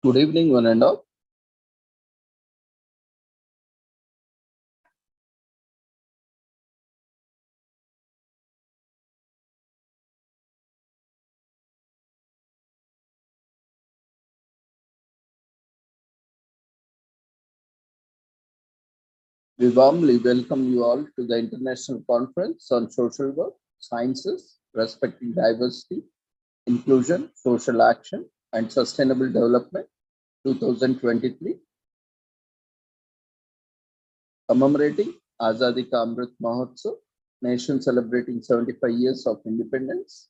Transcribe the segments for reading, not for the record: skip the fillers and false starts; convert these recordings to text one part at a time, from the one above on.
Good evening, one and all. We warmly welcome you all to the International Conference on Social Work, Sciences, Respecting Diversity, Inclusion, Social Action, and Sustainable Development 2023. Commemorating Azadi Ka Amrit Mahotsav, nation celebrating 75 years of independence,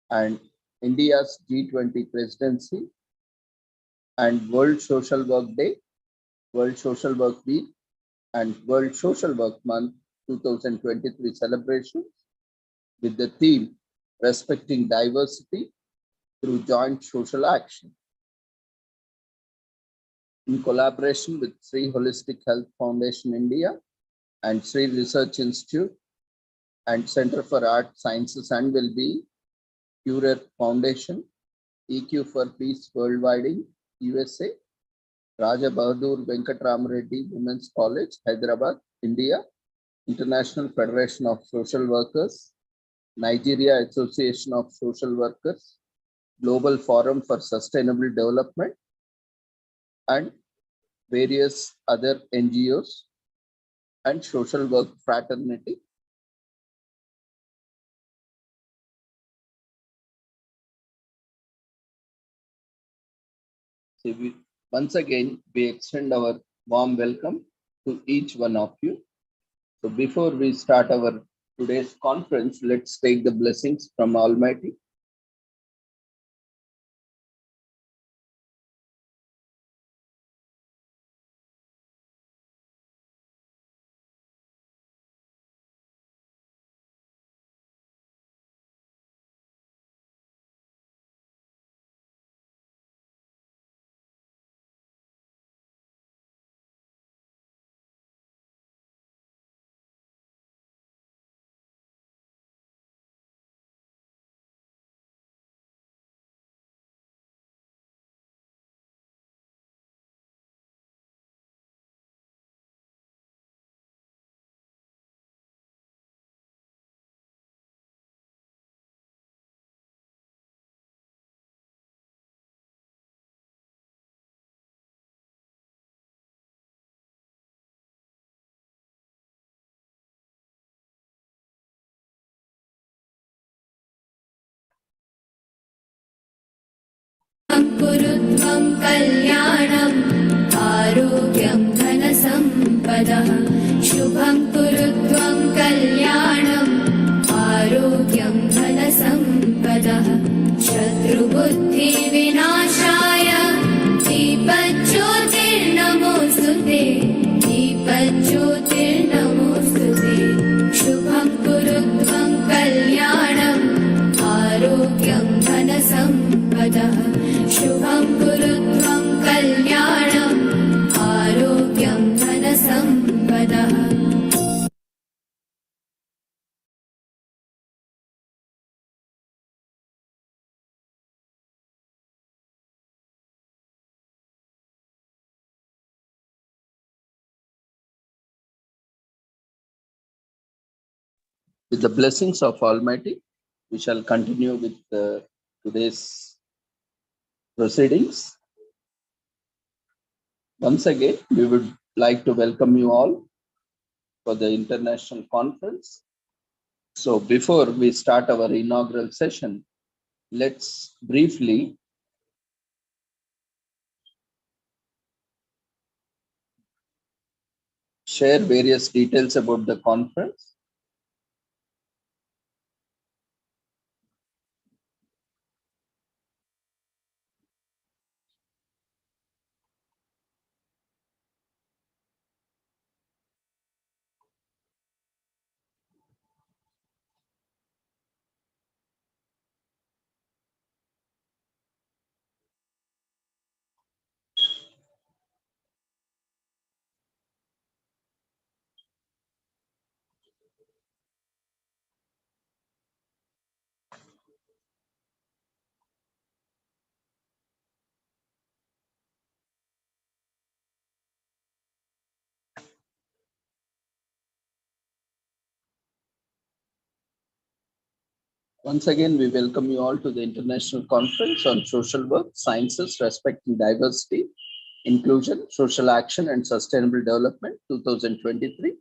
and India's G20 presidency, and World Social Work Day, World Social Work Week, and World Social Work Month 2023 celebrations with the theme Respecting Diversity through Joint Social Action. In collaboration with Sri Holistic Health Foundation India and Sri Research Institute and Center for Art, Sciences and Wellbeing, Curer Foundation, EQ for Peace Worldwide, USA, Raja Bahadur Venkatraman Reddy Women's College, Hyderabad, India, International Federation of Social Workers, Nigeria Association of Social Workers, Global Forum for Sustainable Development, and various other NGOs and social work fraternity. So once again, we extend our warm welcome to each one of you. So before we start our today's conference, let's take the blessings from Almighty. कुरुत्वं कल्याणम् आरोग्यं धनसम्पदः शुभं कुरुत्वं कल्याणम् आरोग्यं धनसम्पदः शत्रुबुद्धिविनाशाय दीपज्योतिर्नमोऽस्तुते दीपज्योतिर्नमोऽस्तुते शुभं कुरुत्वं कल्याणम् आरोग्यं धनसम्पदः शुभं कुरुत्वं कल्याणम् आरोग्यं धनसम्पदः. With the blessings of Almighty, we shall continue with today's proceedings. Once again, we would like to welcome you all for the international conference. So before we start our inaugural session, let's briefly share various details about the conference. Once again, we welcome you all to the International Conference on Social Work, Sciences, Respecting Diversity, Inclusion, Social Action and Sustainable Development 2023,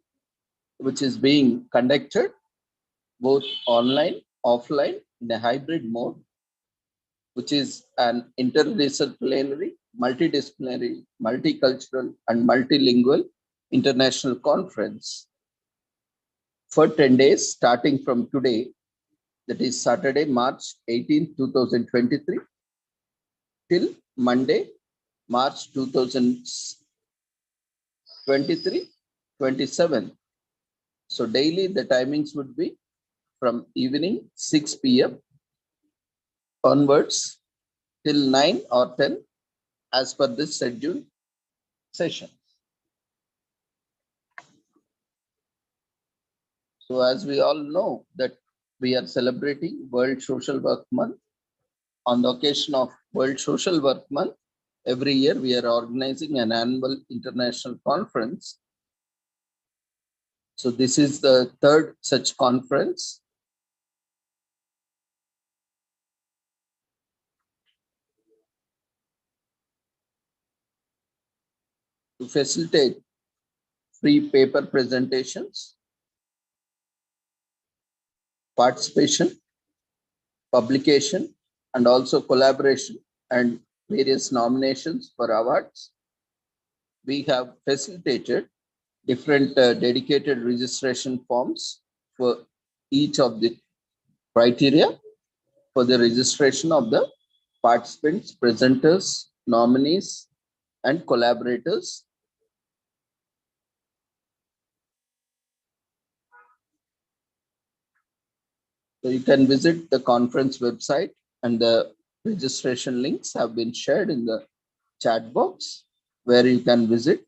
which is being conducted both online, offline, in a hybrid mode, which is an interdisciplinary, multidisciplinary, multicultural, and multilingual international conference for 10 days, starting from today, that is Saturday, March 18, 2023, till Monday, March 2023, 27. So daily the timings would be from evening 6 p.m. onwards till 9 or 10 as per this scheduled session. So as we all know that we are celebrating World Social Work Month. On the occasion of World Social Work Month, every year we are organizing an annual international conference. So this is the third such conference. To facilitate free paper presentations, participation, publication, and also collaboration and various nominations for awards, we have facilitated different dedicated registration forms for each of the criteria for the registration of the participants, presenters, nominees, and collaborators. So you can visit the conference website, and the registration links have been shared in the chat box, where you can visit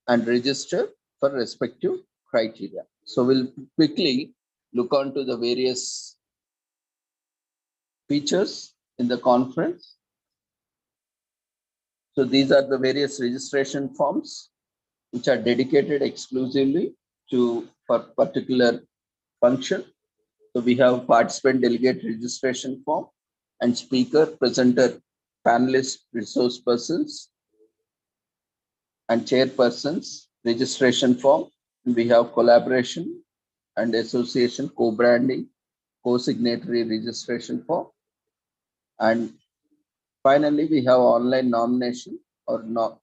and register for respective criteria. So we'll quickly look on to the various features in the conference. So these are the various registration forms which are dedicated exclusively for particular function. So we have participant delegate registration form and speaker, presenter, panelist, resource persons, and chairpersons registration form. And we have collaboration and association, co-branding, co-signatory registration form. And finally, we have online nomination or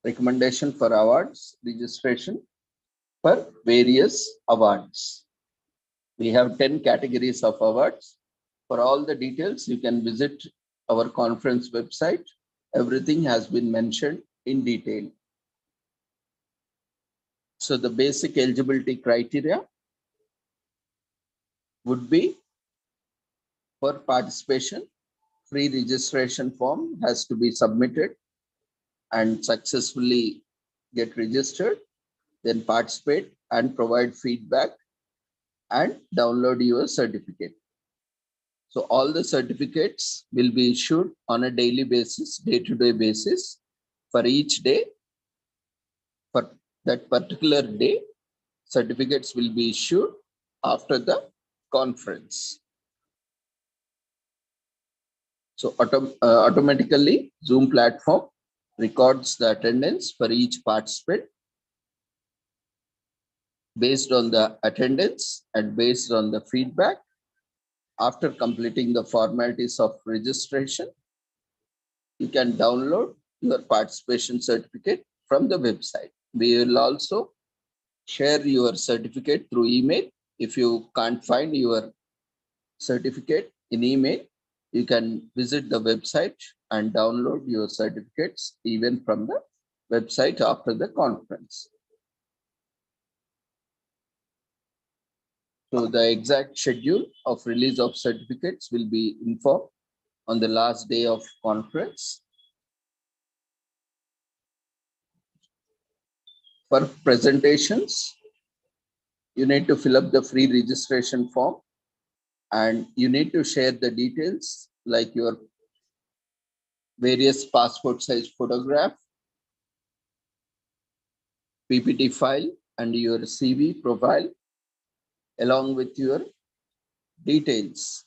recommendation for awards registration for various awards. We have 10 categories of awards. For all the details, you can visit our conference website. Everything has been mentioned in detail. So the basic eligibility criteria would be for participation, free registration form has to be submitted and successfully get registered, then participate and provide feedback and download your certificate. So all the certificates will be issued on a daily basis, day-to-day basis for each day. For that particular day, certificates will be issued after the conference. So automatically Zoom platform records the attendance for each participant. Based on the attendance and based on the feedback, after completing the formalities of registration, you can download your participation certificate from the website. We will also share your certificate through email. If you can't find your certificate in email, you can visit the website and download your certificates even from the website after the conference. So the exact schedule of release of certificates will be informed on the last day of conference. For presentations, you need to fill up the free registration form and you need to share the details like your various passport size photograph, PPT file, and your CV profile, along with your details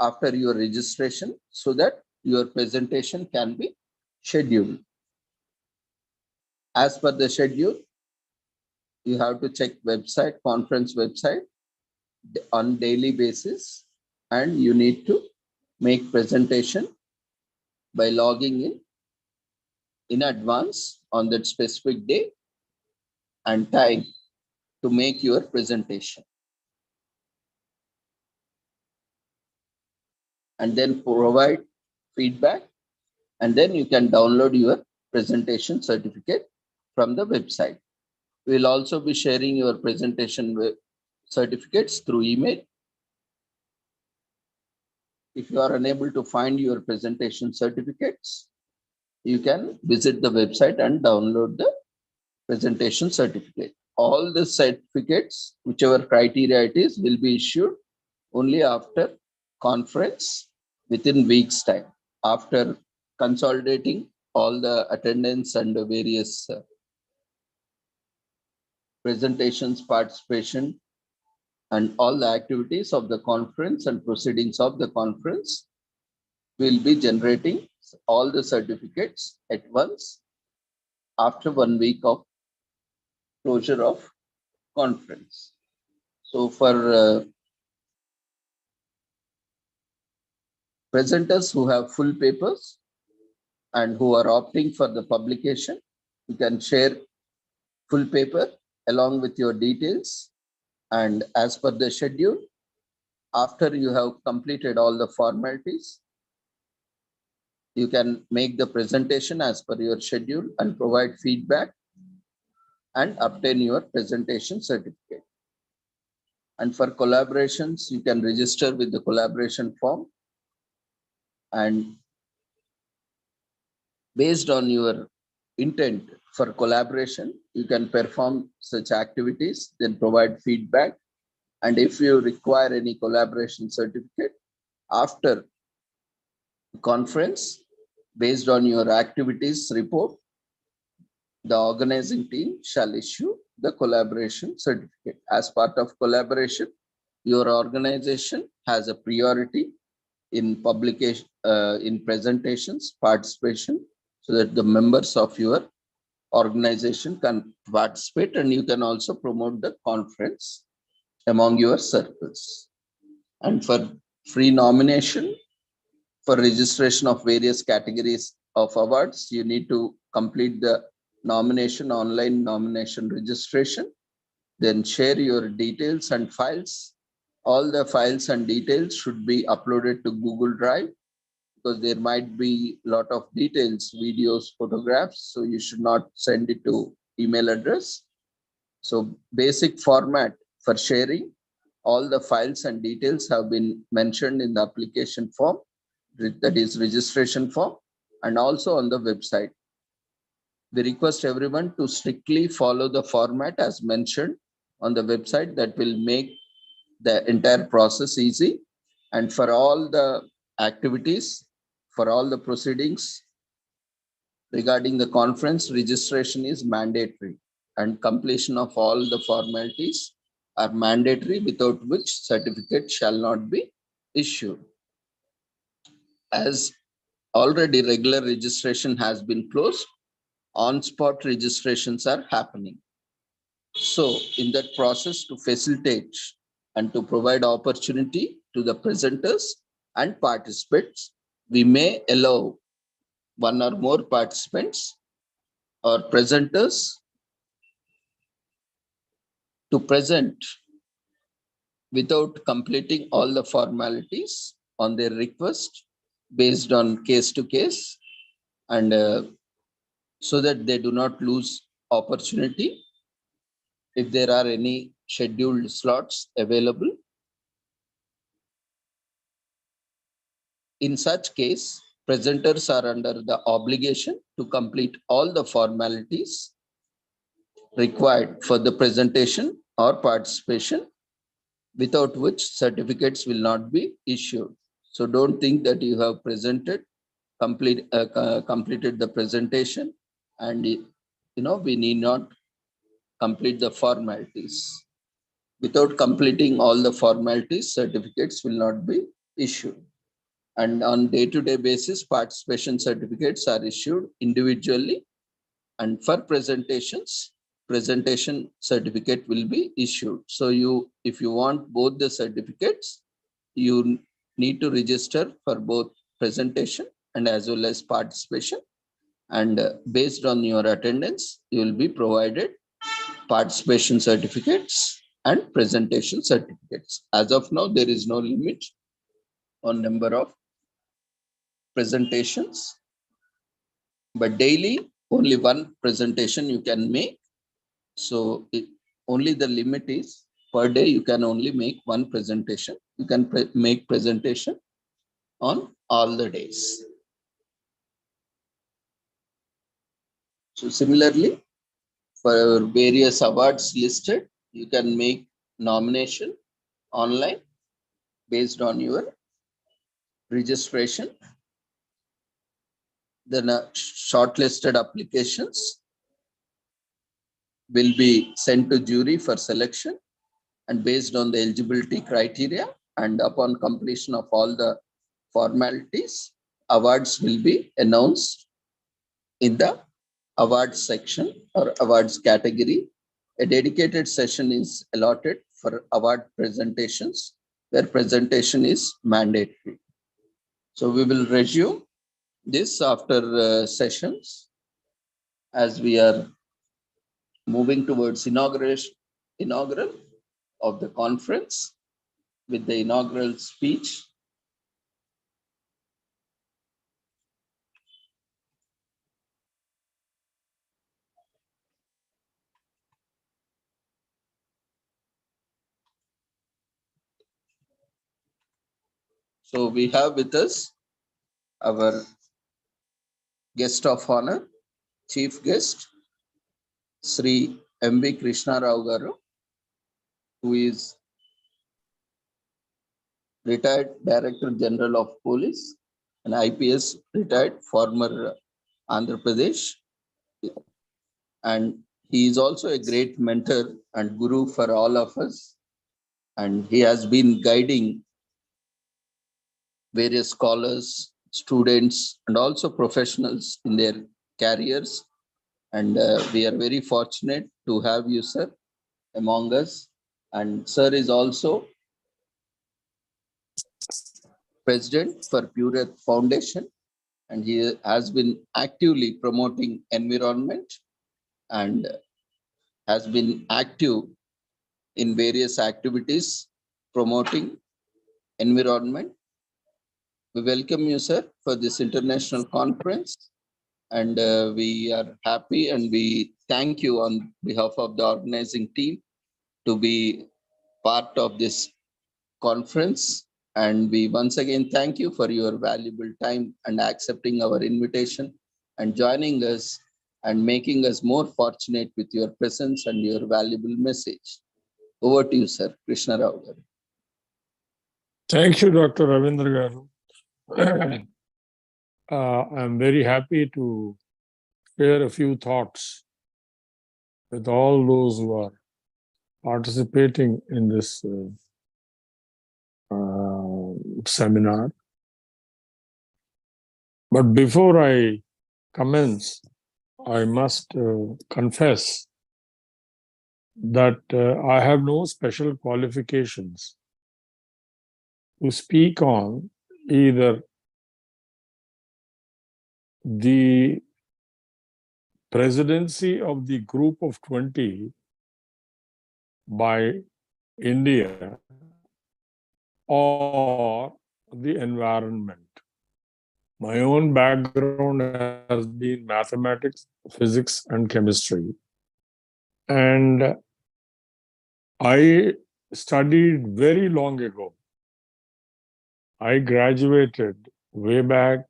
after your registration so that your presentation can be scheduled. As per the schedule, you have to check conference website on daily basis, and you need to make presentation by logging in advance on that specific day and time to make your presentation. And then provide feedback, and then you can download your presentation certificate from the website. We'll also be sharing your presentation certificates through email. If you are unable to find your presentation certificates, you can visit the website and download the presentation certificate. All the certificates, whichever criteria it is, will be issued only after conference within weeks' time, after consolidating all the attendance and the various presentations, participation, and all the activities of the conference and proceedings of the conference. Will be generating all the certificates at once after 1 week of closure of conference. So for presenters who have full papers and who are opting for the publication, you can share full paper along with your details. And as per the schedule, after you have completed all the formalities, you can make the presentation as per your schedule and provide feedback and obtain your presentation certificate. And for collaborations, you can register with the collaboration form, and based on your intent for collaboration, you can perform such activities, then provide feedback. And if you require any collaboration certificate after conference, based on your activities report, the organizing team shall issue the collaboration certificate. As part of collaboration, your organization has a priority in publication, in presentations, participation, so that the members of your organization can participate, and you can also promote the conference among your circles. And for free nomination, for registration of various categories of awards, you need to complete the online nomination registration, then share your details and files. All the files and details should be uploaded to Google Drive, because there might be a lot of details, videos, photographs, so you should not send it to email address. So basic format for sharing all the files and details have been mentioned in the application form, that is registration form, and also on the website. We request everyone to strictly follow the format as mentioned on the website. That will make the entire process easy. And for all the activities, for all the proceedings regarding the conference, registration is mandatory, and completion of all the formalities are mandatory, without which certificate shall not be issued. As already regular registration has been closed, on-spot registrations are happening. So in that process, to facilitate and to provide opportunity to the presenters and participants, we may allow one or more participants or presenters to present without completing all the formalities on their request, based on case to case, and so that they do not lose opportunity if there are any scheduled slots available. In such case, presenters are under the obligation to complete all the formalities required for the presentation or participation, without which certificates will not be issued. So don't think that you have completed the presentation, and we need not complete the formalities. Without completing all the formalities, certificates will not be issued. And on day-to-day basis, participation certificates are issued individually. And for presentations, presentation certificate will be issued. So if you want both the certificates, you need to register for both presentation and as well as participation. And based on your attendance, you will be provided participation certificates and presentation certificates. As of now, there is no limit on number of presentations, but daily only one presentation you can make. So only the limit is per day you can only make one presentation. You can make presentation on all the days. So similarly, for various awards listed, you can make nomination online based on your registration. Then shortlisted applications will be sent to jury for selection, and based on the eligibility criteria and upon completion of all the formalities, awards will be announced in the awards section or awards category. A dedicated session is allotted for award presentations, where presentation is mandatory. So we will resume this after sessions as we are moving towards inaugural of the conference with the inaugural speech. So we have with us our guest of honor, chief guest, Sri M.B. Krishna Rao Garu, who is retired Director General of Police and IPS retired former Andhra Pradesh. And he is also a great mentor and guru for all of us. And he has been guiding various scholars, students, and also professionals in their careers. And we are very fortunate to have you, sir, among us. And sir is also president for Pure Earth Foundation, and he has been actively promoting environment and has been active in various activities promoting environment. We welcome you, sir, for this international conference, and we are happy and we thank you on behalf of the organizing team to be part of this conference. And we once again thank you for your valuable time and accepting our invitation and joining us and making us more fortunate with your presence and your valuable message. Over to you, sir. Krishna Rao Garu. Thank you, Dr. Ravindra Garu. I'm very happy to share a few thoughts with all those who are participating in this seminar. But before I commence, I must confess that I have no special qualifications to speak on either the presidency of the Group of 20 by India or the environment. My own background has been mathematics, physics, and chemistry. And I studied very long ago. I graduated way back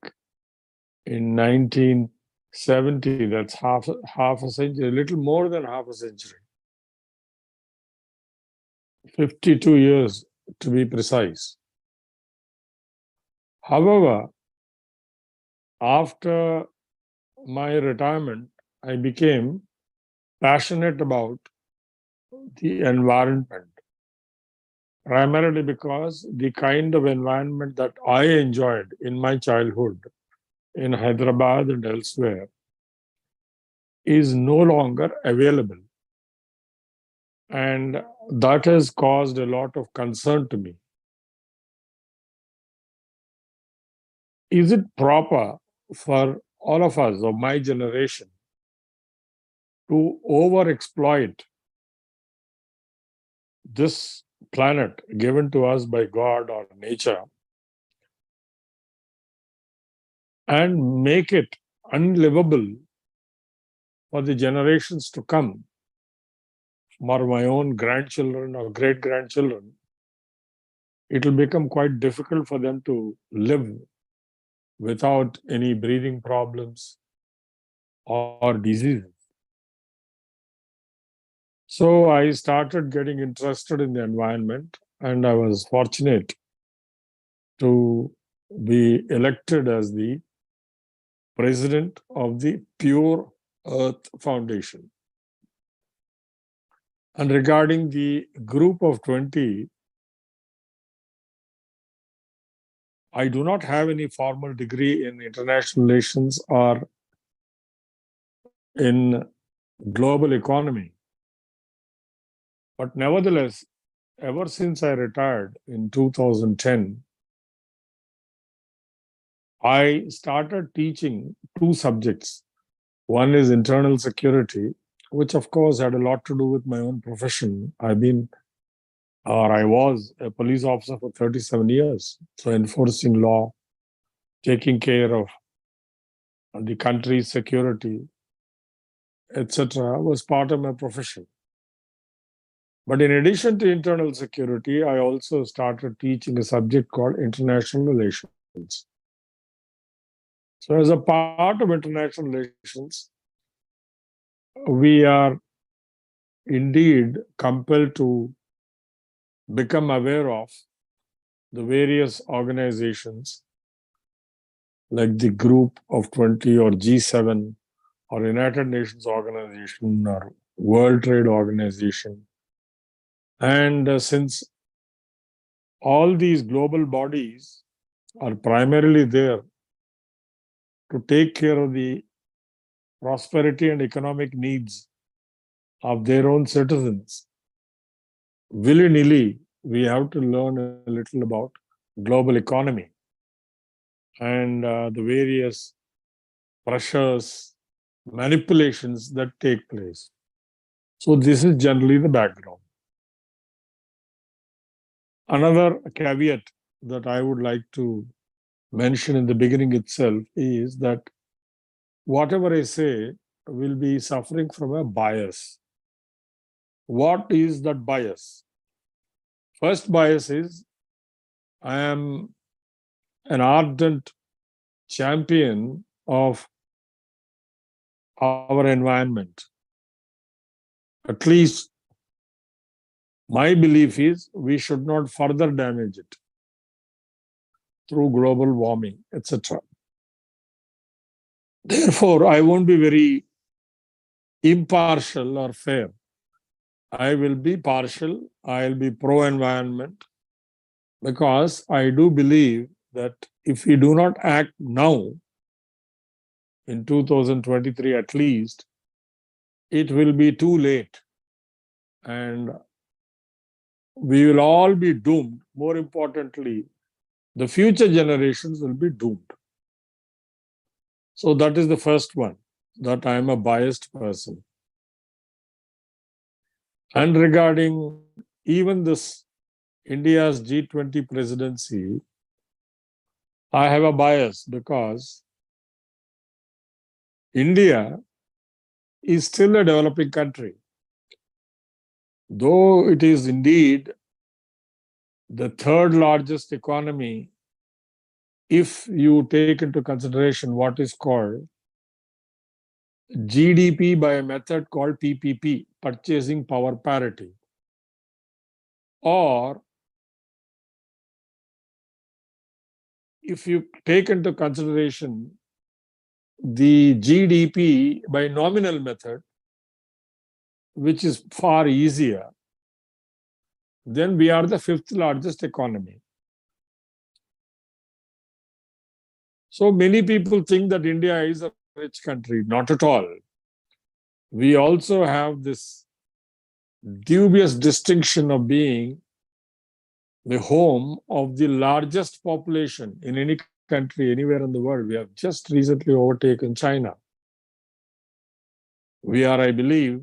in 1970. That's half a century, a little more than half a century. 52 years to be precise. However, after my retirement, I became passionate about the environment primarily because the kind of environment that I enjoyed in my childhood in Hyderabad and elsewhere is no longer available. And that has caused a lot of concern to me. Is it proper for all of us of my generation to overexploit this planet given to us by God or nature and make it unlivable for the generations to come, for my own grandchildren or great-grandchildren? It will become quite difficult for them to live without any breathing problems or diseases. So I started getting interested in the environment, and I was fortunate to be elected as the president of the Pure Earth Foundation. And regarding the group of 20, I do not have any formal degree in international relations or in global economy. But nevertheless, ever since I retired in 2010, I started teaching two subjects. One is internal security, which of course had a lot to do with my own profession. I was a police officer for 37 years. So enforcing law, taking care of the country's security, etc., was part of my profession. But in addition to internal security, I also started teaching a subject called international relations. So as a part of international relations, we are indeed compelled to become aware of the various organizations like the Group of 20 or G7 or United Nations Organization or World Trade Organization. And since all these global bodies are primarily there to take care of the prosperity and economic needs of their own citizens, willy-nilly, we have to learn a little about global economy and the various pressures, manipulations that take place. So this is generally the background. Another caveat that I would like to mention in the beginning itself is that whatever I say will be suffering from a bias. What is that bias? First bias is I am an ardent champion of our environment. At least my belief is we should not further damage it through global warming, etc. Therefore, I won't be very impartial or fair. I will be partial. I'll be pro-environment because I do believe that if we do not act now, in 2023 at least, it will be too late. And we will all be doomed. More importantly, the future generations will be doomed. So that is the first one, that I am a biased person. And regarding even this India's G20 presidency, I have a bias because India is still a developing country. Though it is indeed the third largest economy, if you take into consideration what is called GDP by a method called PPP, purchasing power parity, or if you take into consideration the GDP by nominal method, which is far easier, then we are the 5th largest economy. So many people think that India is a rich country. Not at all. We also have this dubious distinction of being the home of the largest population in any country anywhere in the world. We have just recently overtaken China. We are, I believe,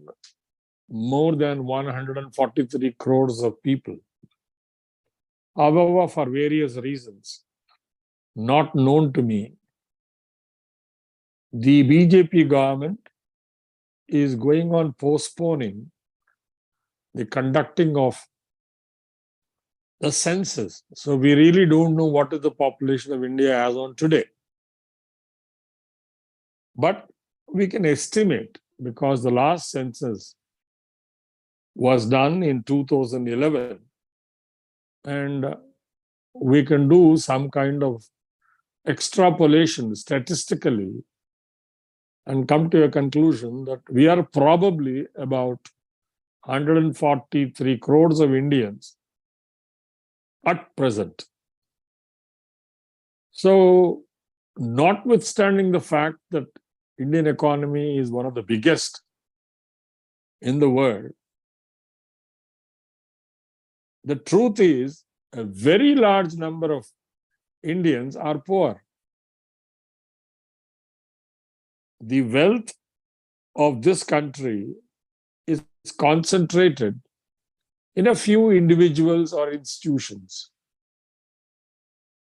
more than 143 crores of people. However, for various reasons, not known to me, the BJP government is going on postponing the conducting of the census. So we really don't know what is the population of India as on today. But we can estimate, because the last census was done in 2011, and we can do some kind of extrapolation statistically and come to a conclusion that we are probably about 143 crores of Indians at present. So, notwithstanding the fact that Indian economy is one of the biggest in the world, the truth is a very large number of Indians are poor. The wealth of this country is concentrated in a few individuals or institutions.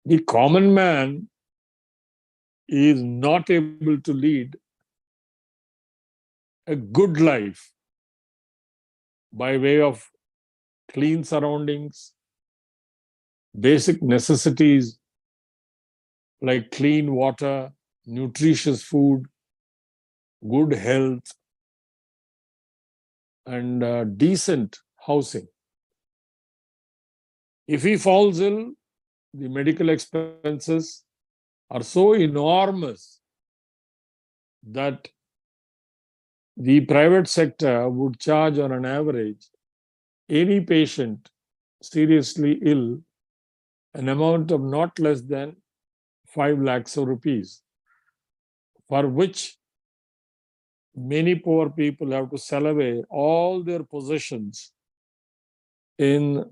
The common man is not able to lead a good life by way of clean surroundings, basic necessities like clean water, nutritious food, good health, and decent housing. If he falls ill, the medical expenses are so enormous that the private sector would charge on an average any patient seriously ill an amount of not less than 5 lakhs of rupees, for which many poor people have to sell away all their possessions in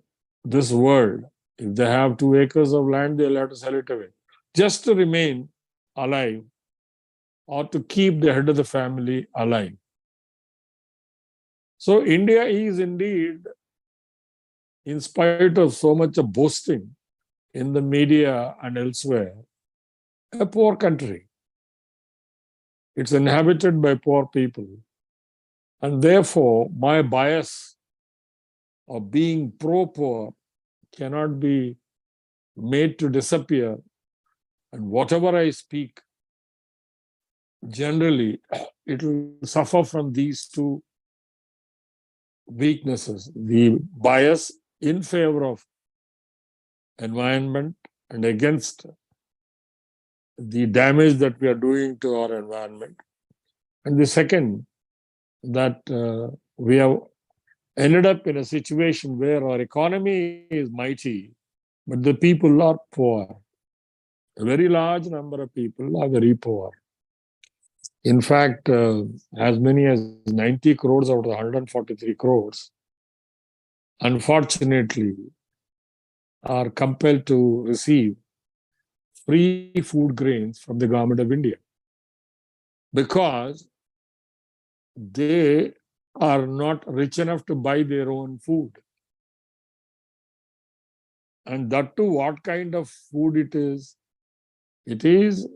this world. If they have 2 acres of land, they'll have to sell it away just to remain alive or to keep the head of the family alive. So India is indeed, in spite of so much of boasting in the media and elsewhere, a poor country. It's inhabited by poor people. And therefore, my bias of being pro-poor cannot be made to disappear. And whatever I speak, generally, it will suffer from these two weaknesses: the bias in favor of environment and against the damage that we are doing to our environment. And the second, that we have ended up in a situation where our economy is mighty, but the people are poor. A very large number of people are very poor. In fact, as many as 90 crores out of 143 crores, unfortunately, are compelled to receive free food grains from the government of India because they are not rich enough to buy their own food. And that too, what kind of food it is? It is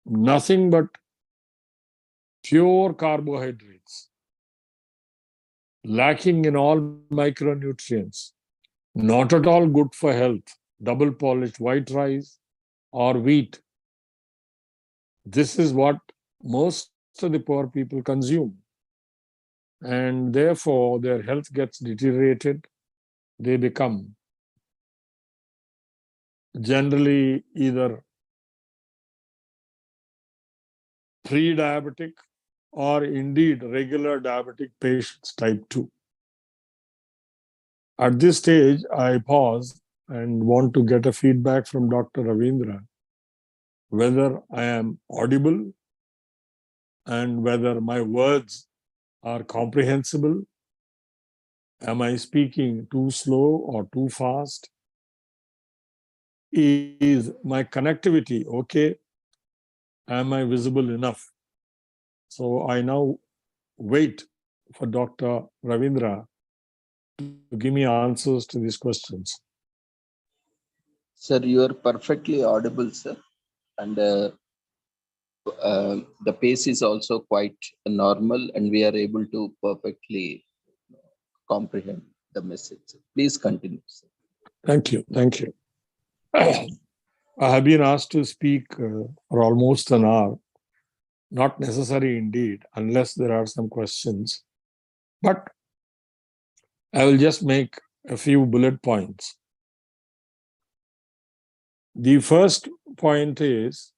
nothing but pure carbohydrates, lacking in all micronutrients, not at all good for health, double polished white rice or wheat. This is what most of the poor people consume. And therefore, their health gets deteriorated. They become generally either pre-diabetic or indeed regular diabetic patients, type 2. At this stage, I pause and want to get a feedback from Dr. Ravindra whether I am audible and whether my words are comprehensible. Am I speaking too slow or too fast? Is my connectivity okay? Am I visible enough? So I now wait for Dr. Ravindra to give me answers to these questions. Sir, you are perfectly audible, sir. And the pace is also quite normal, and we are able to perfectly comprehend the message. Please continue, sir. Thank you. Thank you. I have been asked to speak for almost an hour. Not necessary indeed, unless there are some questions. But I will just make a few bullet points. The first point is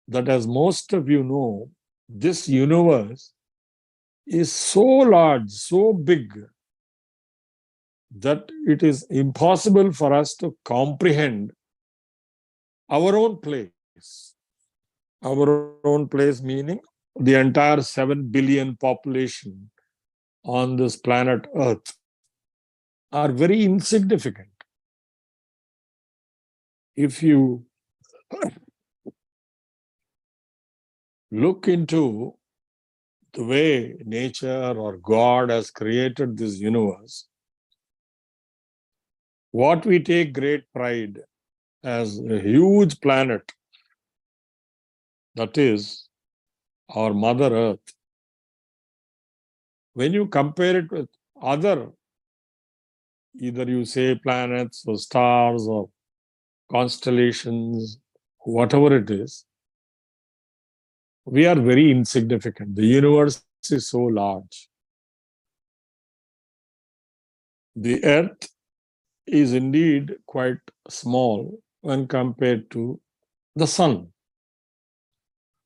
that, as most of you know, this universe is so large, so big, that it is impossible for us to comprehend our own place. Our own place meaning the entire 7 billion population on this planet Earth are very insignificant. If you look into the way nature or God has created this universe, what we take great pride as a huge planet, that is our Mother Earth, when you compare it with other, either you say planets or stars or constellations, whatever it is, we are very insignificant. The universe is so large. The Earth is indeed quite small when compared to the Sun.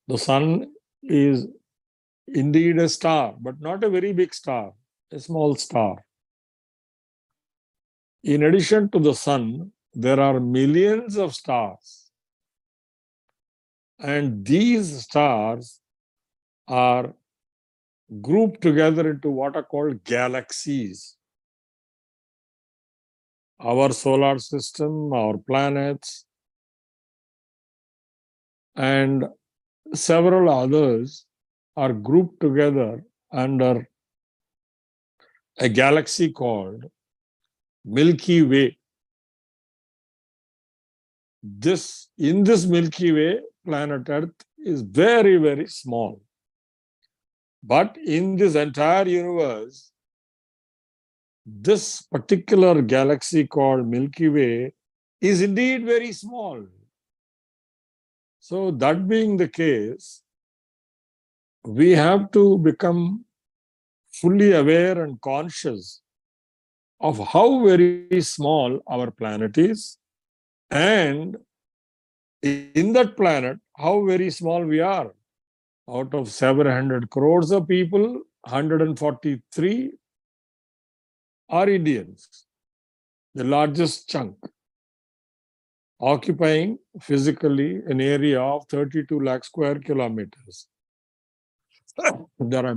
The Sun is indeed a star, but not a very big star, a small star. In addition to the Sun, there are millions of stars. And these stars are grouped together into what are called galaxies. Our solar system, our planets, and several others are grouped together under a galaxy called Milky Way. In this Milky Way, planet Earth is very, very small. But in this entire universe, this particular galaxy called Milky Way is indeed very small. So that being the case, we have to become fully aware and conscious of how very small our planet is, and in that planet, how very small we are. Out of 700 crores of people, 143 are Indians, the largest chunk, occupying physically an area of 32 lakh square kilometers. There are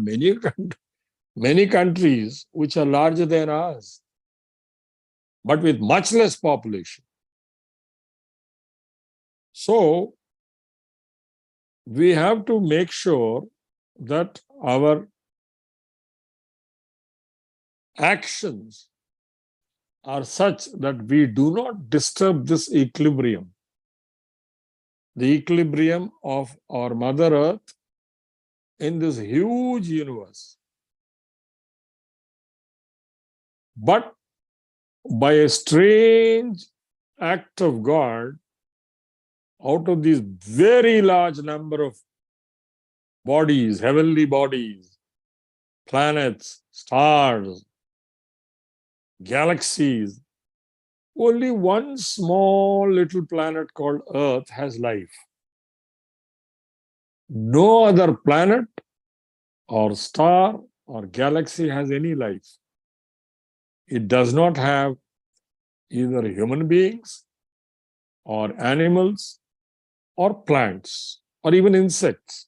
many countries which are larger than us, but with much less population. So we have to make sure that our actions are such that we do not disturb this equilibrium, the equilibrium of our Mother Earth in this huge universe. But by a strange act of God, out of these very large number of bodies, heavenly bodies, planets, stars, galaxies, only one small little planet called Earth has life. No other planet or star or galaxy has any life. It does not have either human beings or animals or plants or even insects.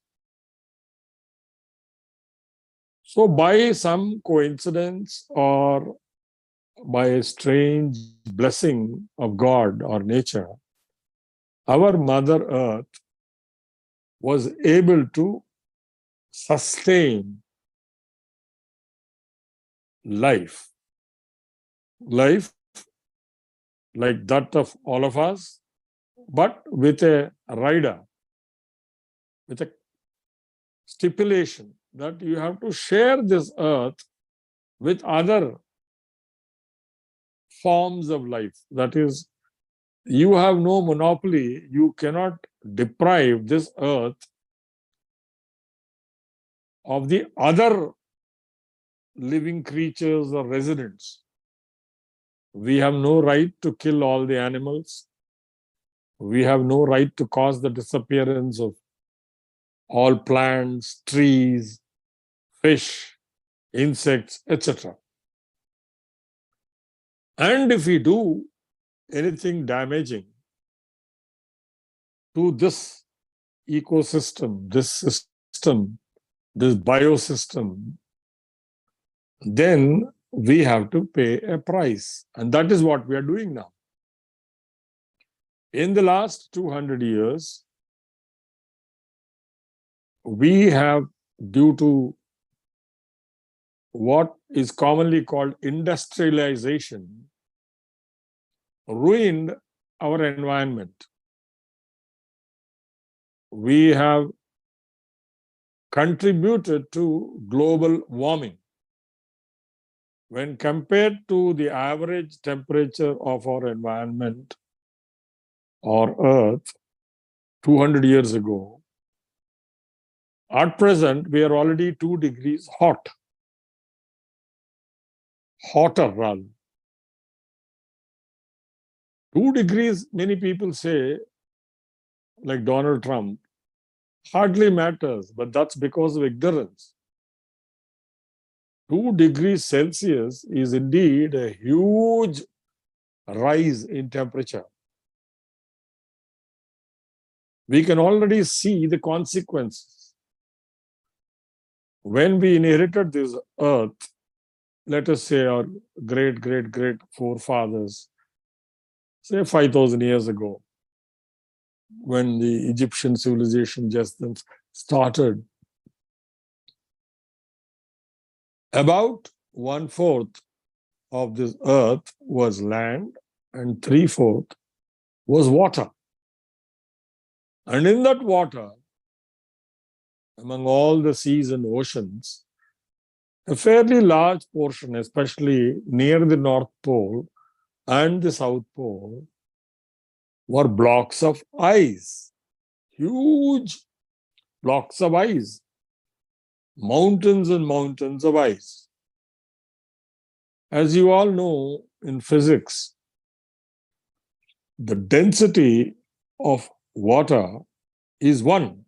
So by some coincidence or by a strange blessing of God or nature, our Mother Earth was able to sustain life like that of all of us, but with a rider, with a stipulation that you have to share this earth with other forms of life. That is, you have no monopoly. You cannot deprive this earth of the other living creatures or residents. We have no right to kill all the animals. We have no right to cause the disappearance of all plants, trees, fish, insects, etc. And if we do anything damaging to this ecosystem, this system, this biosystem, then we have to pay a price. And that is what we are doing now. In the last 200 years, we have, due to what is commonly called industrialization, ruined our environment. We have contributed to global warming. When compared to the average temperature of our environment or Earth 200 years ago, at present we are already 2 degrees hotter rather. 2 degrees, many people say, like Donald Trump, hardly matters, but that's because of ignorance. 2 degrees Celsius is indeed a huge rise in temperature. We can already see the consequences. When we inherited this earth, let us say our great forefathers, say 5,000 years ago, when the Egyptian civilization just then started, about 1/4 of this earth was land and 3/4 was water. And in that water, among all the seas and oceans, a fairly large portion, especially near the North Pole and the South Pole, were blocks of ice, huge blocks of ice, mountains and mountains of ice. As you all know, in physics, the density of water is 1,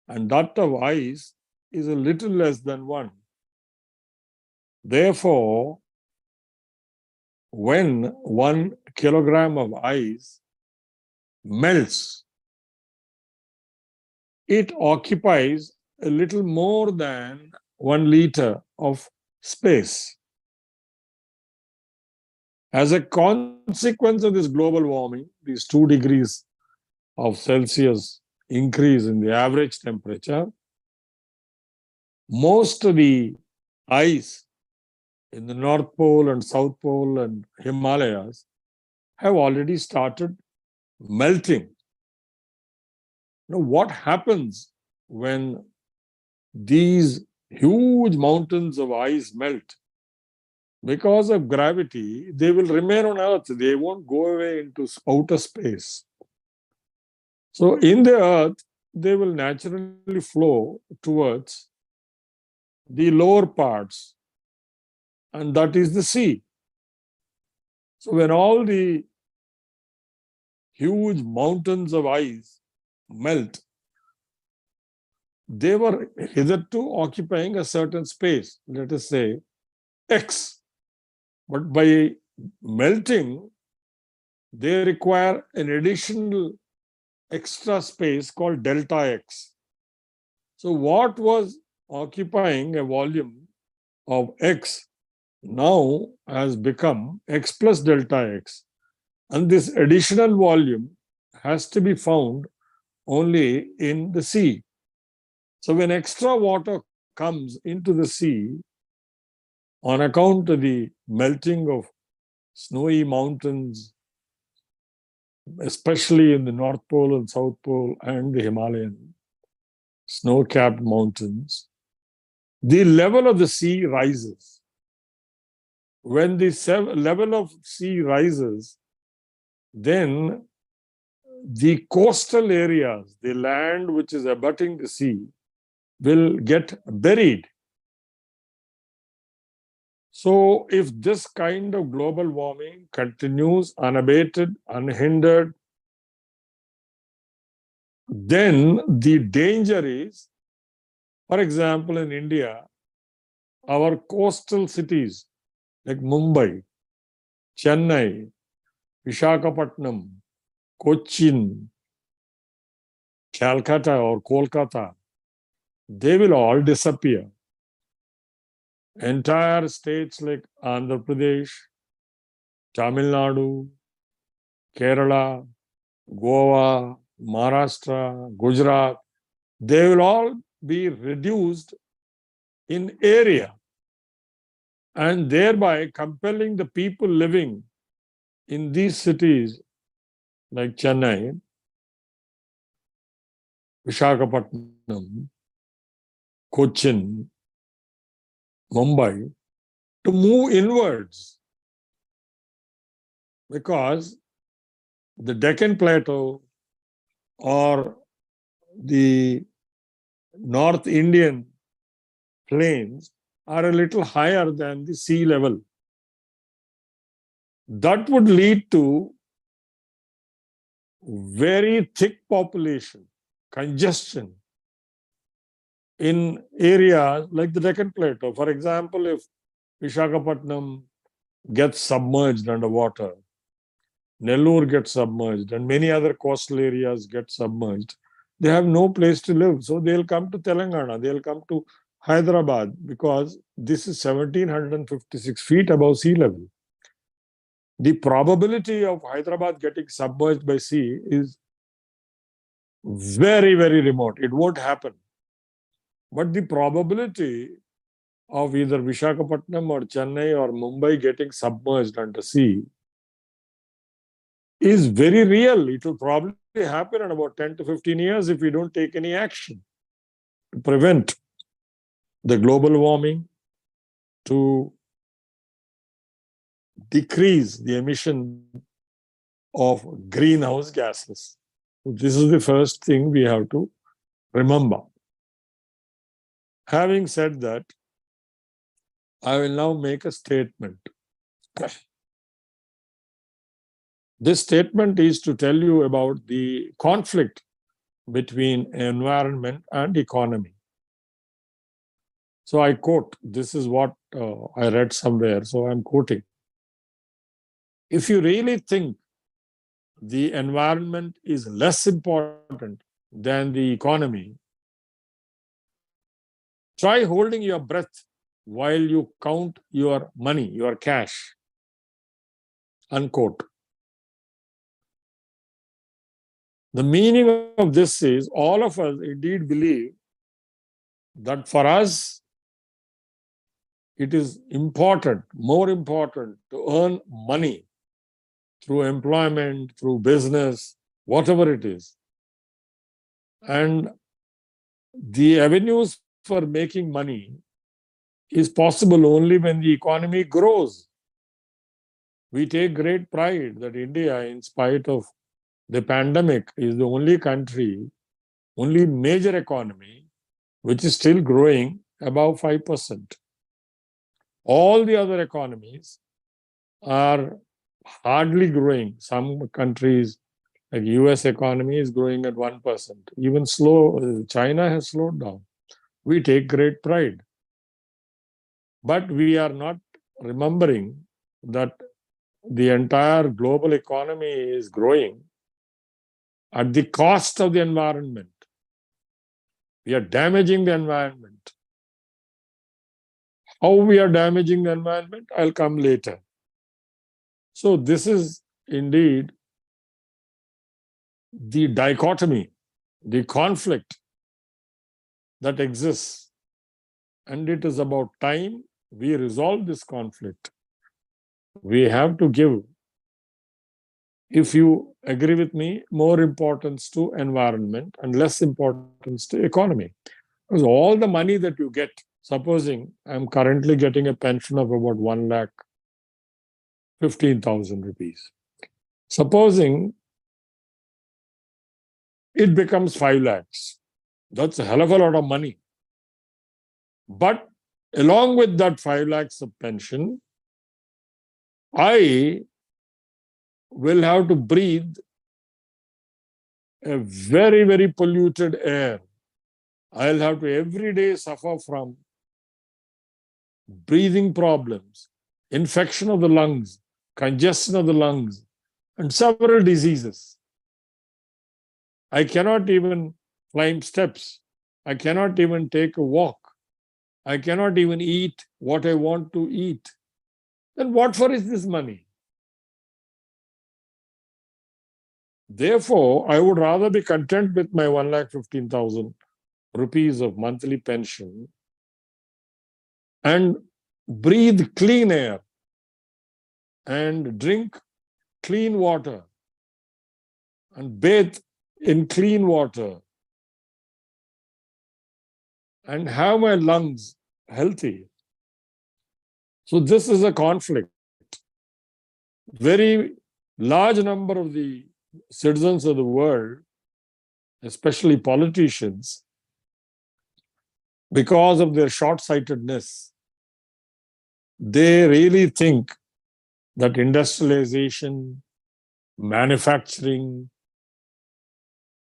and that of ice is a little less than 1. Therefore, when 1 kilogram of ice melts, it occupies a little more than 1 liter of space. As a consequence of this global warming, these 2 degrees of Celsius increase in the average temperature, most of the ice in the North Pole and South Pole and Himalayas have already started melting. Now, what happens when these huge mountains of ice melt? Because of gravity, they will remain on Earth. They won't go away into outer space. So in the Earth, they will naturally flow towards the lower parts, and that is the sea. So when all the huge mountains of ice melt, they were hitherto occupying a certain space, let us say X. But by melting, they require an additional extra space called delta X. So what was occupying a volume of X now has become X plus delta X. And this additional volume has to be found only in the sea. So when extra water comes into the sea on account of the melting of snowy mountains, especially in the North Pole and South Pole and the Himalayan snow-capped mountains, the level of the sea rises. When the level of sea rises, then the coastal areas, the land which is abutting the sea, will get buried. So if this kind of global warming continues unabated, unhindered, then the danger is, for example, in India, our coastal cities like Mumbai, Chennai, Visakhapatnam, Cochin, Calcutta or Kolkata, they will all disappear. Entire states like Andhra Pradesh, Tamil Nadu, Kerala, Goa, Maharashtra, Gujarat, they will all be reduced in area, and thereby compelling the people living in these cities like Chennai, Visakhapatnam, Cochin, Mumbai, to move inwards, because the Deccan Plateau or the North Indian plains are a little higher than the sea level. That would lead to very thick population, congestion in areas like the Deccan Plateau. For example, if Visakhapatnam gets submerged underwater, Nellore gets submerged, and many other coastal areas get submerged, they have no place to live. So they'll come to Telangana, they'll come to Hyderabad, because this is 1,756 feet above sea level. The probability of Hyderabad getting submerged by sea is very, very remote. It won't happen. But the probability of either Visakhapatnam or Chennai or Mumbai getting submerged under sea is very real. It will probably happen in about 10 to 15 years if we don't take any action to prevent the global warming, to decrease the emission of greenhouse gases. This is the first thing we have to remember. Having said that, I will now make a statement. This statement is to tell you about the conflict between environment and economy. So I quote, this is what I read somewhere, so I'm quoting. If you really think the environment is less important than the economy, try holding your breath while you count your money, your cash. Unquote. The meaning of this is, all of us indeed believe that for us, it is important, more important, to earn money through employment, through business, whatever it is. And the avenues for making money is possible only when the economy grows. We take great pride that India, in spite of the pandemic, is the only country, only major economy, which is still growing above 5%. All the other economies are hardly growing. Some countries, like US economy, is growing at 1%. Even China has slowed down. We take great pride. But we are not remembering that the entire global economy is growing at the cost of the environment. We are damaging the environment. How we are damaging the environment, I'll come later. So this is indeed the dichotomy, the conflict that exists. And it is about time we resolve this conflict. We have to give, if you agree with me, more importance to environment and less importance to economy. Because all the money that you get, supposing I'm currently getting a pension of about 1,15,000 rupees. Supposing it becomes 5 lakhs. That's a hell of a lot of money. But along with that 5 lakhs of pension, I will have to breathe a very, very polluted air. I'll have to every day suffer from breathing problems, infection of the lungs, congestion of the lungs, and several diseases. I cannot even climb steps. I cannot even take a walk. I cannot even eat what I want to eat. Then what for is this money? Therefore, I would rather be content with my 1,15,000 rupees of monthly pension and breathe clean air and drink clean water and bathe in clean water and have my lungs healthy. So this is a conflict. Very large number of the citizens of the world, especially politicians, because of their short-sightedness, they really think that industrialization, manufacturing,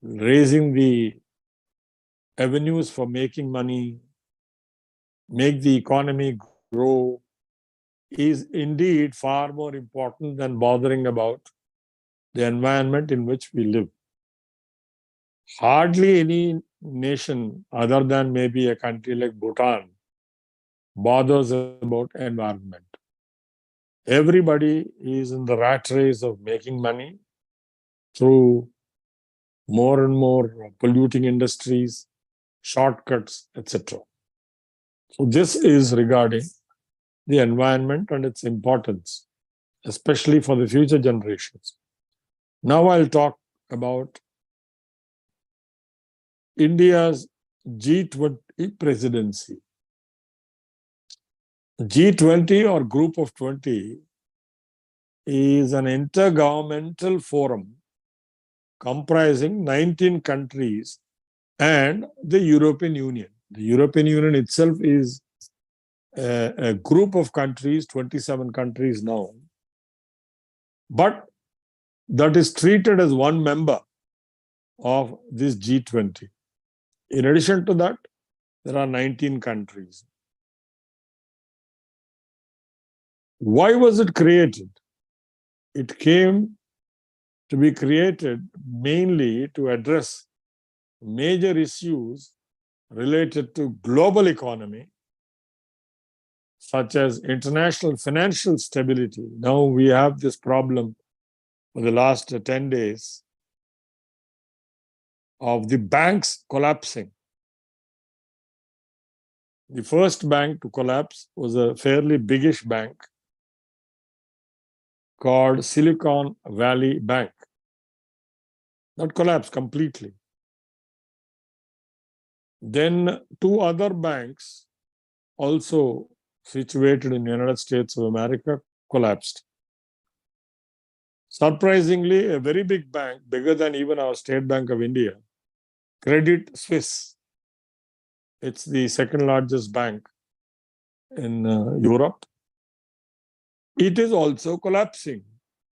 raising the avenues for making money, make the economy grow, is indeed far more important than bothering about the environment in which we live. Hardly any nation other than maybe a country like Bhutan bothers about environment. Everybody is in the rat race of making money through more and more polluting industries, shortcuts, etc. So this is regarding the environment and its importance, especially for the future generations. Now I'll talk about India's G20 presidency. G20 or Group of 20 is an intergovernmental forum comprising 19 countries and the European Union. The European Union itself is a group of countries, 27 countries now, but that is treated as one member of this G20. In addition to that, there are 19 countries. Why was it created? It came to be created mainly to address major issues related to global economy, such as international financial stability. Now we have this problem for the last 10 days of the banks collapsing. The first bank to collapse was a fairly biggish bank called Silicon Valley Bank. That collapsed completely. Then 2 other banks, also situated in the United States of America, collapsed. Surprisingly, a very big bank, bigger than even our State Bank of India, Credit Suisse. It's the second largest bank in Europe. It is also collapsing.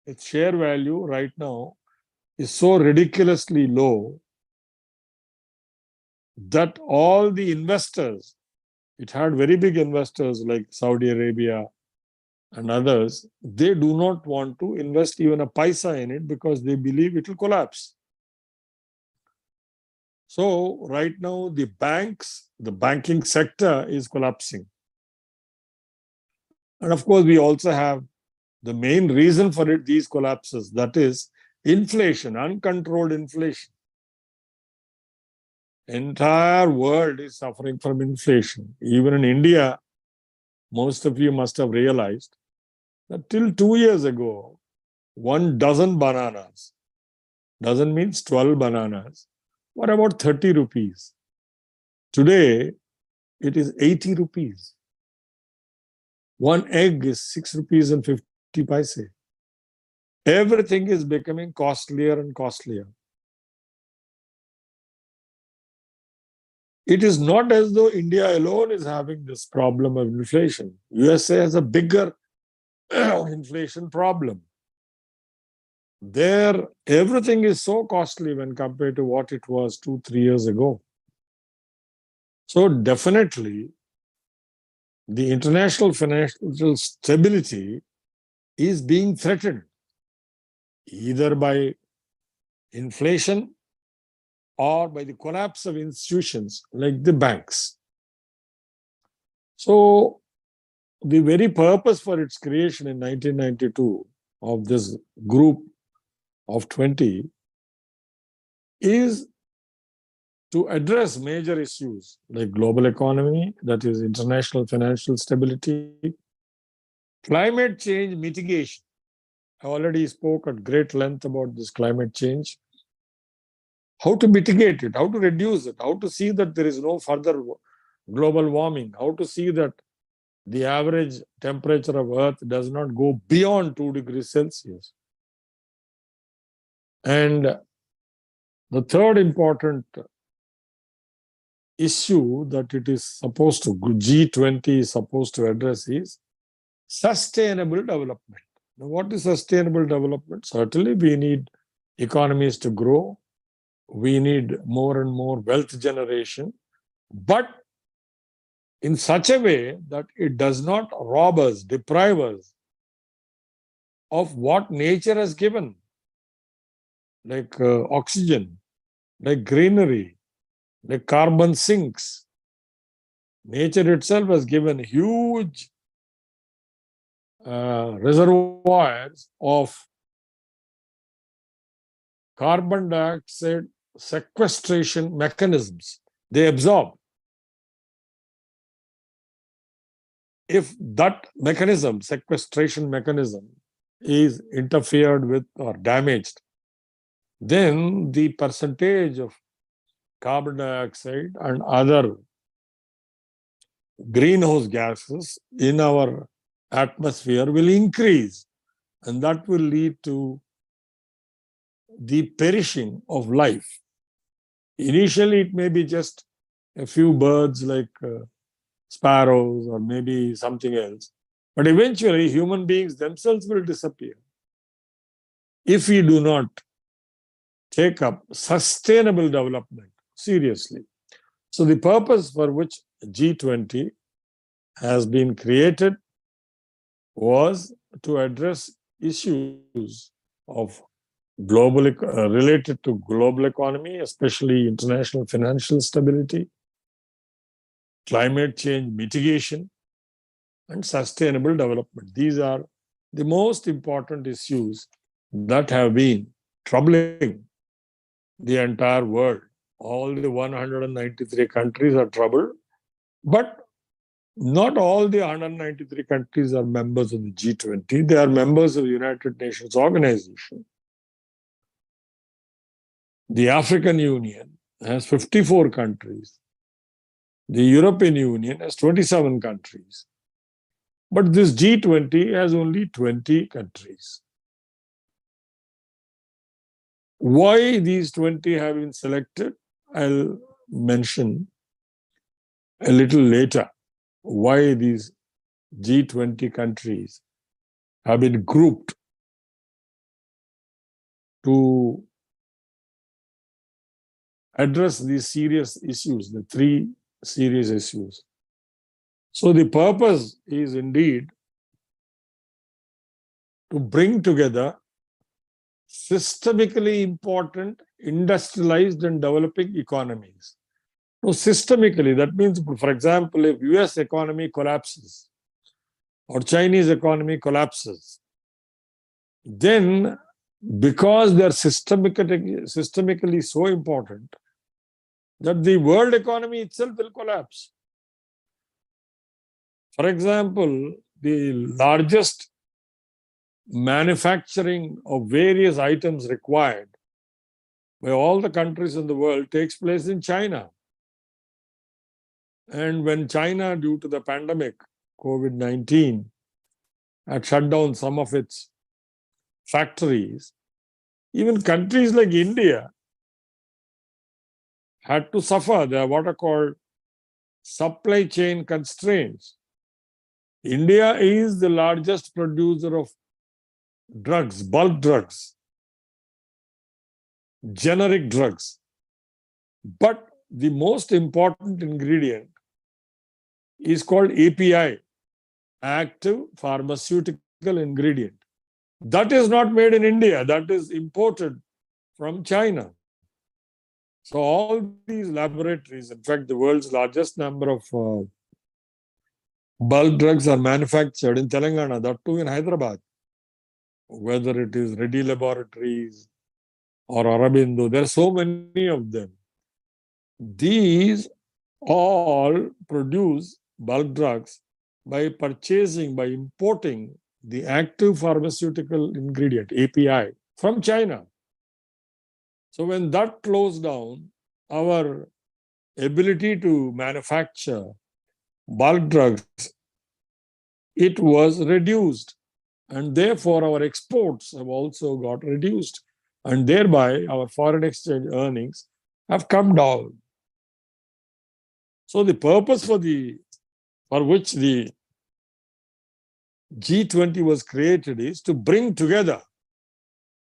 Its share value right now is so ridiculously low that all the investors, it had very big investors like Saudi Arabia, and others, they do not want to invest even a paisa in it because they believe it will collapse. So right now, the banks, the banking sector is collapsing. And of course, we also have the main reason for it, these collapses, that is inflation, uncontrolled inflation. Entire world is suffering from inflation. Even in India, most of you must have realized that till 2 years ago, 1 dozen bananas, dozen means 12 bananas, were about 30 rupees. Today, it is 80 rupees. 1 egg is 6 rupees and 50 paise. Everything is becoming costlier and costlier. It is not as though India alone is having this problem of inflation. USA has a bigger inflation problem. There, everything is so costly when compared to what it was 2-3 years ago. So definitely, the international financial stability is being threatened either by inflation or by the collapse of institutions like the banks. So the very purpose for its creation in 1992 of this group of 20 is to address major issues like global economy, that is international financial stability, climate change mitigation. I already spoke at great length about this climate change. How to mitigate it, how to reduce it, how to see that there is no further global warming, how to see that the average temperature of Earth does not go beyond 2 degrees Celsius. And the third important issue that it is supposed to, G20 is supposed to address is sustainable development. Now, what is sustainable development? Certainly, we need economies to grow. We need more and more wealth generation, but in such a way that it does not rob us, deprive us of what nature has given, like oxygen, like greenery, like carbon sinks. Nature itself has given huge reservoirs of carbon dioxide sequestration mechanisms. They absorb. If that mechanism, sequestration mechanism, is interfered with or damaged, then the percentage of carbon dioxide and other greenhouse gases in our atmosphere will increase, and that will lead to the perishing of life. Initially, it may be just a few birds like sparrows or maybe something else, but eventually human beings themselves will disappear if we do not take up sustainable development seriously. So the purpose for which G20 has been created was to address issues of global related to global economy, especially international financial stability, climate change mitigation, and sustainable development. These are the most important issues that have been troubling the entire world. All the 193 countries are troubled, but not all the 193 countries are members of the G20. They are members of the United Nations Organization. The African Union has 54 countries. The European Union has 27 countries. But this G20 has only 20 countries. Why these 20 have been selected, I'll mention a little later. Why these G20 countries have been grouped to address these serious issues, the 3 serious issues. So the purpose is indeed to bring together systemically important industrialized and developing economies. So systemically, that means, for example, if US economy collapses or Chinese economy collapses, then because they're systemically so important that the world economy itself will collapse. For example, the largest manufacturing of various items required by all the countries in the world takes place in China. And when China, due to the pandemic, COVID-19, had shut down some of its factories, even countries like India had to suffer the what are called supply chain constraints. India is the largest producer of drugs, bulk drugs, generic drugs. But the most important ingredient is called API, active pharmaceutical ingredient. That is not made in India, that is imported from China. So all these laboratories, in fact, the world's largest number of bulk drugs are manufactured in Telangana, that too in Hyderabad. Whether it is Reddy Laboratories or Aurobindo, there are so many of them. These all produce bulk drugs by importing the active pharmaceutical ingredient, API, from China. So when that closed down, our ability to manufacture bulk drugs, it was reduced. And therefore, our exports have also got reduced. And thereby, our foreign exchange earnings have come down. So the purpose for which the G20 was created is to bring together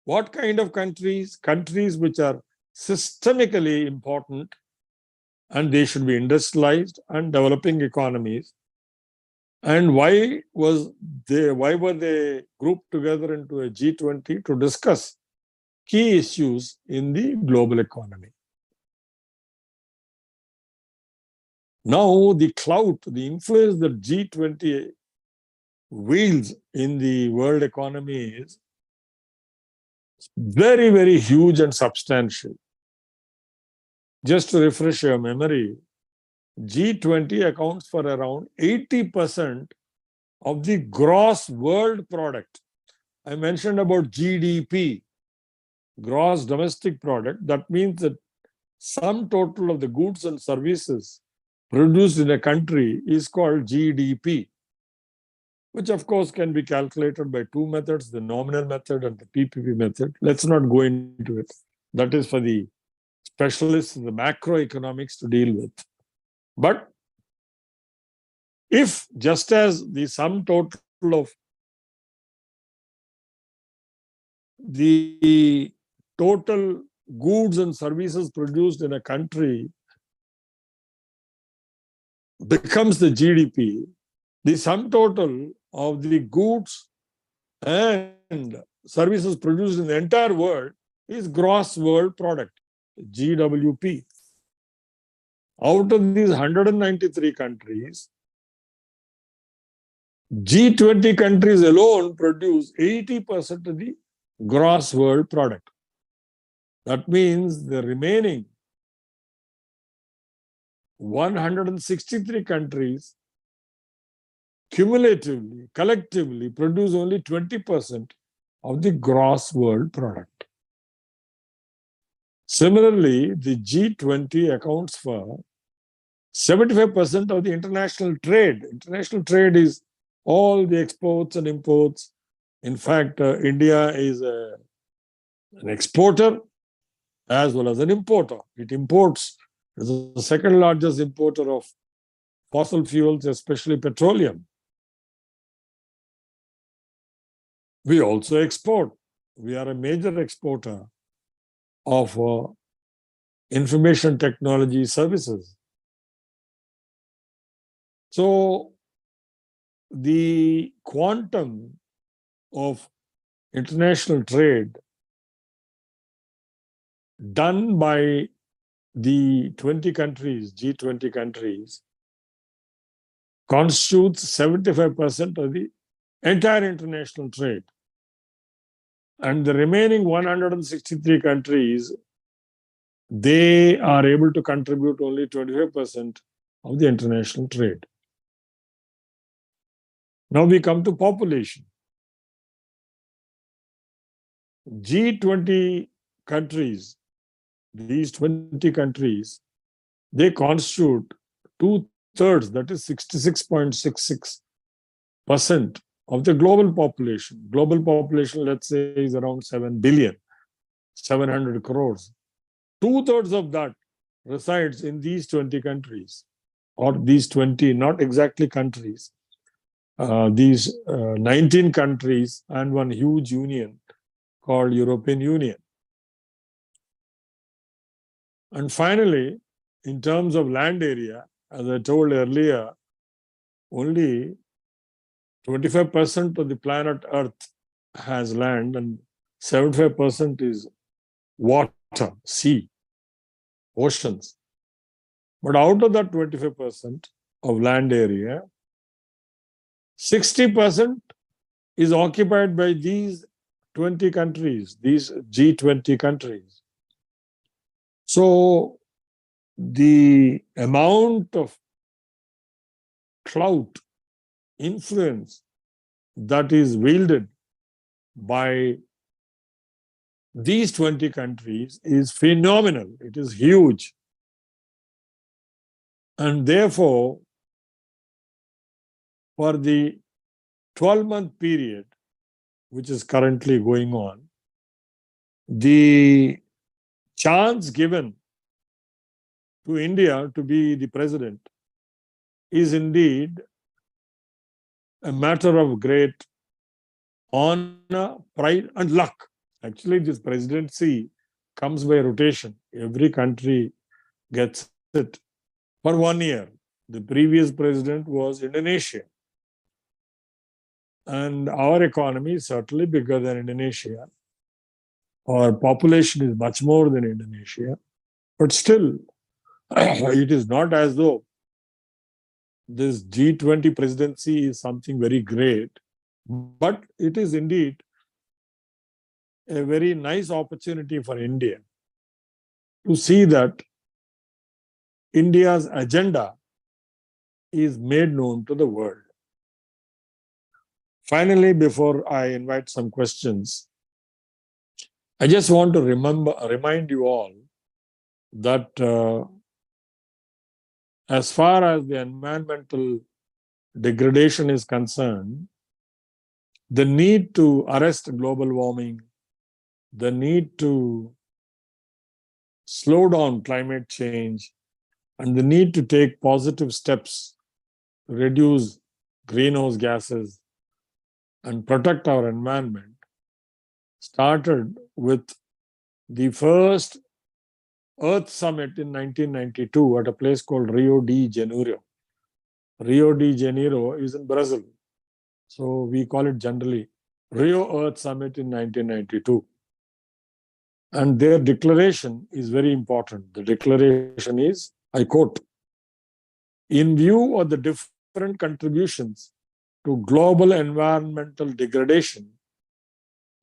what kind of countries? Countries which are systemically important, and they should be industrialized and developing economies. And why were they grouped together into a G20? To discuss key issues in the global economy. Now, the clout, the influence that G20 wields in the world economy is very, very huge and substantial. Just to refresh your memory, G20 accounts for around 80% of the gross world product. I mentioned about GDP, gross domestic product. That means that sum total of the goods and services produced in a country is called GDP, which of course can be calculated by two methods, the nominal method and the PPP method. Let's not go into it. That is for the specialists in the macroeconomics to deal with. But if just as the sum total of the total goods and services produced in a country becomes the GDP, the sum total of the goods and services produced in the entire world is gross world product, GWP. Out of these 193 countries, G20 countries alone produce 80% of the gross world product. That means the remaining 163 countries cumulatively, collectively produce only 20% of the gross world product. Similarly, the G20 accounts for 75% of the international trade. International trade is all the exports and imports. In fact, India is an exporter as well as an importer. It imports, it is the second largest importer of fossil fuels, especially petroleum. We also export. We are a major exporter of information technology services. So the quantum of international trade done by the 20 countries, G20 countries, constitutes 75% of the entire international trade. And the remaining 163 countries, they are able to contribute only 25% of the international trade. Now we come to population. G20 countries, these 20 countries, they constitute 2/3, that is 66.66% of the global population. Global population, let's say, is around 7 billion, 700 crores. 2/3 of that resides in these 20 countries, or these 20, not exactly countries, these 19 countries and one huge union called European Union. And finally, in terms of land area, as I told earlier, only 25% of the planet Earth has land and 75% is water, sea, oceans. But out of that 25% of land area, 60% is occupied by these 20 countries, these G20 countries. So the amount of clout, influence that is wielded by these 20 countries is phenomenal. It is huge. And therefore, for the 12-month period, which is currently going on, the chance given to India to be the president is indeed a matter of great honor, pride, and luck. Actually, this presidency comes by rotation. Every country gets it for 1 year. The previous president was Indonesia. And our economy is certainly bigger than Indonesia. Our population is much more than Indonesia. But still, it is not as though this G20 presidency is something very great, but it is indeed a very nice opportunity for India to see that India's agenda is made known to the world. Finally, before I invite some questions, I just want to remind you all that as far as the environmental degradation is concerned, the need to arrest global warming, the need to slow down climate change, and the need to take positive steps to reduce greenhouse gases and protect our environment started with the first Earth Summit in 1992 at a place called Rio de Janeiro. Rio de Janeiro is in Brazil. So we call it generally Rio Earth Summit in 1992. And their declaration is very important. The declaration is, I quote, "In view of the different contributions to global environmental degradation,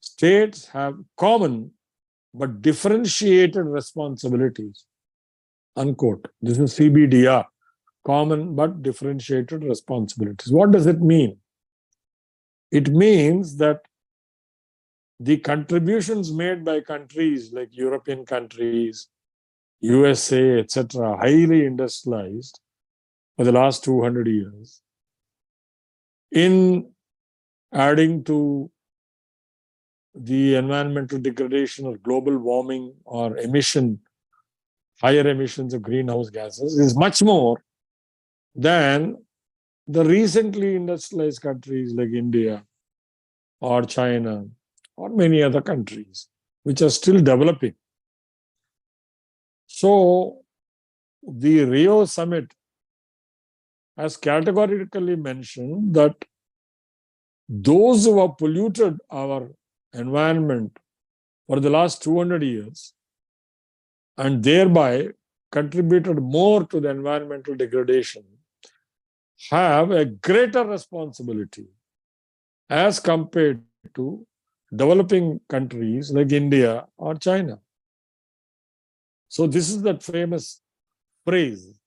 states have common but differentiated responsibilities." Unquote. This is CBDR, common but differentiated responsibilities. What does it mean? It means that the contributions made by countries like European countries, USA, etc., highly industrialized for the last 200 years, in adding to the environmental degradation or global warming or higher emissions of greenhouse gases, is much more than the recently industrialized countries like India or China or many other countries which are still developing. So the Rio Summit has categorically mentioned that those who have polluted our environment for the last 200 years and thereby contributed more to the environmental degradation have a greater responsibility as compared to developing countries like India or China. So this is that famous phrase,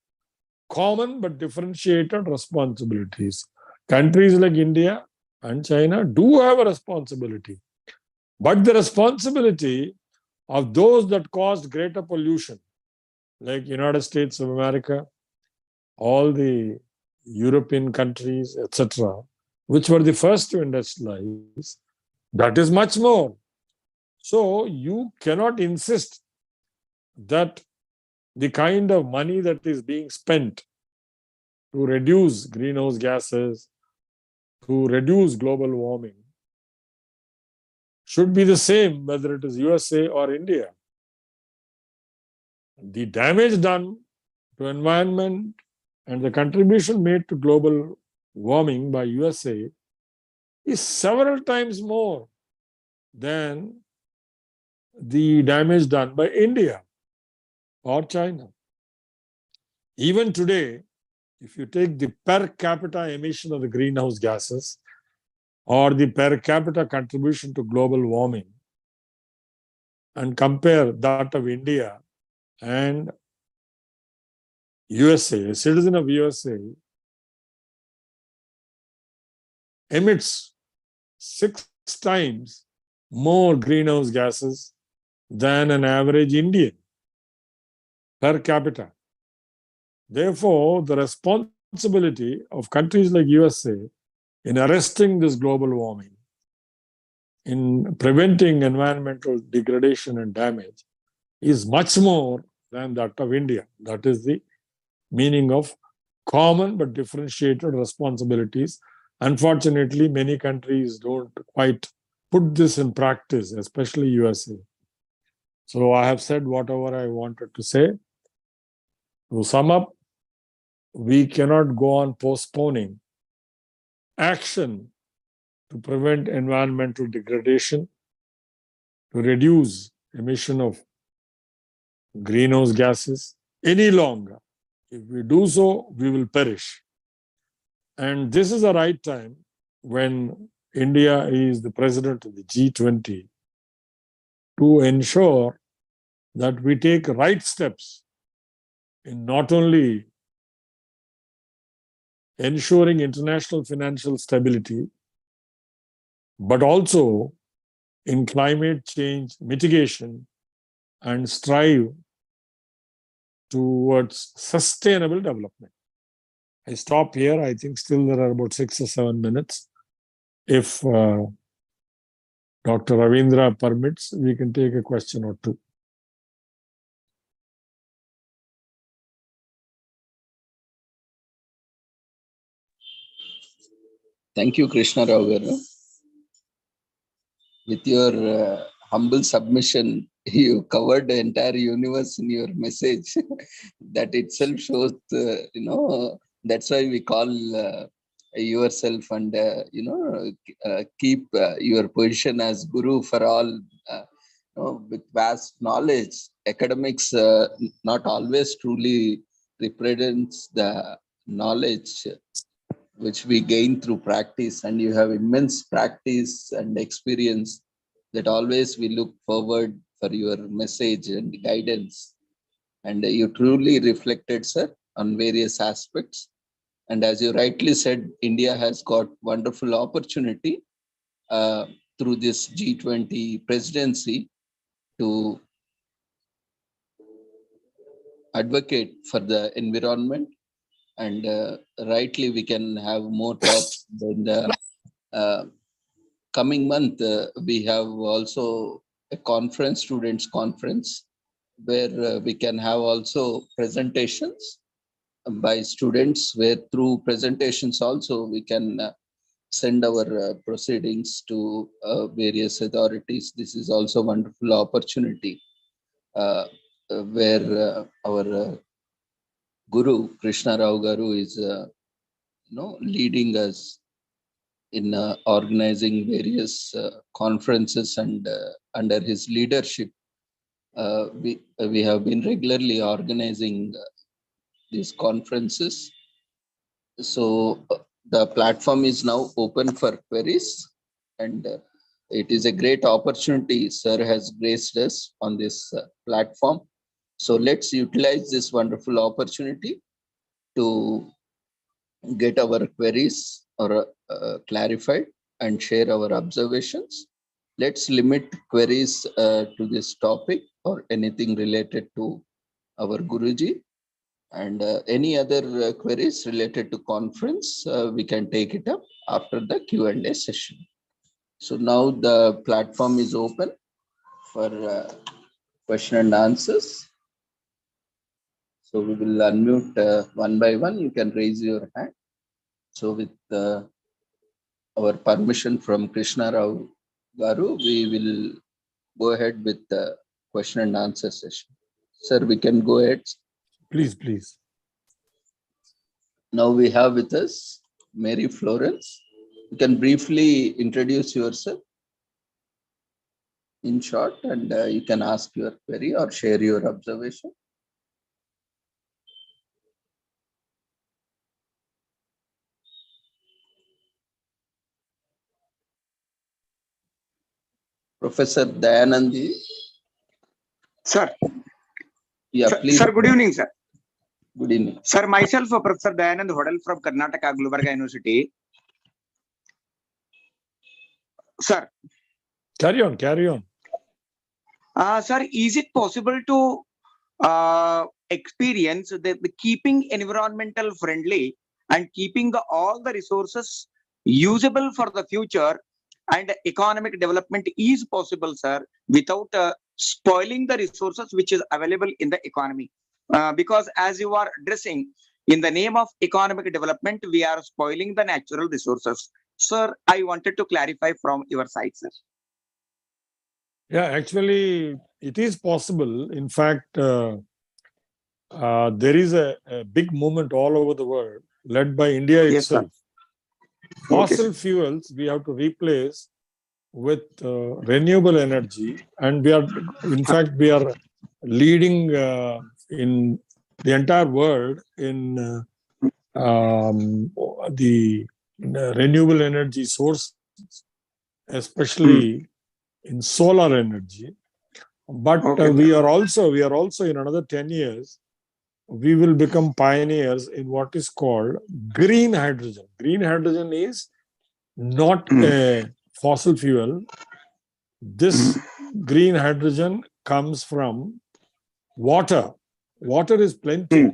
common but differentiated responsibilities. Countries like India and China do have a responsibility, but the responsibility of those that caused greater pollution, like United States of America, all the European countries, etc., which were the first to industrialize, that is much more. So you cannot insist that the kind of money that is being spent to reduce greenhouse gases, to reduce global warming, should be the same whether it is USA or India. The damage done to environment and the contribution made to global warming by USA is several times more than the damage done by India or China. Even today, if you take the per capita emission of the greenhouse gases or the per capita contribution to global warming and compare that of India and USA, a citizen of USA emits 6 times more greenhouse gases than an average Indian per capita. Therefore, the responsibility of countries like USA in arresting this global warming, in preventing environmental degradation and damage, is much more than that of India. That is the meaning of common but differentiated responsibilities. Unfortunately, many countries don't quite put this in practice, especially USA. So I have said whatever I wanted to say. To sum up, we cannot go on postponing action to prevent environmental degradation, to reduce emission of greenhouse gases any longer. If we do so, we will perish. And this is the right time when India is the president of the G20 to ensure that we take right steps in not only ensuring international financial stability, but also in climate change mitigation and strive towards sustainable development. I stop here. I think still there are about 6 or 7 minutes. If Dr. Ravindra permits, we can take a question or two. Thank you, Krishna Rao garu. With your humble submission, you covered the entire universe in your message. That itself shows, that's why we call yourself and, keep your position as guru for all, with vast knowledge. Academics not always truly represents the knowledge which we gain through practice, and you have immense practice and experience that always we look forward for your message and guidance. And you truly reflected, sir, on various aspects. And as you rightly said, India has got wonderful opportunity through this G20 presidency to advocate for the environment. And rightly, we can have more talks in the coming month. We have also a conference, students conference, where we can have also presentations by students, where through presentations also we can send our proceedings to various authorities. This is also a wonderful opportunity where our Guru Krishna Rao garu is leading us in organizing various conferences, and under his leadership, we have been regularly organizing these conferences. So the platform is now open for queries, and it is a great opportunity. Sir has graced us on this platform. So let's utilize this wonderful opportunity to get our queries or clarified and share our observations. Let's limit queries to this topic or anything related to our Guruji, and any other queries related to conference, we can take it up after the Q&A session. So now the platform is open for question and answers. So we will unmute one by one. You can raise your hand. So with our permission from Krishna Rao Garu, we will go ahead with the question and answer session. Sir, we can go ahead. Please, please. Now we have with us Mary Florence. You can briefly introduce yourself in short, and you can ask your query or share your observation. Professor Dayanandi. Sir. Yeah, sir, please. Sir, good evening, sir. Good evening. Sir, myself, Professor Dayanand Hodal from Karnataka Gulbarga University. Sir. Carry on, carry on. Sir, is it possible to experience the keeping environmental friendly and keeping all the resources usable for the future, and economic development is possible, sir, without spoiling the resources which is available in the economy? Because as you are addressing, in the name of economic development, we are spoiling the natural resources. Sir, I wanted to clarify from your side, sir. Yeah, actually, it is possible. In fact, there is a big movement all over the world led by India itself. Yes, Fossil fuels we have to replace with renewable energy, and we are, in fact, we are leading in the entire world in the renewable energy sources, especially in solar energy. But we are also in another 10 years, we will become pioneers in what is called green hydrogen. Green hydrogen is not a fossil fuel. This green hydrogen comes from water. Water is plenty.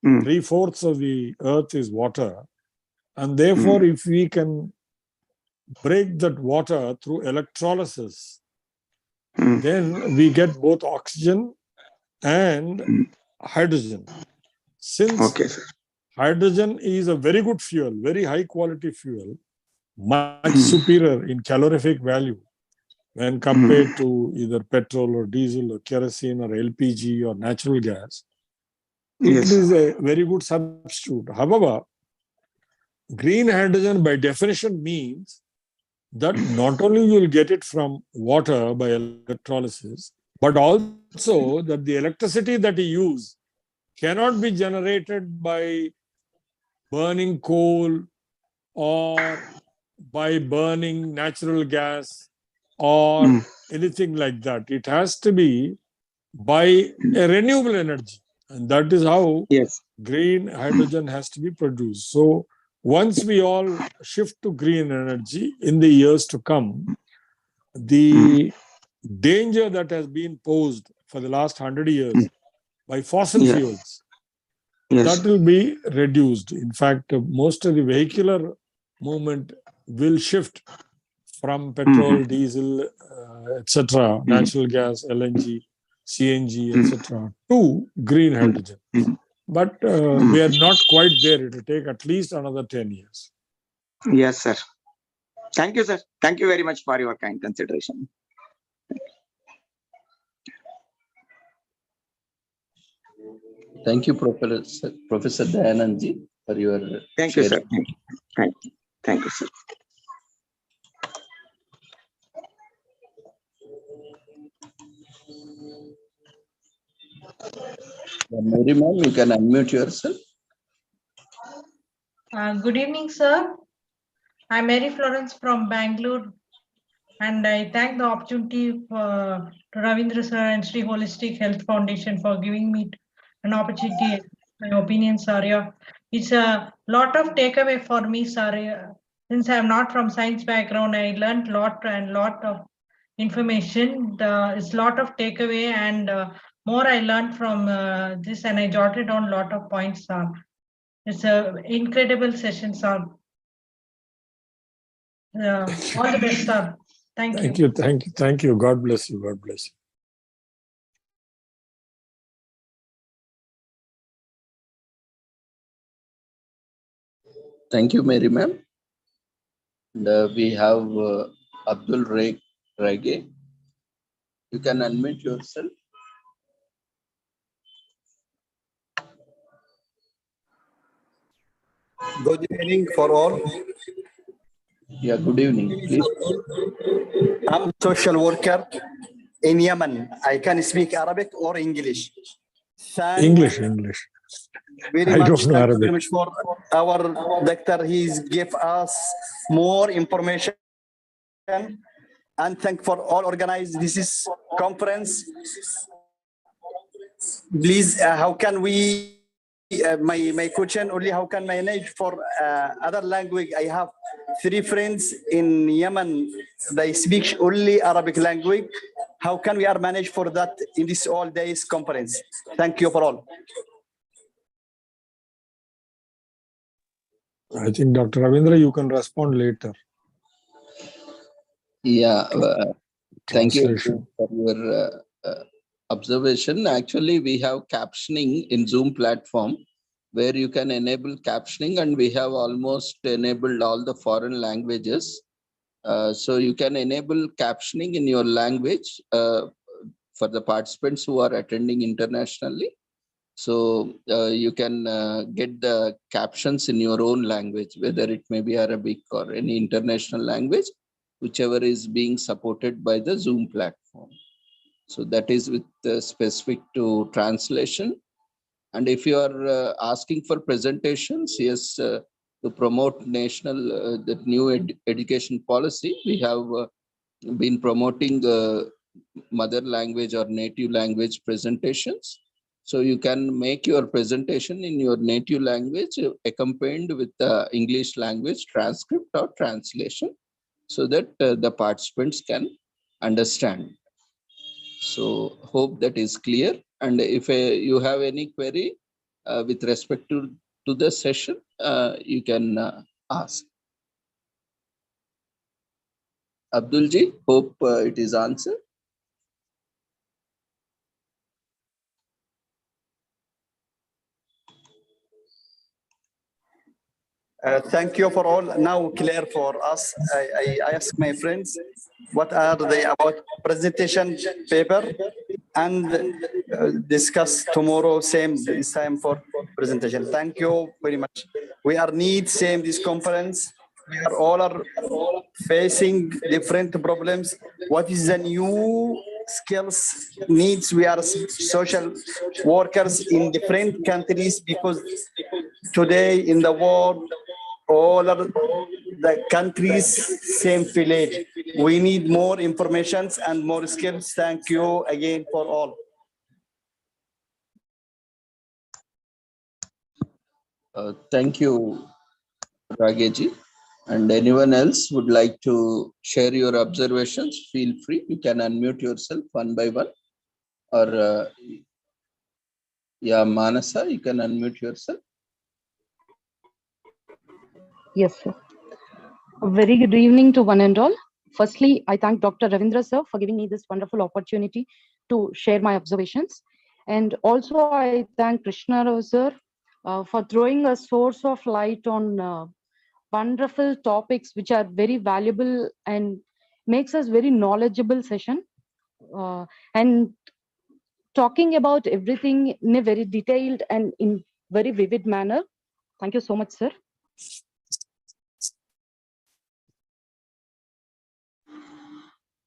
3/4 of the earth is water. And therefore, if we can break that water through electrolysis, then we get both oxygen and hydrogen. Since hydrogen is a very good fuel, very high quality fuel, much superior in calorific value when compared to either petrol or diesel or kerosene or LPG or natural gas, it is a very good substitute. However, green hydrogen by definition means that not only you will get it from water by electrolysis, but also that the electricity that you use cannot be generated by burning coal or by burning natural gas or anything like that. It has to be by a renewable energy. And that is how green hydrogen has to be produced. So once we all shift to green energy in the years to come, the danger that has been posed for the last 100 years by fossil fuels, that will be reduced. In fact, most of the vehicular movement will shift from petrol, diesel, etc., natural gas, LNG, CNG, etc., to green hydrogen. But we are not quite there. It will take at least another 10 years. Yes, sir. Thank you, sir. Thank you very much for your kind consideration. Thank you, Professor Dayanandji, for your Thank you, sir. Thank you. Thank you, sir. Mary ma'am, you can unmute yourself. Good evening, sir. I'm Mary Florence from Bangalore, and I thank the opportunity to Ravindra sir and Sri Holistic Health Foundation for giving me an opportunity. My opinions are here. It's a lot of takeaway for me, sir. Since I'm not from science background, I learned lot of information. It's a lot of takeaway, and more I learned from this, and I jotted down lot of points, sir. It's an incredible session, sir. All the best, sir. Thank you. Thank you. God bless you. God bless you. Thank you, Mary ma'am. And we have Abdul Rage. You can unmute yourself. Good evening for all. Yeah, good evening. Please. I'm social worker in Yemen. I can speak Arabic or English. English. Very I much. don't know Thank you Arabic. very much for our doctor. He's give us more information. And thank for all organized this is conference. Please, how can we? My question only how can manage for other language? I have 3 friends in Yemen. They speak only Arabic language. How can we manage for that in this all days conference? Thank you for all. I think Dr. Ravindra, you can respond later. Yeah, thank you Translation. for your observation. Actually, we have captioning in Zoom platform where you can enable captioning, and we have almost enabled all the foreign languages. So you can enable captioning in your language for the participants who are attending internationally. So you can get the captions in your own language, whether it may be Arabic or any international language, whichever is being supported by the Zoom platform. So that is with specific to translation. And if you are asking for presentations, yes, to promote national, the new education policy, we have been promoting mother language or native language presentations. So you can make your presentation in your native language accompanied with the English language transcript or translation so that the participants can understand. So hope that is clear. And if you have any query with respect to the session, you can ask. Abdulji, hope it is answered. Thank you for all. Now clear for us. I ask my friends, what are they about presentation paper and discuss tomorrow same this time for presentation. Thank you very much. We are need same this conference. We are all facing different problems. What is the new skills needs? We are social workers in different countries because today in the world all of the countries same village. We need more information and more skills. Thank you again for all. Thank you, Rageji. And anyone else would like to share your observations, feel free. You can unmute yourself one by one. Or yeah, Manasa, you can unmute yourself. Yes, sir. A very good evening to one and all. Firstly, I thank Dr. Ravindra sir for giving me this wonderful opportunity to share my observations. And also I thank Krishna Rao sir for throwing a source of light on wonderful topics which are very valuable and makes us very knowledgeable session. And talking about everything in a very detailed and in very vivid manner. Thank you so much, sir.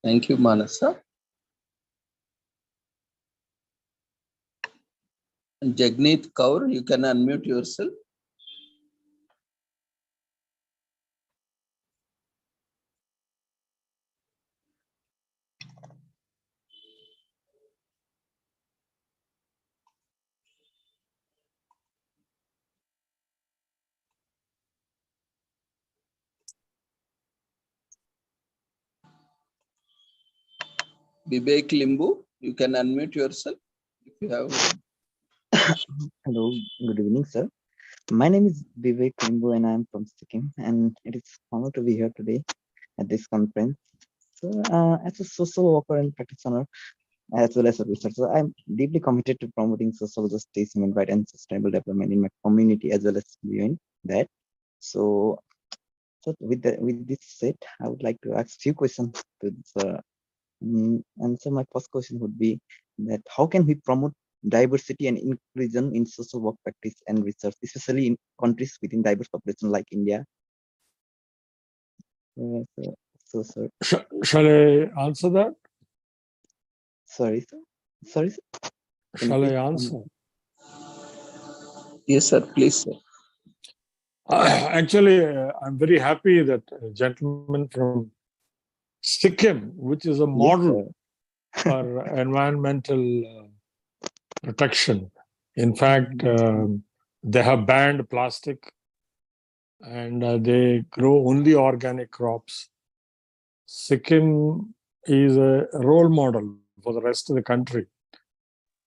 Thank you, Manasa. And Jagneet Kaur, you can unmute yourself. Vivek Limbu, you can unmute yourself if you have. Hello, good evening, sir. My name is Vivek Limbu and I am from Sikkim, and it is honor to be here today at this conference. So, as a social worker and practitioner, as well as a researcher, I am deeply committed to promoting social justice, human rights, and sustainable development in my community, as well as beyond that. So, with this said, I would like to ask few questions to this. And so, my first question would be that how can we promote diversity and inclusion in social work practice and research, especially in countries within diverse population like India? Sir. Shall I answer that? Sorry, sir. Sorry, sir. Shall I answer? Yes, sir. Please, sir. Actually, I'm very happy that a gentleman from Sikkim, which is a model for environmental protection. In fact, they have banned plastic and they grow only organic crops. Sikkim is a role model for the rest of the country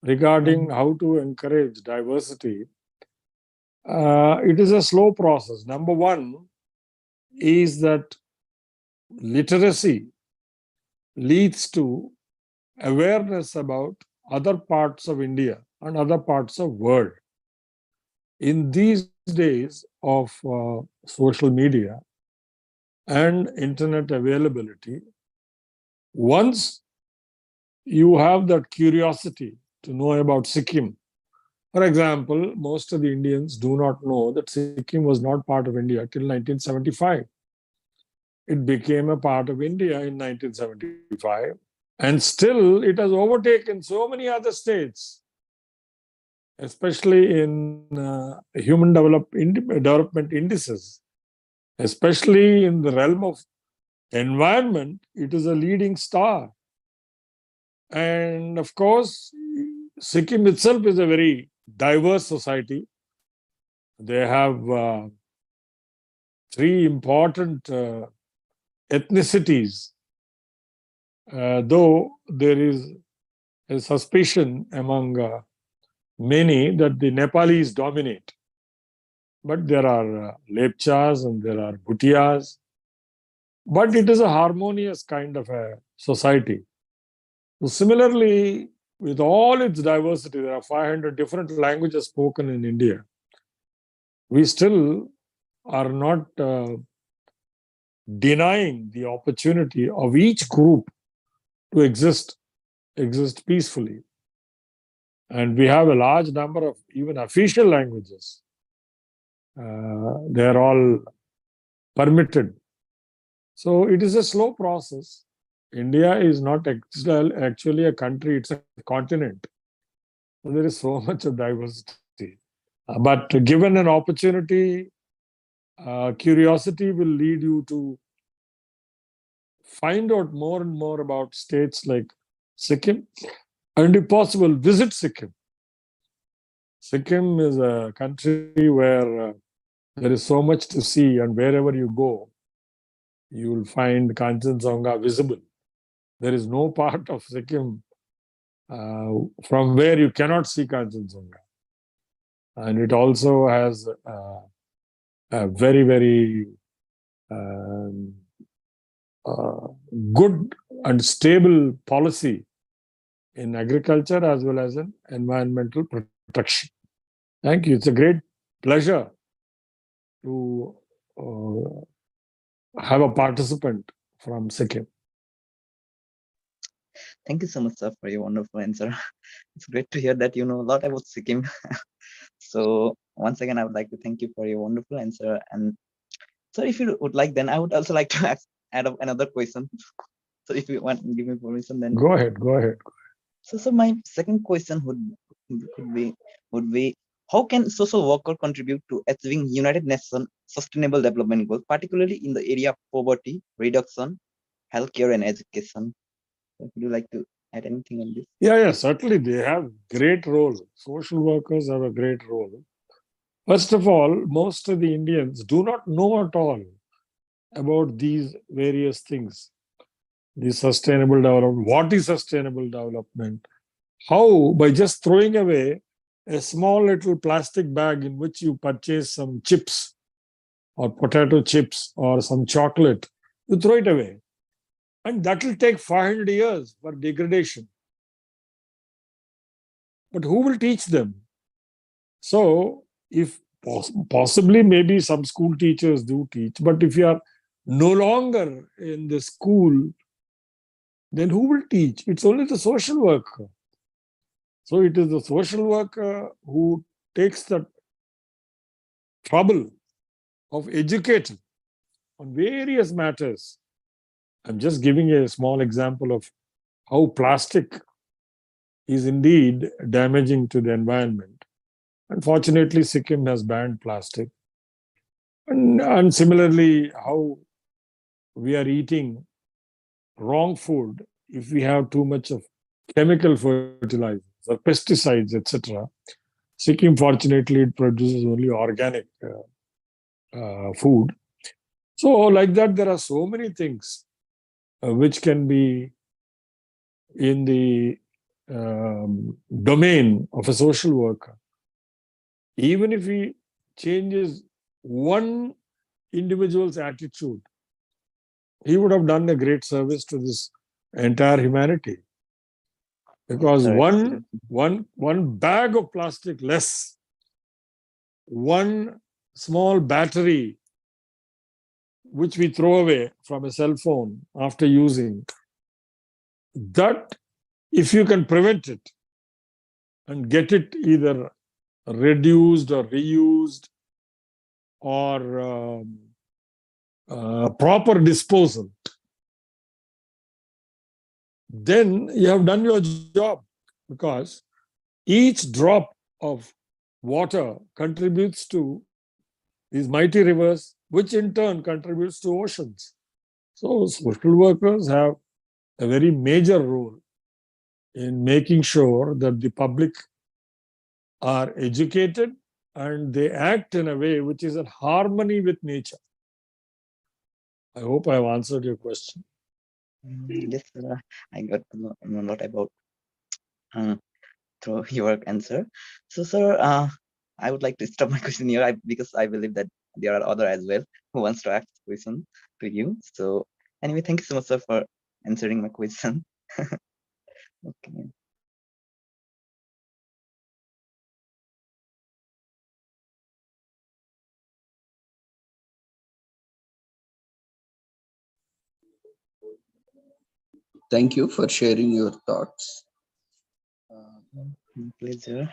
regarding how to encourage diversity. It is a slow process. Number one is that literacy leads to awareness about other parts of India and other parts of world. In these days of social media and internet availability, once you have that curiosity to know about Sikkim, for example, most of the Indians do not know that Sikkim was not part of India till 1975. It became a part of India in 1975. And still, it has overtaken so many other states, especially in human development indices, especially in the realm of environment. It is a leading star. And of course, Sikkim itself is a very diverse society. They have three important ethnicities, though there is a suspicion among many that the Nepalis dominate. But there are Lepchas and there are Bhutias. But it is a harmonious kind of a society. So similarly, with all its diversity, there are 500 different languages spoken in India. We still are not denying the opportunity of each group to exist peacefully. And we have a large number of even official languages. They're all permitted. So it is a slow process. India is not actually a country, it's a continent. There is so much of diversity. But given an opportunity, curiosity will lead you to find out more and more about states like Sikkim, and if possible, visit Sikkim. Sikkim is a country where there is so much to see, and wherever you go, you will find Kanchenjunga visible. There is no part of Sikkim from where you cannot see Kanchenjunga. And it also has a very, very good and stable policy in agriculture as well as in environmental protection. Thank you. It's a great pleasure to have a participant from Sikkim. Thank you so much, sir, for your wonderful answer. It's great to hear that you know a lot about Sikkim. So once again, I would like to thank you for your wonderful answer. And so if you would like, then I would also like to add up another question. So if you want to give me permission, then Go ahead, go ahead. so my second question would be how can social worker contribute to achieving United Nations Sustainable Development Goals, particularly in the area of poverty reduction, healthcare, and education? Would you like to add anything on this? Yeah, certainly they have great role. Social workers have a great role. First of all, most of the Indians do not know at all about these various things. The sustainable development, what is sustainable development? How, by just throwing away a small little plastic bag in which you purchase some chips or potato chips or some chocolate, you throw it away. And that will take 500 years for degradation. But who will teach them? So, if possibly maybe some school teachers do teach, but if you are no longer in the school, then who will teach? It's only the social worker. So it is the social worker who takes the trouble of educating on various matters. I'm just giving a small example of how plastic is indeed damaging to the environment. Unfortunately, Sikkim has banned plastic. And similarly, how we are eating wrong food if we have too much of chemical fertilizers or pesticides, etc. Sikkim, fortunately, it produces only organic food. So, like that, there are so many things which can be in the domain of a social worker. Even if he changes one individual's attitude, he would have done a great service to this entire humanity. Because one bag of plastic less, one small battery which we throw away from a cell phone after using, that if you can prevent it and get it either reduced or reused or proper disposal, then you have done your job, because each drop of water contributes to these mighty rivers, which in turn contributes to oceans. So social workers have a very major role in making sure that the public are educated and they act in a way which is in harmony with nature. I hope I have answered your question. Yes, I got to know a lot about through your answer. So, sir, I would like to stop my question here because I believe that there are other as well who wants to ask question to you. So, anyway, thank you so much, sir, for answering my question. Okay. Thank you for sharing your thoughts. Pleasure.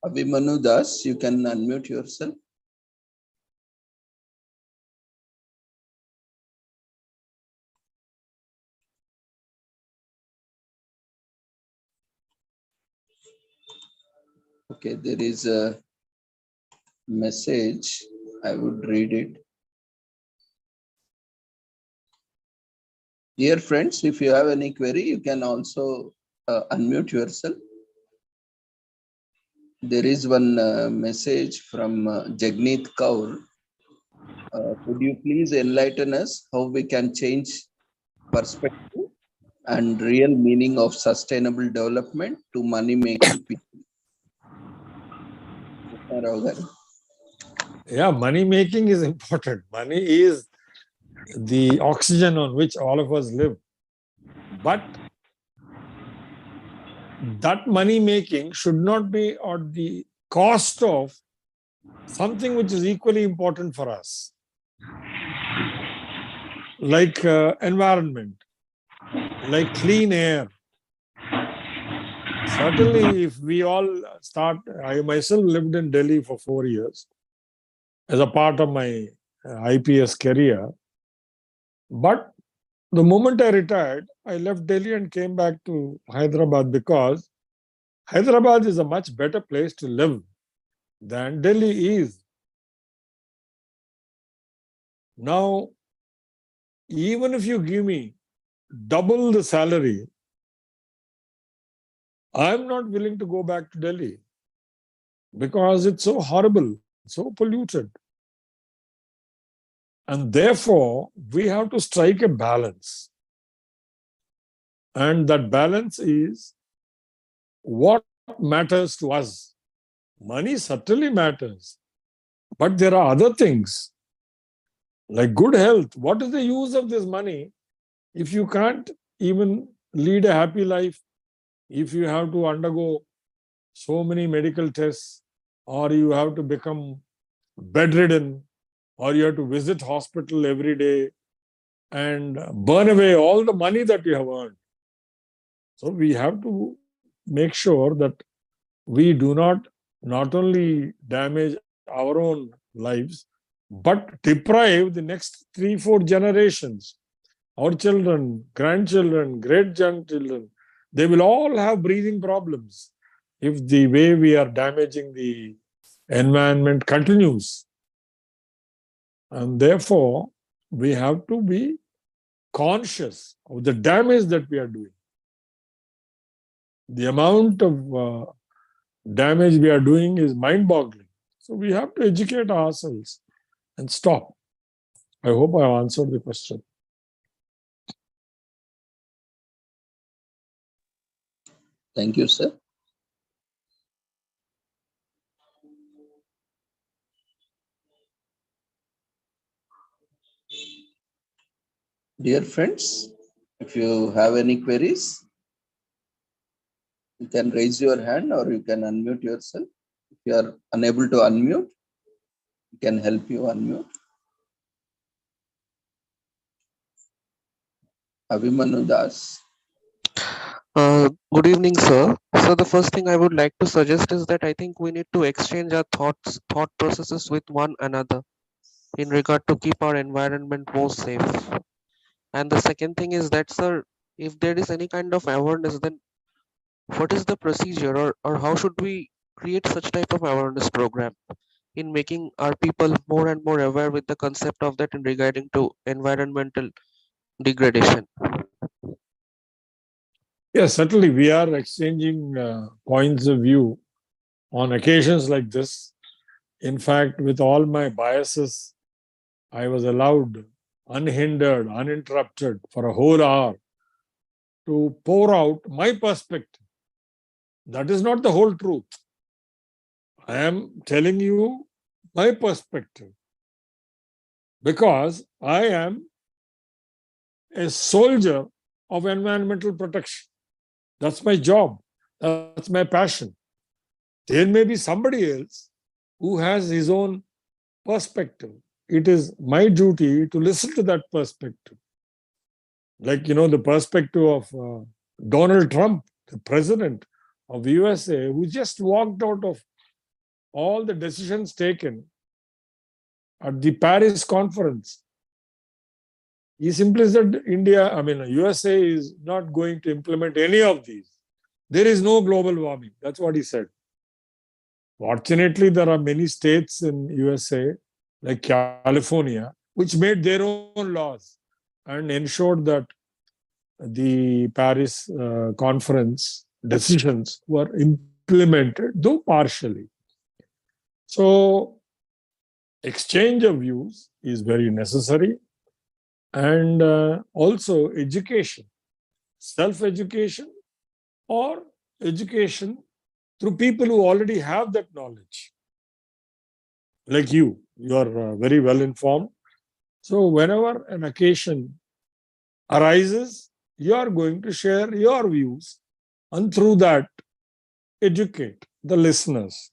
Abhimanyu Das, you can unmute yourself. Okay, there is a message. I would read it. Dear friends, if you have any query, you can also unmute yourself. There is one message from Jagneet Kaur. Could you please enlighten us how we can change perspective and real meaning of sustainable development to money-making people? Yeah, money making is important. Money is the oxygen on which all of us live. But that money making should not be at the cost of something which is equally important for us, like environment, like clean air. Certainly, if we all start, I myself lived in Delhi for 4 years as a part of my IPS career. But the moment I retired, I left Delhi and came back to Hyderabad because Hyderabad is a much better place to live than Delhi is. Now, even if you give me double the salary, I'm not willing to go back to Delhi because it's so horrible, so polluted. And therefore, we have to strike a balance. And that balance is what matters to us. Money certainly matters, but there are other things like good health. What is the use of this money if you can't even lead a happy life, if you have to undergo so many medical tests, or you have to become bedridden, or you have to visit hospital every day and burn away all the money that you have earned. So we have to make sure that we do not only damage our own lives, but deprive the next 3-4 generations, our children, grandchildren, great-grandchildren. They will all have breathing problems if the way we are damaging the environment continues. And therefore, we have to be conscious of the damage that we are doing. The amount of damage we are doing is mind-boggling. So we have to educate ourselves and stop. I hope I have answered the question. Thank you, sir. Dear friends, if you have any queries, you can raise your hand or you can unmute yourself. If you are unable to unmute, we can help you unmute. Abhimanyu Das. Good evening, sir. So the first thing I would like to suggest is that I think we need to exchange our thought processes with one another in regard to keep our environment more safe. And the second thing is that, sir, if there is any kind of awareness, then what is the procedure or how should we create such type of awareness program in making our people more and more aware with the concept of that in regarding to environmental degradation? Yes, certainly we are exchanging points of view on occasions like this. In fact, with all my biases, I was allowed unhindered, uninterrupted for a whole hour to pour out my perspective. That is not the whole truth. I am telling you my perspective because I am a soldier of environmental protection. That's my job. That's my passion. There may be somebody else who has his own perspective. It is my duty to listen to that perspective. Like, the perspective of Donald Trump, the president of the USA, who just walked out of all the decisions taken at the Paris conference. He simply said USA is not going to implement any of these. There is no global warming. That's what he said. Fortunately, there are many states in USA, like California, which made their own laws and ensured that the Paris conference decisions were implemented, though partially. So, exchange of views is very necessary. And also education, self-education or education through people who already have that knowledge. Like you are very well informed. So whenever an occasion arises, you are going to share your views and through that educate the listeners.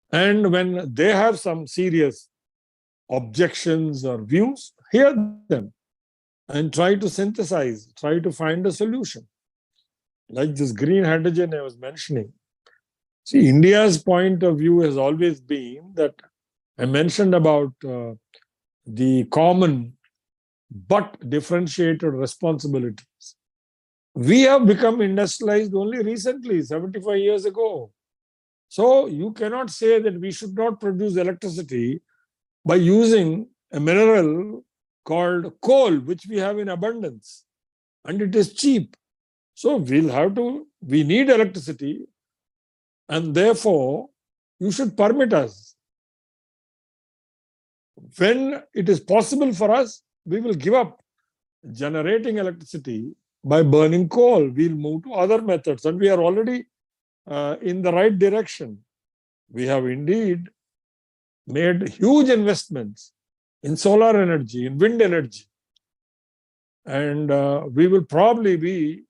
And when they have some serious objections or views, hear them and try to synthesize, try to find a solution. Like this green hydrogen I was mentioning. See, India's point of view has always been that I mentioned about the common but differentiated responsibilities. We have become industrialized only recently, 75 years ago. So you cannot say that we should not produce electricity by using a mineral called coal, which we have in abundance, and it is cheap. So we need electricity, and therefore you should permit us. When it is possible for us, we will give up generating electricity by burning coal. We'll move to other methods, and we are already in the right direction. We have indeed made huge investments in solar energy, in wind energy, and we will probably be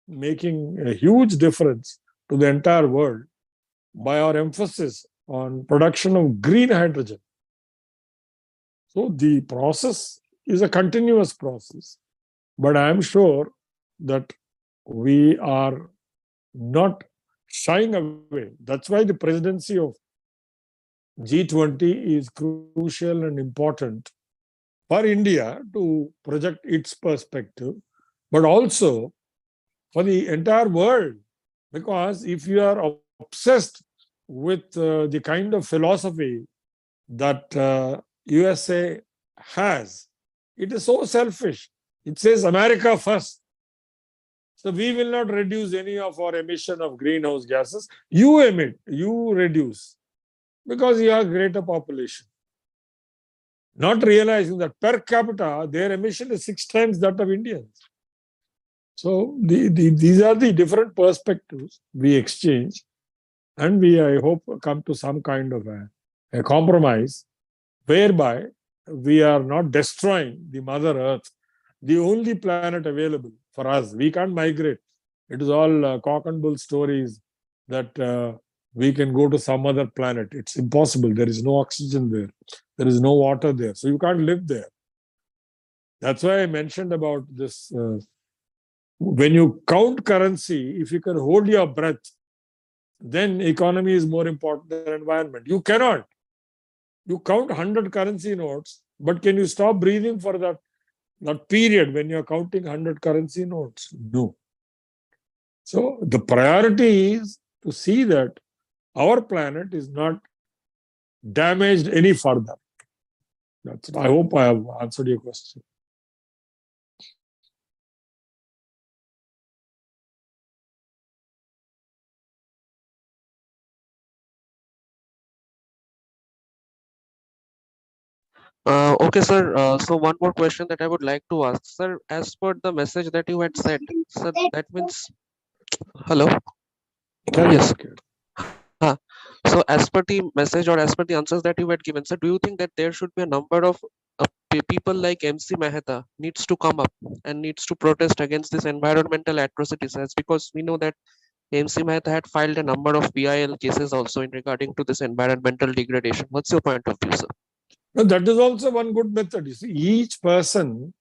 making a huge difference to the entire world by our emphasis on production of green hydrogen. So the process is a continuous process, but I am sure that we are not shying away. That's why the presidency of G20 is crucial and important for India to project its perspective, but also for the entire world. Because if you are obsessed with the kind of philosophy that USA has, it is so selfish. It says America first. So we will not reduce any of our emission of greenhouse gases. You emit, you reduce, because you have greater population. Not realizing that per capita, their emission is 6 times that of Indians. So these are the different perspectives we exchange, and we, I hope, come to some kind of a compromise whereby we are not destroying the Mother Earth, the only planet available for us. We can't migrate. It is all cock and bull stories that we can go to some other planet. It's impossible. There is no oxygen there. There is no water there. So you can't live there. That's why I mentioned about this. When you count currency, if you can hold your breath, then economy is more important than environment. You cannot. You count 100 currency notes, but can you stop breathing for that period when you're counting 100 currency notes? No. So the priority is to see that our planet is not damaged any further. That's it. I hope I have answered your question. Okay, sir. So one more question that I would like to ask, sir. As per the message that you had said, sir, that means, hello. Yes. So as per the message or as per the answers that you had given, sir, do you think that there should be a number of people like MC Mehta needs to come up and needs to protest against this environmental atrocities? As because we know that MC Mehta had filed a number of PIL cases also in regarding to this environmental degradation. What's your point of view, sir? No, that is also one good method. You see, each person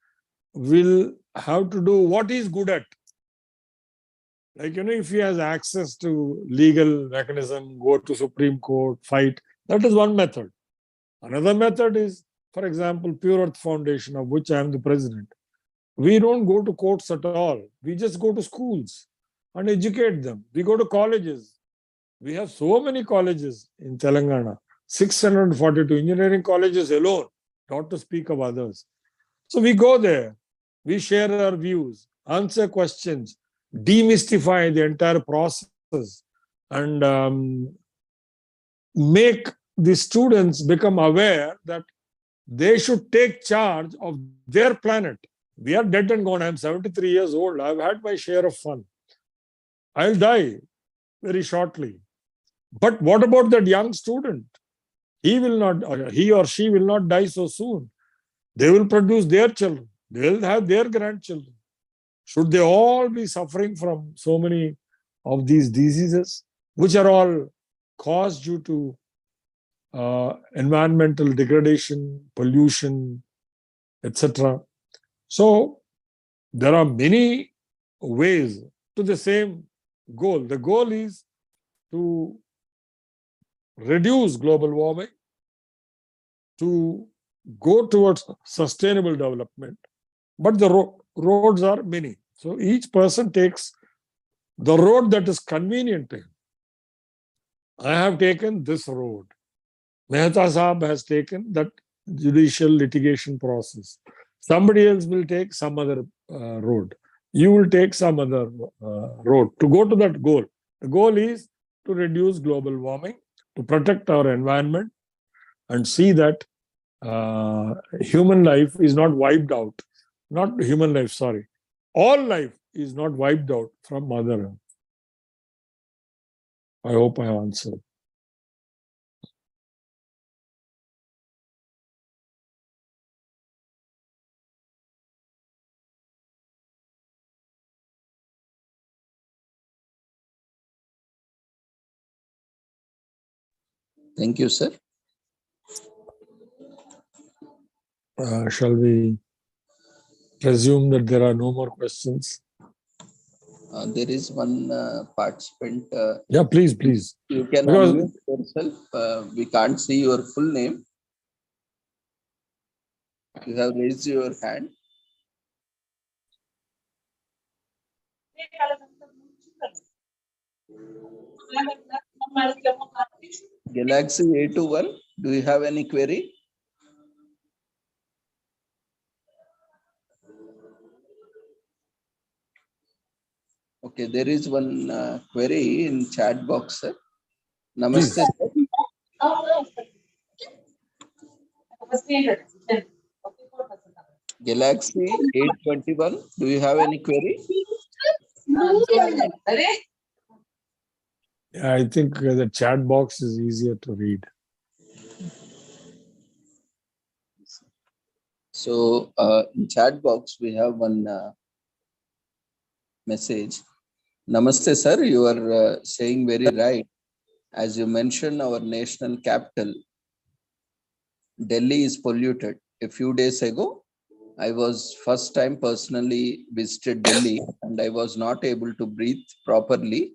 will have to do what he's good at. Like, if he has access to legal mechanism, go to Supreme Court, fight, that is one method. Another method is, for example, Pure Earth Foundation, of which I am the president. We don't go to courts at all. We just go to schools and educate them. We go to colleges. We have so many colleges in Telangana, 642 engineering colleges alone, not to speak of others. So we go there, we share our views, answer questions, demystify the entire process, and make the students become aware that they should take charge of their planet. We are dead and gone. I'm 73 years old. I've had my share of fun. I'll die very shortly. But what about that young student? He or she will not die so soon. They will produce their children. They will have their grandchildren. Should they all be suffering from so many of these diseases, which are all caused due to environmental degradation, pollution, etc.? So there are many ways to the same goal. The goal is to reduce global warming, to go towards sustainable development, but the roads are many. So each person takes the road that is convenient to him. I have taken this road. Mehta Saab has taken that judicial litigation process. Somebody else will take some other road. You will take some other road to go to that goal. The goal is to reduce global warming, to protect our environment, and see that human life is not wiped out. Not human life, sorry. All life is not wiped out from Mother Earth. I hope I answered. Thank you, sir. Shall we presume that there are no more questions? There is one participant. Yeah, please. You can Because unmute yourself. We can't see your full name. You have raised your hand. Galaxy A21, do you have any query? Okay, there is one query in chat box, sir. Namaste, sir. Galaxy 821, do you have any query? I think the chat box is easier to read. So in chat box, we have one message. Namaste, sir. You are saying very right. As you mentioned, our national capital, Delhi, is polluted. A few days ago, I was first time personally visited Delhi and I was not able to breathe properly.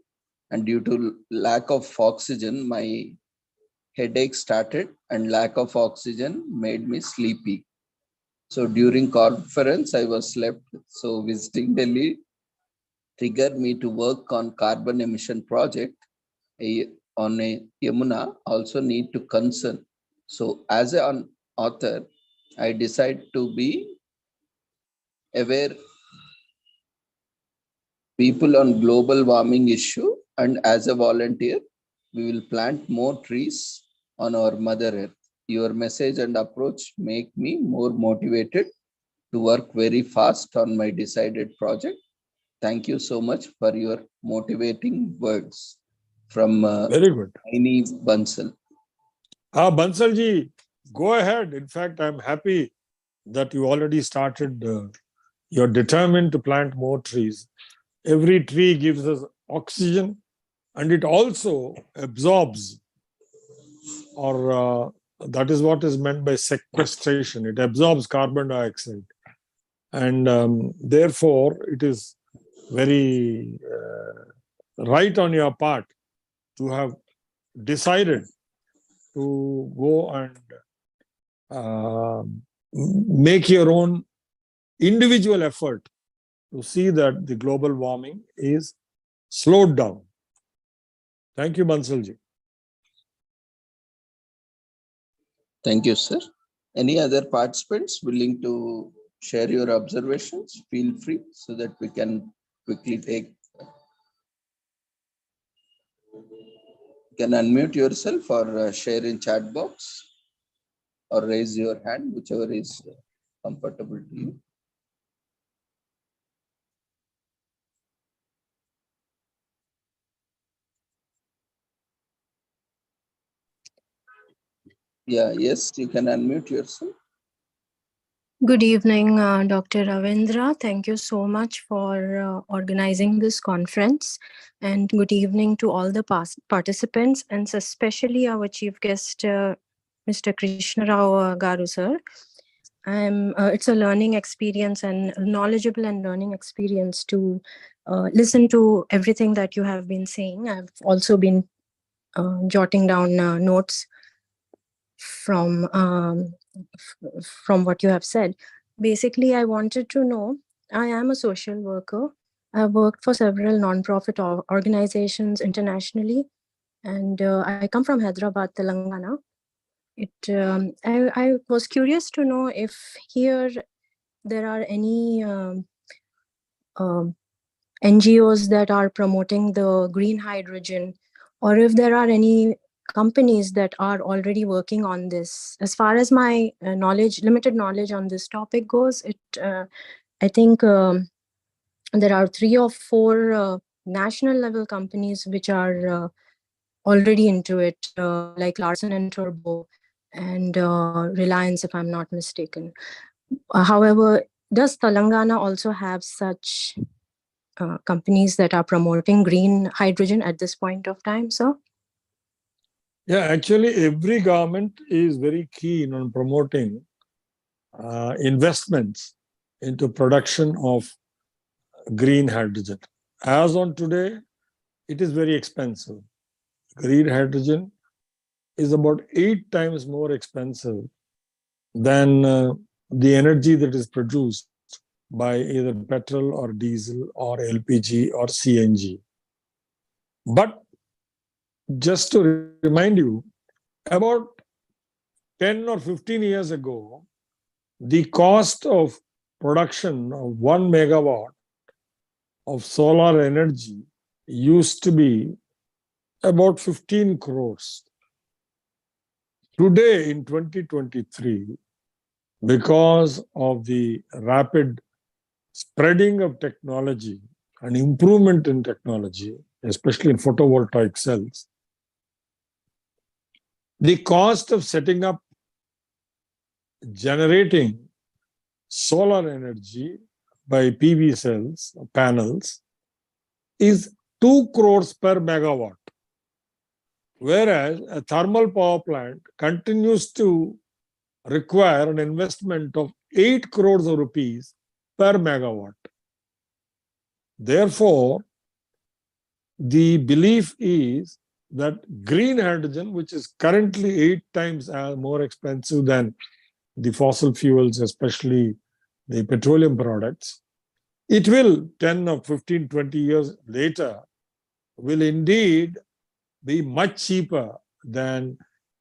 And due to lack of oxygen, my headache started and lack of oxygen made me sleepy. So during conference, I was slept. So visiting Delhi triggered me to work on carbon emission project on a Yamuna, also need to concern. So as an author, I decide to be aware people on global warming issue, and as a volunteer, we will plant more trees on our Mother Earth. Your message and approach make me more motivated to work very fast on my decided project. Thank you so much for your motivating words. From Very good. Aini Bansal. Bansal ji, go ahead. In fact, I'm happy that you already started. You're determined to plant more trees. Every tree gives us oxygen and it also absorbs, or that is what is meant by sequestration. It absorbs carbon dioxide. And therefore, it is very right on your part to have decided to go and make your own individual effort to see that the global warming is slowed down. Thank you, Bansalji. Thank you, sir. Any other participants willing to share your observations? Feel free so that we can quickly take. You can unmute yourself or share in chat box or raise your hand, whichever is comfortable to you. Yeah, yes, you can unmute yourself. Good evening, Dr. Ravindra. Thank you so much for organizing this conference. And good evening to all the participants, and especially our chief guest, Mr. Krishna Rao Garu, sir. It's a learning experience and knowledgeable and learning experience to listen to everything that you have been saying. I've also been jotting down notes from what you have said. basically, I wanted to know, I am a social worker. I've worked for several non-profit organizations internationally, and I come from Hyderabad, Telangana. I was curious to know if here there are any NGOs that are promoting the green hydrogen, or if there are any companies that are already working on this. As far as my limited knowledge on this topic goes, I think there are 3 or 4 national level companies which are already into it, like Larsen and Turbo and Reliance, if I'm not mistaken. However, does Telangana also have such companies that are promoting green hydrogen at this point of time, sir? Yeah, actually, every government is very keen on promoting investments into production of green hydrogen. As on today, it is very expensive. Green hydrogen is about 8 times more expensive than the energy that is produced by either petrol or diesel or LPG or CNG. But just to remind you, about 10 or 15 years ago, the cost of production of 1 megawatt of solar energy used to be about 15 crores. Today in 2023, because of the rapid spreading of technology and improvement in technology, especially in photovoltaic cells, the cost of setting up generating solar energy by PV cells, panels, is 2 crores per megawatt. Whereas a thermal power plant continues to require an investment of 8 crores of rupees per megawatt. Therefore, the belief is that green hydrogen, which is currently 8 times more expensive than the fossil fuels, especially the petroleum products, it will 10 or 15, 20 years later will indeed be much cheaper than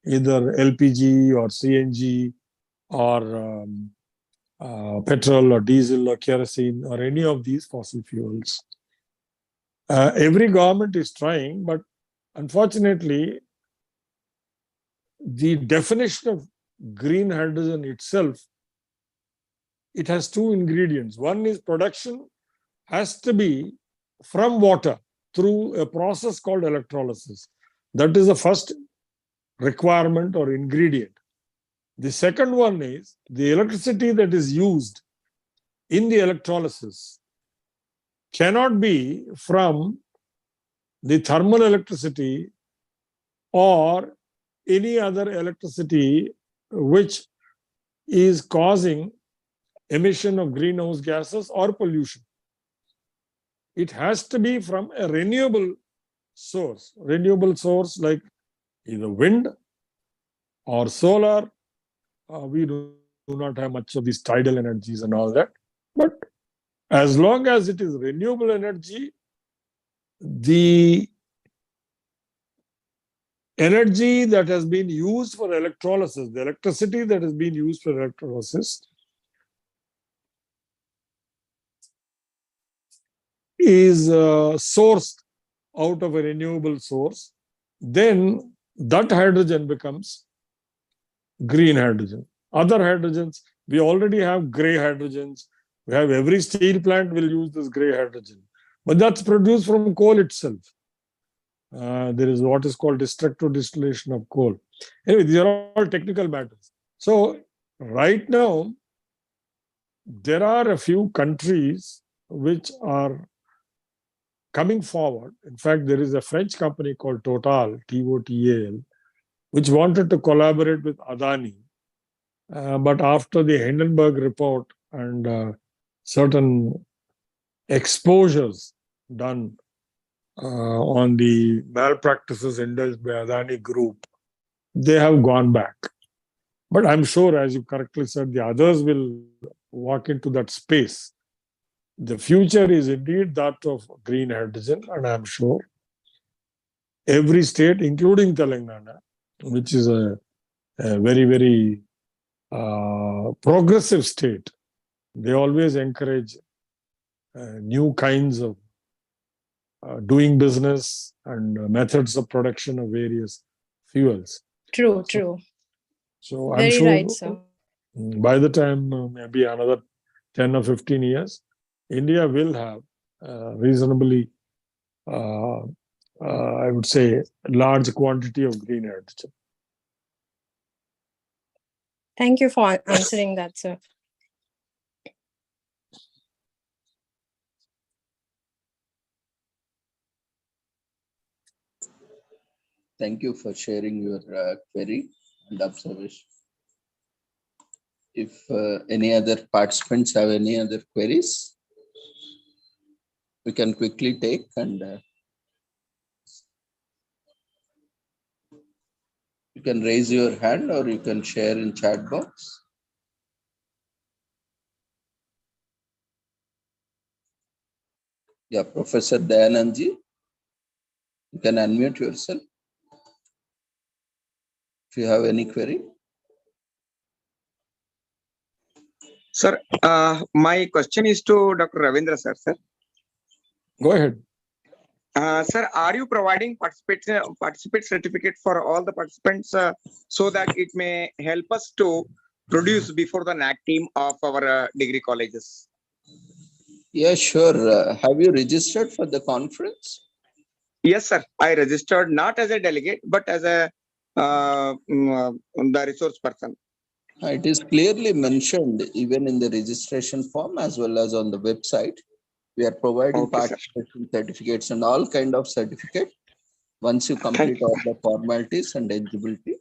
either LPG or CNG or petrol or diesel or kerosene or any of these fossil fuels. Every government is trying, but unfortunately, the definition of green hydrogen itself, it has 2 ingredients. One is production has to be from water through a process called electrolysis. That is the first requirement or ingredient. The second one is the electricity that is used in the electrolysis cannot be from the thermal electricity or any other electricity which is causing emission of greenhouse gases or pollution. It has to be from a renewable source like either wind or solar. We do not have much of these tidal energies and all that. But as long as it is renewable energy, the energy that has been used for electrolysis, the electricity that has been used for electrolysis, is sourced out of a renewable source, then that hydrogen becomes green hydrogen. Other hydrogens, we already have gray hydrogens. We have every steel plant will use this gray hydrogen, but that's produced from coal itself. There is what is called destructive distillation of coal. Anyway, these are all technical matters. So right now, there are a few countries which are coming forward. In fact, there is a French company called Total, T-O-T-A-L, which wanted to collaborate with Adani. But after the Hindenburg report and certain exposures done on the malpractices indulged by Adani Group, they have gone back. But I'm sure, as you correctly said, the others will walk into that space. The future is indeed that of green hydrogen, and I'm sure every state, including Telangana, which is a very, very progressive state, they always encourage new kinds of doing business and methods of production of various fuels. True, true. So I'm Very sure right, sir. by the time maybe another 10 or 15 years, India will have reasonably, I would say, large quantity of green hydrogen. Thank you for answering that, sir. Thank you for sharing your query and observation. If any other participants have any other queries, we can quickly take, and you can raise your hand or you can share in chat box. Yeah, Professor Dayanandji, you can unmute yourself if you have any query. Sir, my question is to Dr. Ravindra sir. Go ahead. Sir, are you providing participate certificate for all the participants so that it may help us to produce before the NAC team of our degree colleges? Yeah, sure. Have you registered for the conference? Yes, sir. I registered not as a delegate, but as a the resource person. It is clearly mentioned even in the registration form as well as on the website. We are providing participation certificates and all kind of certificate once you complete all the formalities and eligibility.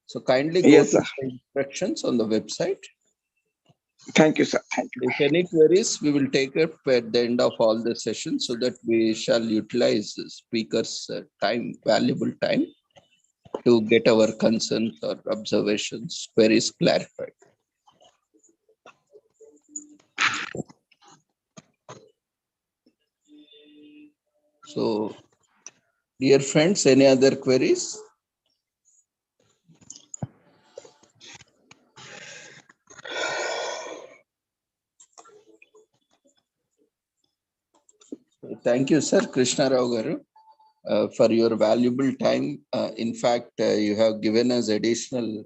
So kindly go to the instructions on the website. Thank you, sir. Thank you. If any queries, we will take up at the end of all the sessions so that we shall utilize the speakers' time, valuable time, to get our concerns or observations, queries clarified. So, dear friends, any other queries? Thank you, sir, Krishna Rao Garu, for your valuable time. In fact, you have given us additional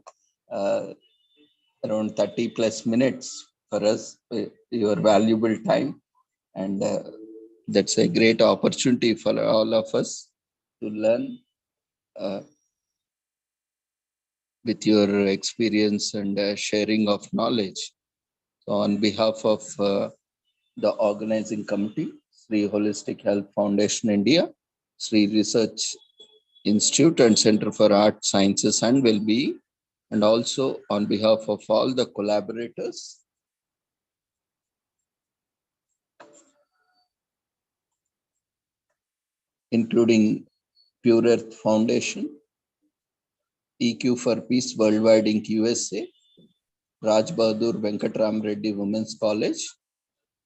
around 30 plus minutes for us, your valuable time. And that's a great opportunity for all of us to learn with your experience and sharing of knowledge. So on behalf of the organizing committee, Sri Holistic Health Foundation India, Sri Research Institute and Center for Art, Sciences and Wellbeing, and also on behalf of all the collaborators, including Pure Earth Foundation, EQ for Peace Worldwide Inc. USA, Raj Bahadur Venkatram Reddy Women's College,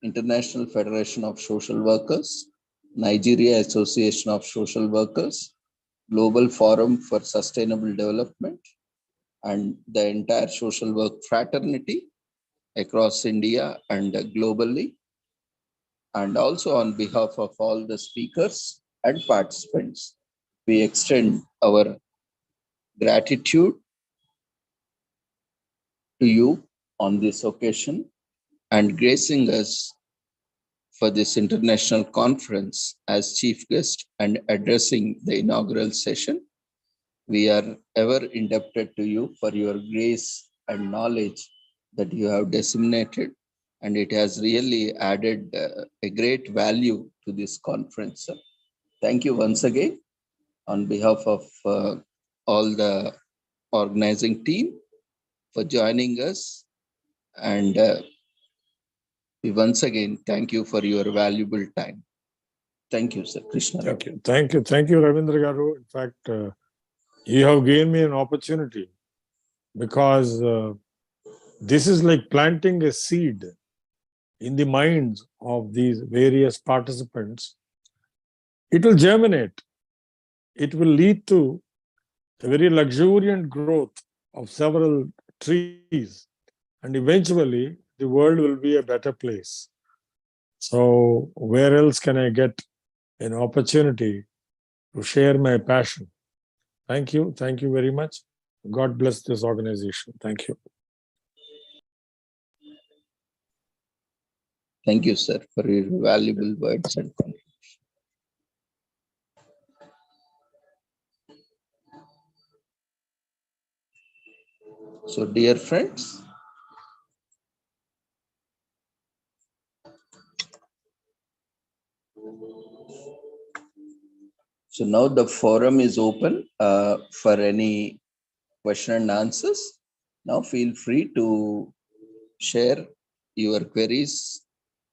International Federation of Social Workers, Nigeria Association of Social Workers, Global Forum for Sustainable Development, and the entire social work fraternity across India and globally. And also on behalf of all the speakers and participants, we extend our gratitude to you on this occasion and gracing us for this international conference as chief guest and addressing the inaugural session. We are ever indebted to you for your grace and knowledge that you have disseminated, and it has really added a great value to this conference. Thank you once again on behalf of all the organizing team for joining us, and we once again thank you for your valuable time. Thank you, sir. Krishna. Thank you. Thank you. Thank you, Ravindra Garu. In fact, you have given me an opportunity because This is like planting a seed in the minds of these various participants. It will germinate. It will lead to a very luxuriant growth of several trees, and eventually the world will be a better place. So where else can I get an opportunity to share my passion? Thank you. Thank you very much. God bless this organization. Thank you. Thank you, sir, for your valuable words and contributions. So, dear friends, so now the forum is open for any question and answers. Now feel free to share your queries,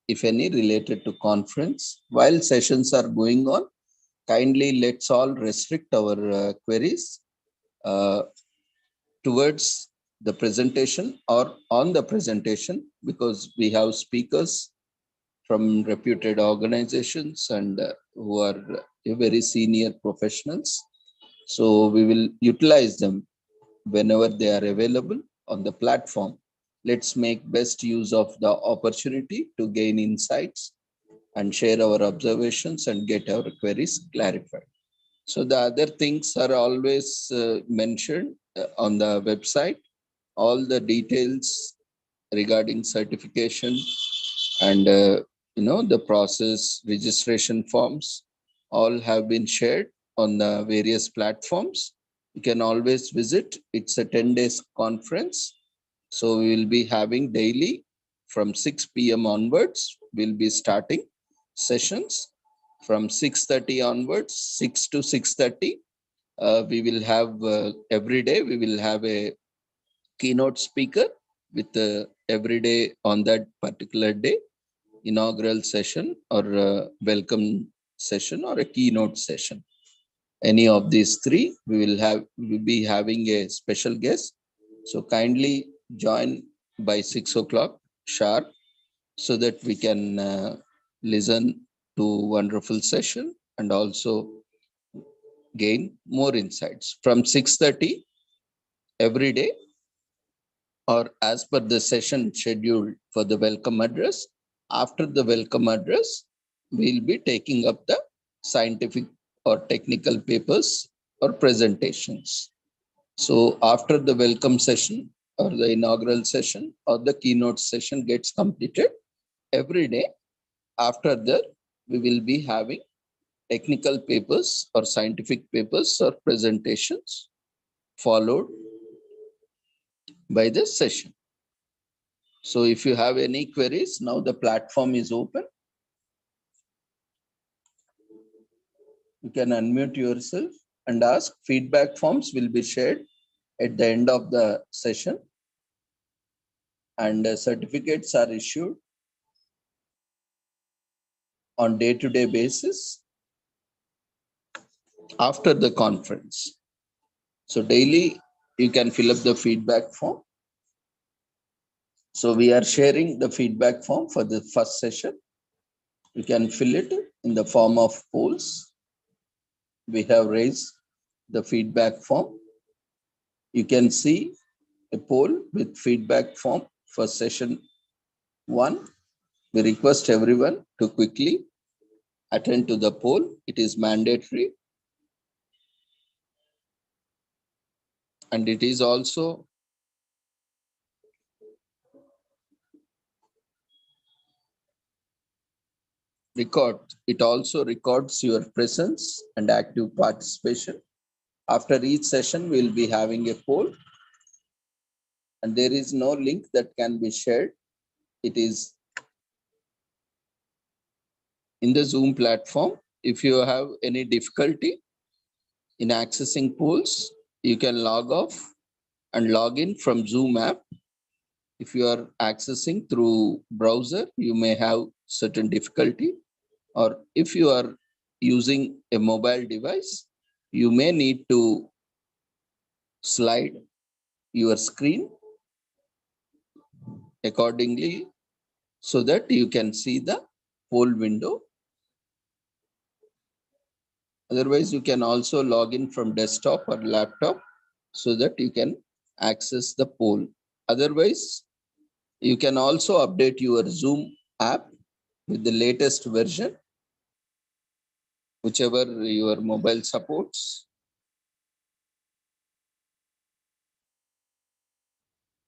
if any, related to conference. While sessions are going on, kindly let's all restrict our queries towards the presentation or on the presentation, because we have speakers from reputed organizations and who are very senior professionals. So we will utilize them whenever they are available on the platform. Let's make best use of the opportunity to gain insights and share our observations and get our queries clarified. So the other things are always mentioned on the website. All the details regarding certification and the process, registration forms, all have been shared on the various platforms. You can always visit. It's a 10 days conference. So we will be having daily from 6 p.m. onwards. We'll be starting sessions from 6:30 onwards, 6 to 6:30. We will have every day, we will have a keynote speaker with every day on that particular day, inaugural session or welcome session or a keynote session. Any of these three, we'll be having a special guest. So kindly join by 6 o'clock sharp so that we can listen to wonderful session and also gain more insights from 6:30 every day, or as per the session scheduled for the welcome address. After the welcome address, we'll be taking up the scientific or technical papers or presentations. So after the welcome session or the inaugural session or the keynote session gets completed, every day after that, we will be having technical papers or scientific papers or presentations followed by the session. So if you have any queries, now the platform is open. You can unmute yourself and ask. Feedback forms will be shared at the end of the session, and certificates are issued on day-to-day basis after the conference. So daily you can fill up the feedback form. So we are sharing the feedback form for the first session. You can fill it in the form of polls. We have raised the feedback form. You can see a poll with feedback form for session 1. We request everyone to quickly attend to the poll. It is mandatory. And it is also it also records your presence and active participation. After each session, we'll be having a poll, and there is no link that can be shared. It is in the Zoom platform. If you have any difficulty in accessing polls, you can log off and log in from Zoom app. If you are accessing through browser, you may have certain difficulty, or if you are using a mobile device, you may need to slide your screen accordingly so that you can see the poll window. Otherwise, you can also log in from desktop or laptop so that you can access the poll. Otherwise, you can also update your Zoom app with the latest version, whichever your mobile supports.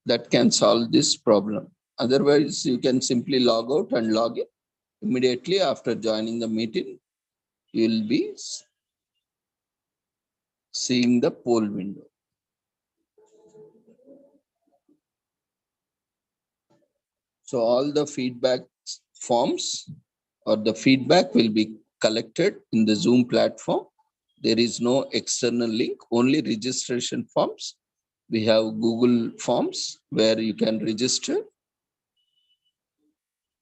That can solve this problem. Otherwise, you can simply log out and log in. Immediately after joining the meeting, you will be seeing the poll window. So all the feedback forms or the feedback will be collected in the Zoom platform. There is no external link, only registration forms. We have Google Forms where you can register,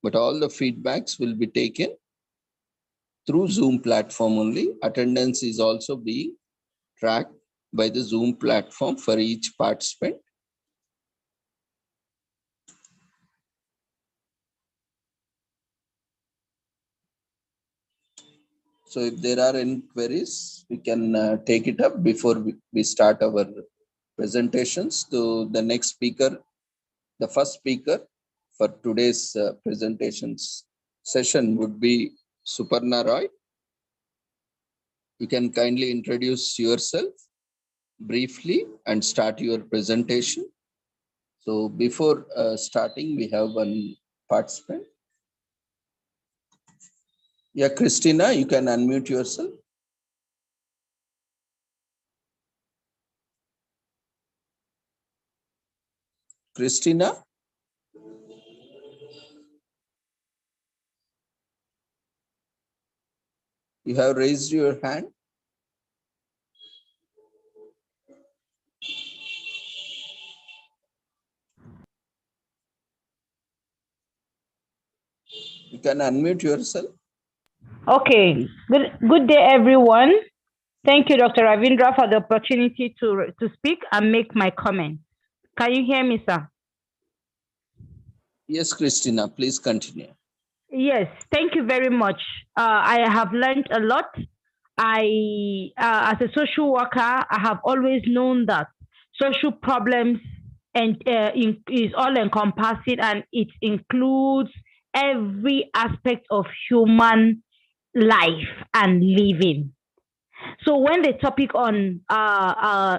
but all the feedbacks will be taken through Zoom platform only. Attendance is also being tracked by the Zoom platform for each participant. So if there are any queries, we can take it up before we start our presentations. To the next speaker, the first speaker for today's presentations session would be Suparna Roy. You can kindly introduce yourself briefly and start your presentation. So before starting, we have one participant. Yeah, Christina, you can unmute yourself. Christina? You have raised your hand. You can unmute yourself. Okay, good day, everyone. Thank you, Dr. Ravindra, for the opportunity to speak and make my comment. Can you hear me, sir? Yes, Christina, please continue. Yes, thank you very much. I have learned a lot. As a social worker, I have always known that social problems is all encompassing, and it includes every aspect of human life and living. So when the topic on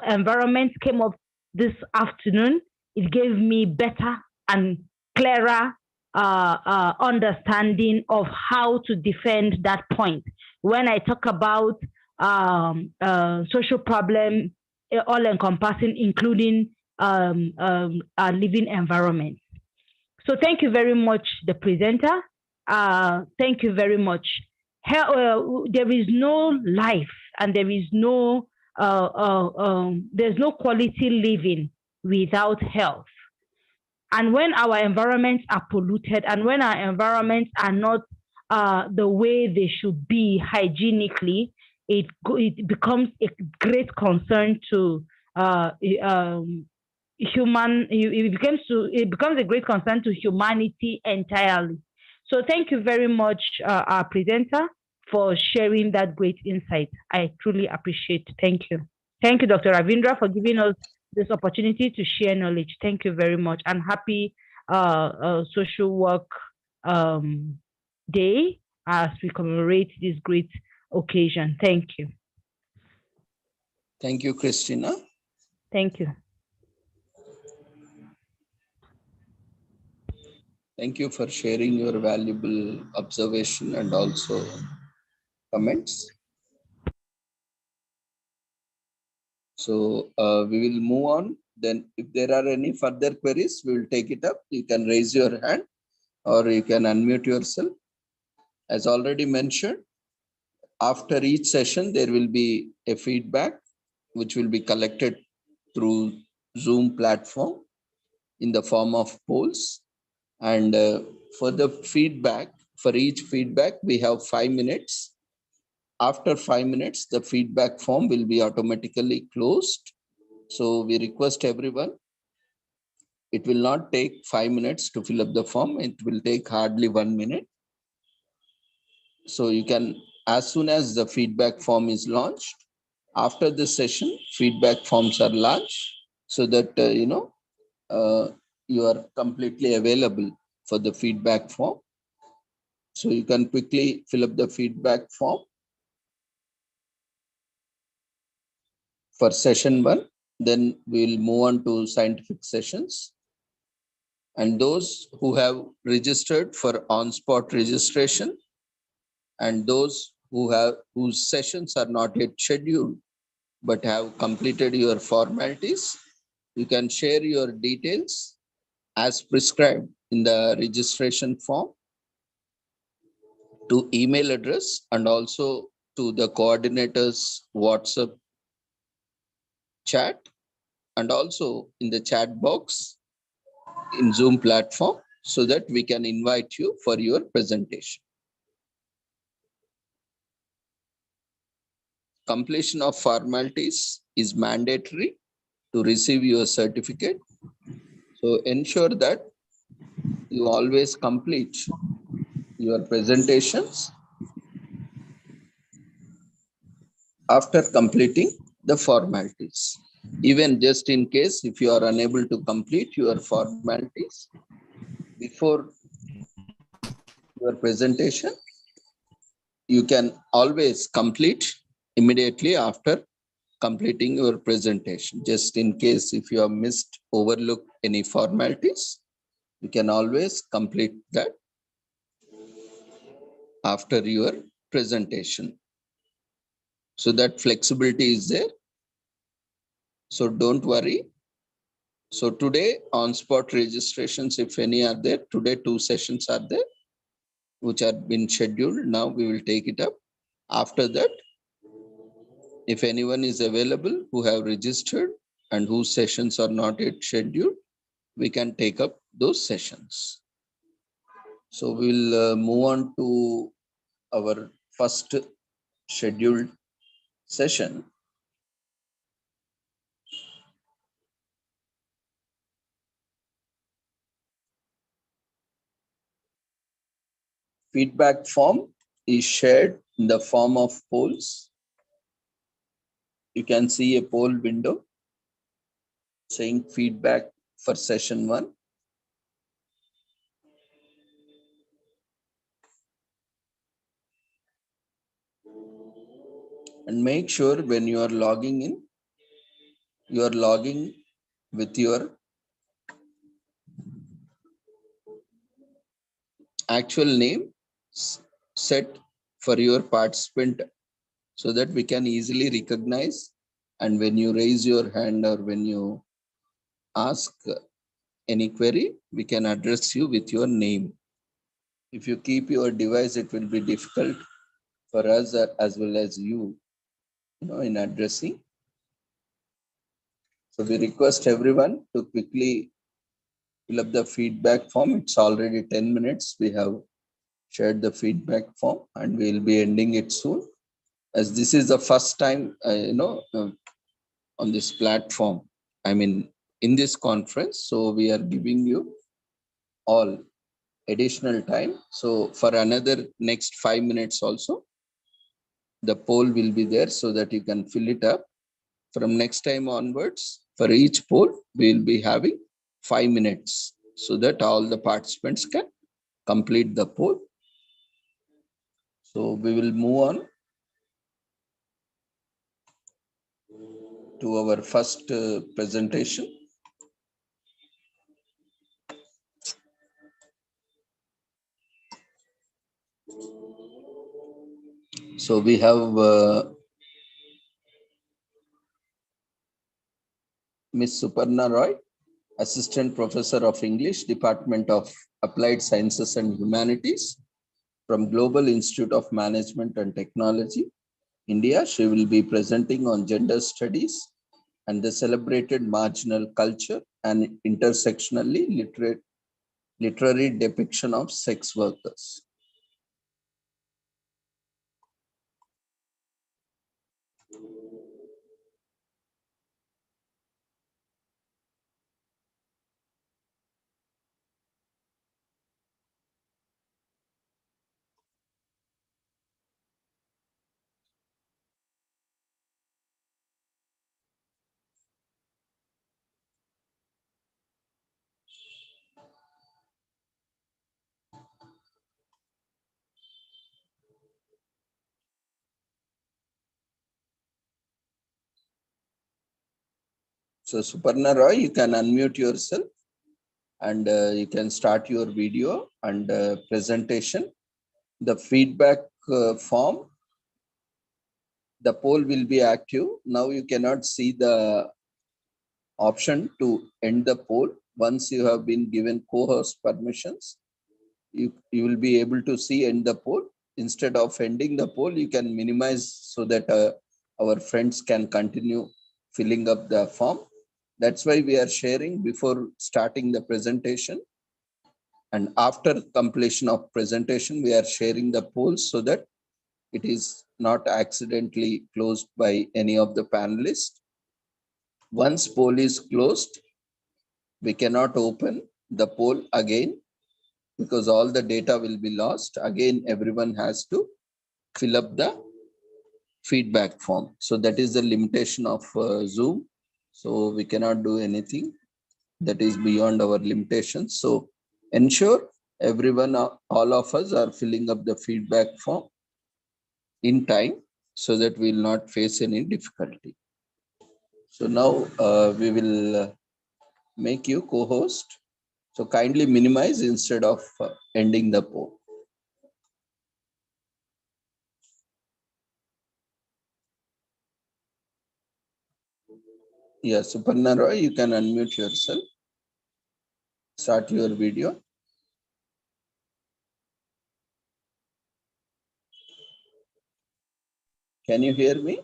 environment came up this afternoon, it gave me better and clearer understanding of how to defend that point. When I talk about social problem, all encompassing, including our living environment. So thank you very much, the presenter. Thank you very much. There is no life and there's no quality living without health. And when our environments are polluted and when our environments are not the way they should be hygienically, it becomes a great concern to it becomes a great concern to humanity entirely. So thank you very much, our presenter, for sharing that great insight. I truly appreciate it. Thank you. Thank you, Dr. Ravindra, for giving us this opportunity to share knowledge. Thank you very much, and happy Social Work Day as we commemorate this great occasion. Thank you. Thank you, Christina. Thank you. Thank you for sharing your valuable observation and also comments. So we will move on. Then if there are any further queries, we will take it up. You can raise your hand or you can unmute yourself. As already mentioned, after each session, there will be a feedback which will be collected through Zoom platform in the form of polls. And for the feedback, for each feedback, we have 5 minutes. After 5 minutes, the feedback form will be automatically closed. So we request everyone It will not take 5 minutes to fill up the form. It will take hardly 1 minute. So you can, as soon as the feedback form is launched, after this session, feedback forms are launched so that, you are completely available for the feedback form. So you can quickly fill up the feedback form for session 1. Then we'll move on to scientific sessions. And those who have registered for on-spot registration and those whose sessions are not yet scheduled but have completed your formalities, you can share your details as prescribed in the registration form to email address and also to the coordinator's WhatsApp chat and also in the chat box in Zoom platform so that we can invite you for your presentation. Completion of formalities is mandatory to receive your certificate. So ensure that you always complete your presentations after completing the formalities. Even just in case if you are unable to complete your formalities before your presentation, you can always complete immediately after completing your presentation. Just in case if you have missed, overlooked any formalities, you can always complete that after your presentation. So that flexibility is there. So don't worry. So today on-spot registrations, if any are there, today 2 sessions are there, which have been scheduled. Now we will take it up. After that, if anyone is available who have registered and whose sessions are not yet scheduled, we can take up those sessions. So we'll move on to our first scheduled session. Feedback form is shared in the form of polls. You can see a poll window saying feedback for session 1. And make sure when you are logging in, you are logging with your actual name set for your participant so that we can easily recognize. And when you raise your hand or when you ask any query, we can address you with your name. If you keep your device, it will be difficult for us as well as you, in addressing. So we request everyone to quickly fill up the feedback form. It's already 10 minutes. We have shared the feedback form and we'll be ending it soon. As this is the first time, on this platform, in this conference. So we are giving you all additional time. So for another next 5 minutes also, the poll will be there so that you can fill it up. From next time onwards, for each poll, we will be having 5 minutes so that all the participants can complete the poll. So we will move on to our first presentation. So we have Ms. Suparna Roy, Assistant Professor of English, Department of Applied Sciences and Humanities from Global Institute of Management and Technology, India. She will be presenting on gender studies and the celebrated marginal culture and intersectionally literary depiction of sex workers. So Suparna Roy, you can unmute yourself and you can start your video and presentation. The feedback form, the poll will be active. Now you cannot see the option to end the poll. Once you have been given co-host permissions, you will be able to see end the poll. Instead of ending the poll, you can minimize so that our friends can continue filling up the form. That's why we are sharing before starting the presentation. And after completion of presentation, we are sharing the polls so that it is not accidentally closed by any of the panelists. Once poll is closed, we cannot open the poll again because all the data will be lost. Again, everyone has to fill up the feedback form. So that is the limitation of Zoom. So we cannot do anything that is beyond our limitations. So ensure everyone, all of us are filling up the feedback form in time so that we will not face any difficulty. So now we will make you co-host. So kindly minimize instead of ending the poll. Yeah, Suparna Roy, you can unmute yourself. Start your video. Can you hear me?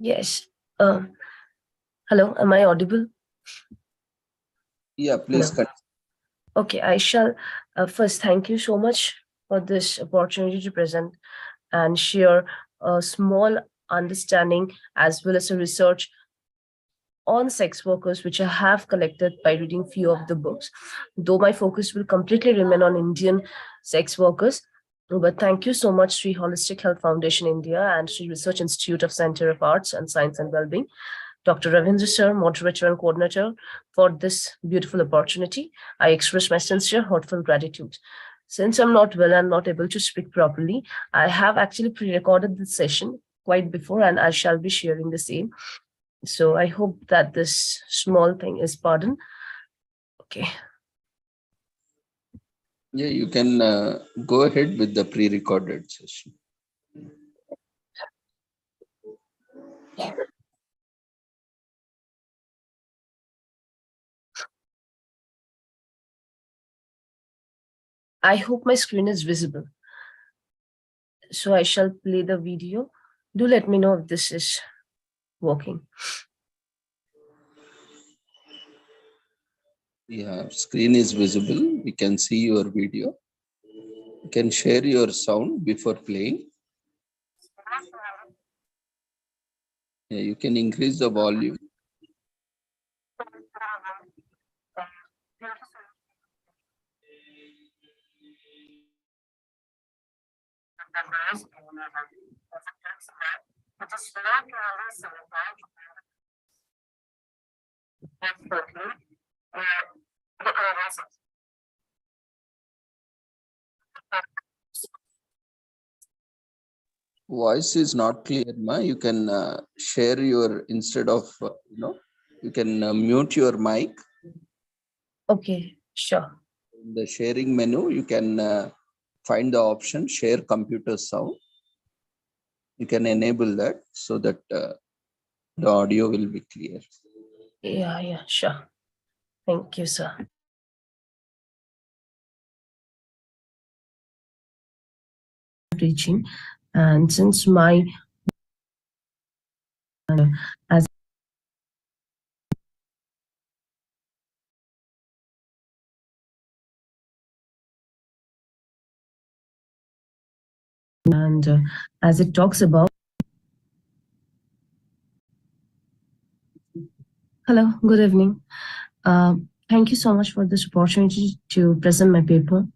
Yes. Hello, am I audible? Yeah, please continue. Okay, I shall first thank you so much for this opportunity to present and share a small understanding as well as a research on sex workers, which I have collected by reading few of the books, though my focus will completely remain on Indian sex workers. But thank you so much, Sri Holistic Health Foundation India and Sri Research Institute of Center of Arts and Science and Wellbeing, Dr. Ravindra sir, moderator and coordinator, for this beautiful opportunity. I express my sincere, heartfelt gratitude. Since I'm not well and not able to speak properly, I have actually pre-recorded this session quite before and I shall be sharing the same. So I hope that this small thing is pardoned. Okay. Yeah, you can go ahead with the pre-recorded session. I hope my screen is visible. So I shall play the video. Do let me know if this is working. Yeah, screen is visible. We can see your video. You can share your sound before playing. Yeah, you can increase the volume. Voice is not clear, ma. You can share your, instead of, you can mute your mic. Okay, sure. In the sharing menu, you can find the option share computer sound. You can enable that so that the audio will be clear. Yeah, sure. Thank you, sir. Reaching, and since my as and as it talks about. Hello, good evening. Thank you so much for this opportunity to present my paper.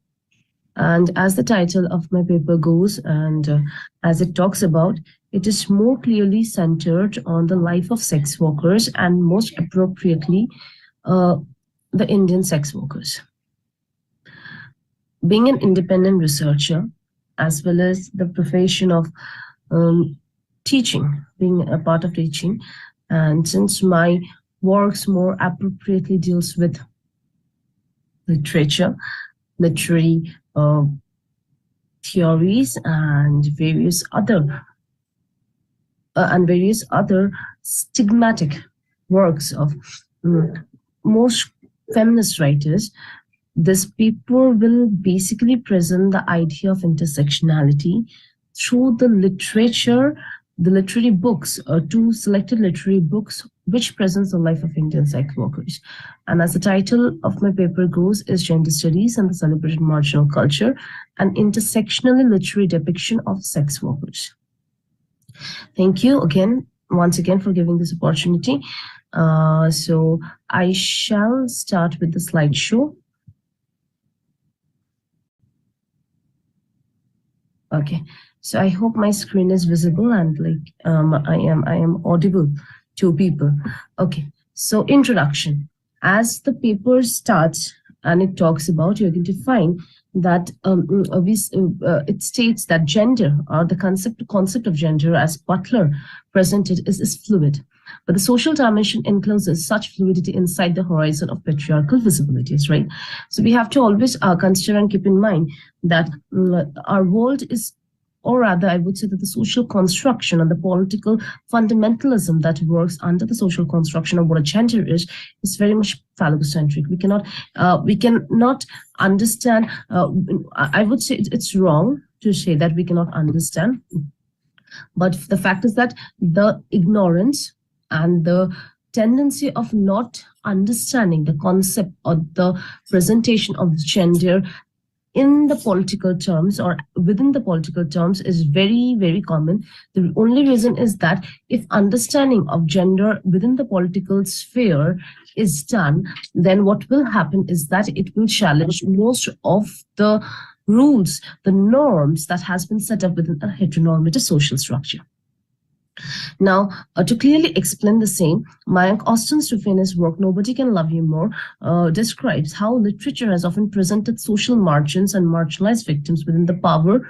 And as the title of my paper goes, and as it talks about, it is more clearly centered on the life of sex workers and most appropriately, the Indian sex workers. Being an independent researcher, as well as the profession of teaching, being a part of teaching, and since my works more appropriately deals with literature, literary theories, and various other stigmatic works of most feminist writers. This paper will basically present the idea of intersectionality through the literature, the literary books, two selected literary books which presents the life of Indian sex workers. And as the title of my paper goes, is Gender Studies and the Celebrated Marginal Culture, an intersectionally literary depiction of sex workers. Thank you once again for giving this opportunity. So I shall start with the slideshow. Okay, so I hope my screen is visible and I am audible to people. Okay, so introduction. As the paper starts and it talks about, you're going to find that it states that gender, or the concept of gender as Butler presented, is fluid. But the social dimension encloses such fluidity inside the horizon of patriarchal visibilities, right? So we have to always consider and keep in mind that our world is, or rather I would say that the social construction and the political fundamentalism that works under the social construction of what a gender is very much phallocentric. We cannot understand, I would say it's wrong to say that we cannot understand, but the fact is that the ignorance and the tendency of not understanding the concept or the presentation of gender in the political terms or within the political terms is very, very common. The only reason is that if understanding of gender within the political sphere is done, then what will happen is that it will challenge most of the rules, the norms that has been set up within a heteronormative social structure. Now, to clearly explain the same, Mayank Austin's famous work, Nobody Can Love You More, describes how literature has often presented social margins and marginalized victims within the power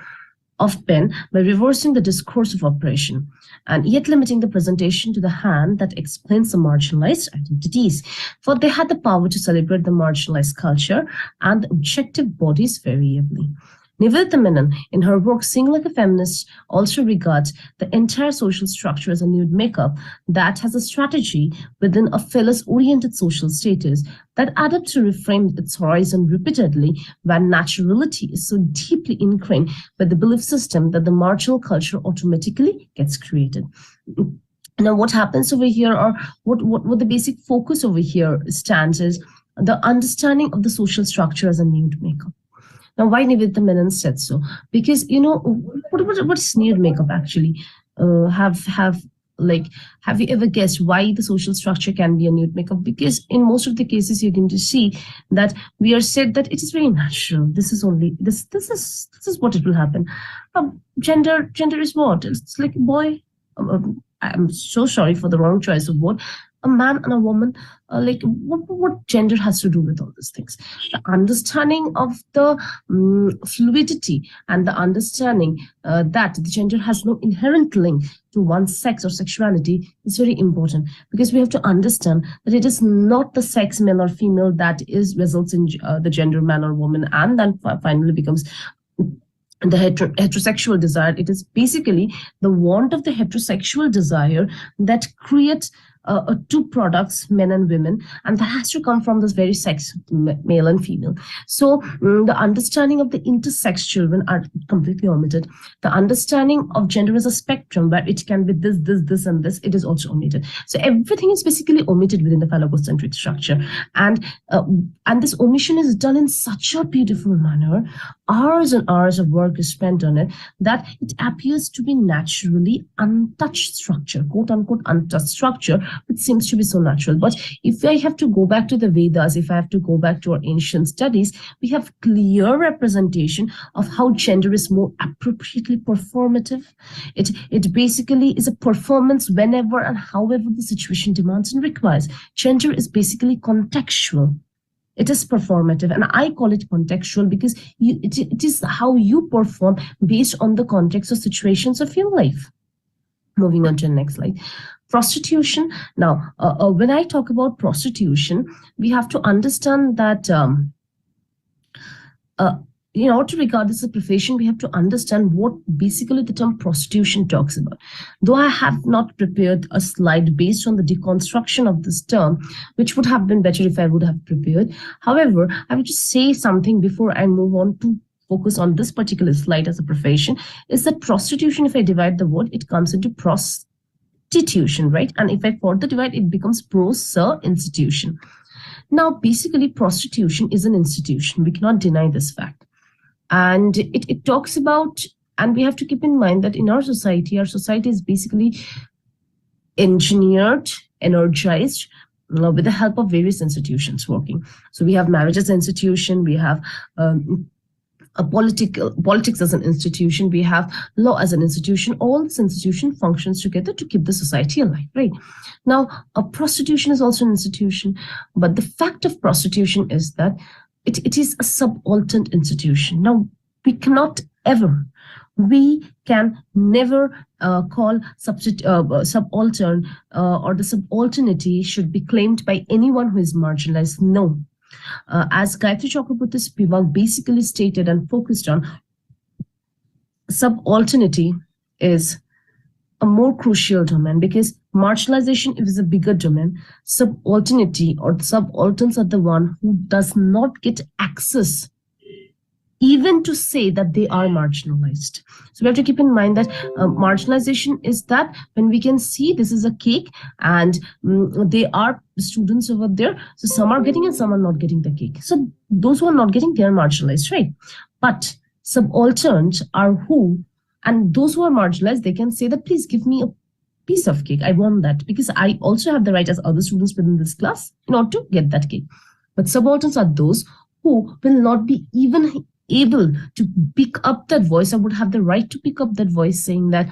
of pen by reversing the discourse of oppression, and yet limiting the presentation to the hand that explains the marginalized identities. For they had the power to celebrate the marginalized culture and the objective bodies variably. Nivedita Menon, in her work Sing Like a Feminist, also regards the entire social structure as a nude makeup that has a strategy within a phallus-oriented social status that adapts to reframe its horizon repeatedly when naturality is so deeply ingrained by the belief system that the marginal culture automatically gets created. Now, what happens over here, or what the basic focus over here stands, is the understanding of the social structure as a nude makeup. Now, why Nivedita Menon said so? Because, you know, what is nude makeup actually? Have you ever guessed why the social structure can be a nude makeup? Because in most of the cases, you're going to see that we are said that it is very natural. This is what it will happen. Gender is what? It's like a boy. I'm so sorry for the wrong choice of word. A man and a woman, like what gender has to do with all these things? The understanding of the fluidity and the understanding that the gender has no inherent link to one's sex or sexuality is very important, because we have to understand that it is not the sex, male or female, that results in the gender man or woman and then finally becomes the heterosexual desire. It is basically the want of the heterosexual desire that creates two products, men and women, and that has to come from this very sex, male and female. So the understanding of the intersex children are completely omitted. The understanding of gender as a spectrum where it can be this and this, it is also omitted. So everything is basically omitted within the phallocentric structure, and this omission is done in such a beautiful manner. Hours and hours of work is spent on it, that it appears to be naturally untouched structure, quote unquote untouched structure, which seems to be so natural. But if I have to go back to the Vedas, if I have to go back to our ancient studies, we have clear representation of how gender is more appropriately performative. It basically is a performance whenever and however the situation demands and requires. Gender is basically contextual. It is performative, and I call it contextual because it is how you perform based on the context or situations of your life. Moving on to the next slide. Prostitution. Now, when I talk about prostitution, we have to understand that in order to regard this as a profession, we have to understand what basically the term prostitution talks about. Though I have not prepared a slide based on the deconstruction of this term, which would have been better if I would have prepared. However, I will just say something before I move on to focus on this particular slide as a profession, is that prostitution, if I divide the word, it comes into prostitution, right? And if I further divide, it becomes pro-institution. Now, basically, prostitution is an institution. We cannot deny this fact. And it talks about, and we have to keep in mind that in our society is basically engineered, energized with the help of various institutions working. So we have marriage as an institution, we have politics as an institution, we have law as an institution. All this institution functions together to keep the society alive, right? Now, prostitution is also an institution, but the fact of prostitution is that it is a subaltern institution. Now, we can never call subaltern or the subalternity should be claimed by anyone who is marginalized. No. As Gayatri Chakraborty Spivak basically stated and focused on, subalternity is a more crucial domain because marginalization is a bigger domain. Subalternity or subalterns are the one who does not get access even to say that they are marginalized. So we have to keep in mind that marginalization is that when we can see this is a cake and they are students over there. So some are getting and some are not getting the cake. So those who are not getting, they are marginalized, right? But subalterns are who, and those who are marginalized, they can say that, please give me a piece of cake. I want that because I also have the right as other students within this class in order to get that cake. But subalterns are those who will not be even able to pick up that voice. I would have the right to pick up that voice saying that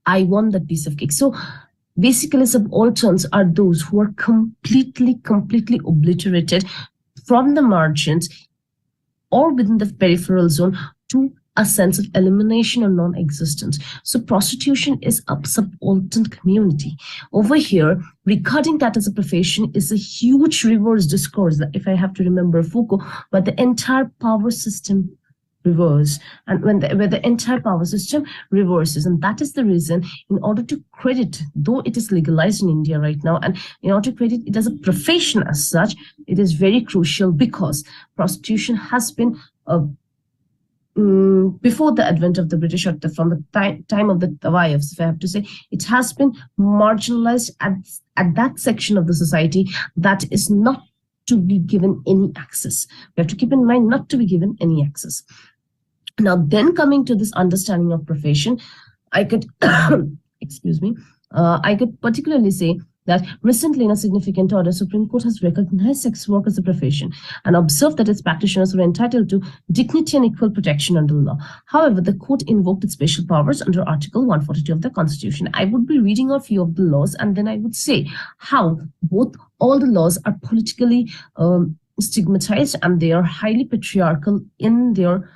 I want that piece of cake. So basically subalterns are those who are completely obliterated from the margins or within the peripheral zone to a sense of elimination or non-existence. So prostitution is a subaltern community. Over here, regarding that as a profession is a huge reverse discourse, that if I have to remember Foucault, but the entire power system reverse, and where the entire power system reverses. And that is the reason, in order to credit, though it is legalized in India right now, and in order to credit it as a profession as such, it is very crucial because prostitution has been before the advent of the British, or from the time of the Tawayafs, if I have to say, it has been marginalized at that section of the society that is not to be given any access. We have to keep in mind not to be given any access. Now, then coming to this understanding of profession, I could, excuse me, I could particularly say that recently in a significant order, Supreme Court has recognized sex work as a profession and observed that its practitioners were entitled to dignity and equal protection under the law. However, the court invoked its special powers under Article 142 of the Constitution. I would be reading a few of the laws and then I would say how all the laws are politically stigmatized and they are highly patriarchal in their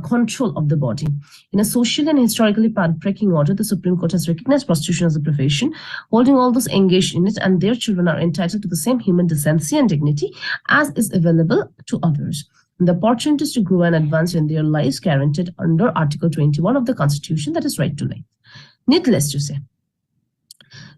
control of the body. In a social and historically path-breaking order, the Supreme Court has recognized prostitution as a profession, holding all those engaged in it and their children are entitled to the same human decency and dignity as is available to others. And the opportunities to grow and advance in their lives guaranteed under Article 21 of the Constitution, that is right to life. Needless to say,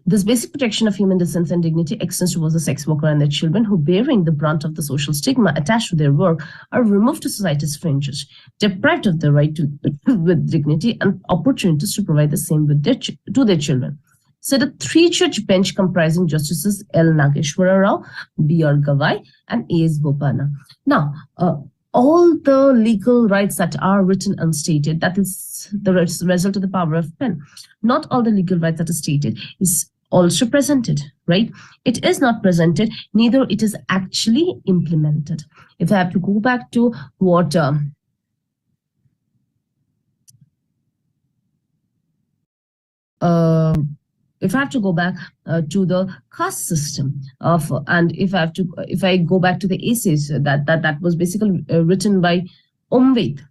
this basic protection of human decency and dignity extends towards the sex worker and their children who, bearing the brunt of the social stigma attached to their work, are removed to society's fringes, deprived of the right to with dignity and opportunities to provide the same with to their children. So the three-judge bench comprising Justices L. Nageshwara Rao, B.R. Gavai, and A.S. Bopana. Now, all the legal rights that are written and stated, that is the result of the power of pen. Not all the legal rights that are stated is also presented, right? It is not presented, neither it is actually implemented. If I have to go back to what if I have to go back to the caste system of, and if I go back to the essays that was basically written by Omved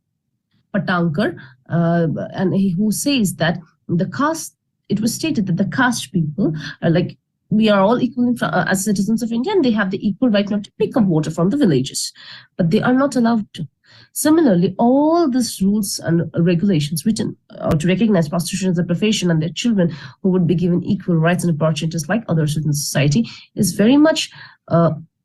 Patankar, and who says that the caste it was stated that the caste people are like, we are all equal as citizens of India, and they have the equal right not to pick up water from the villages, but they are not allowed to. Similarly, all these rules and regulations written to recognize prostitution as a profession and their children who would be given equal rights and opportunities like others within society is very much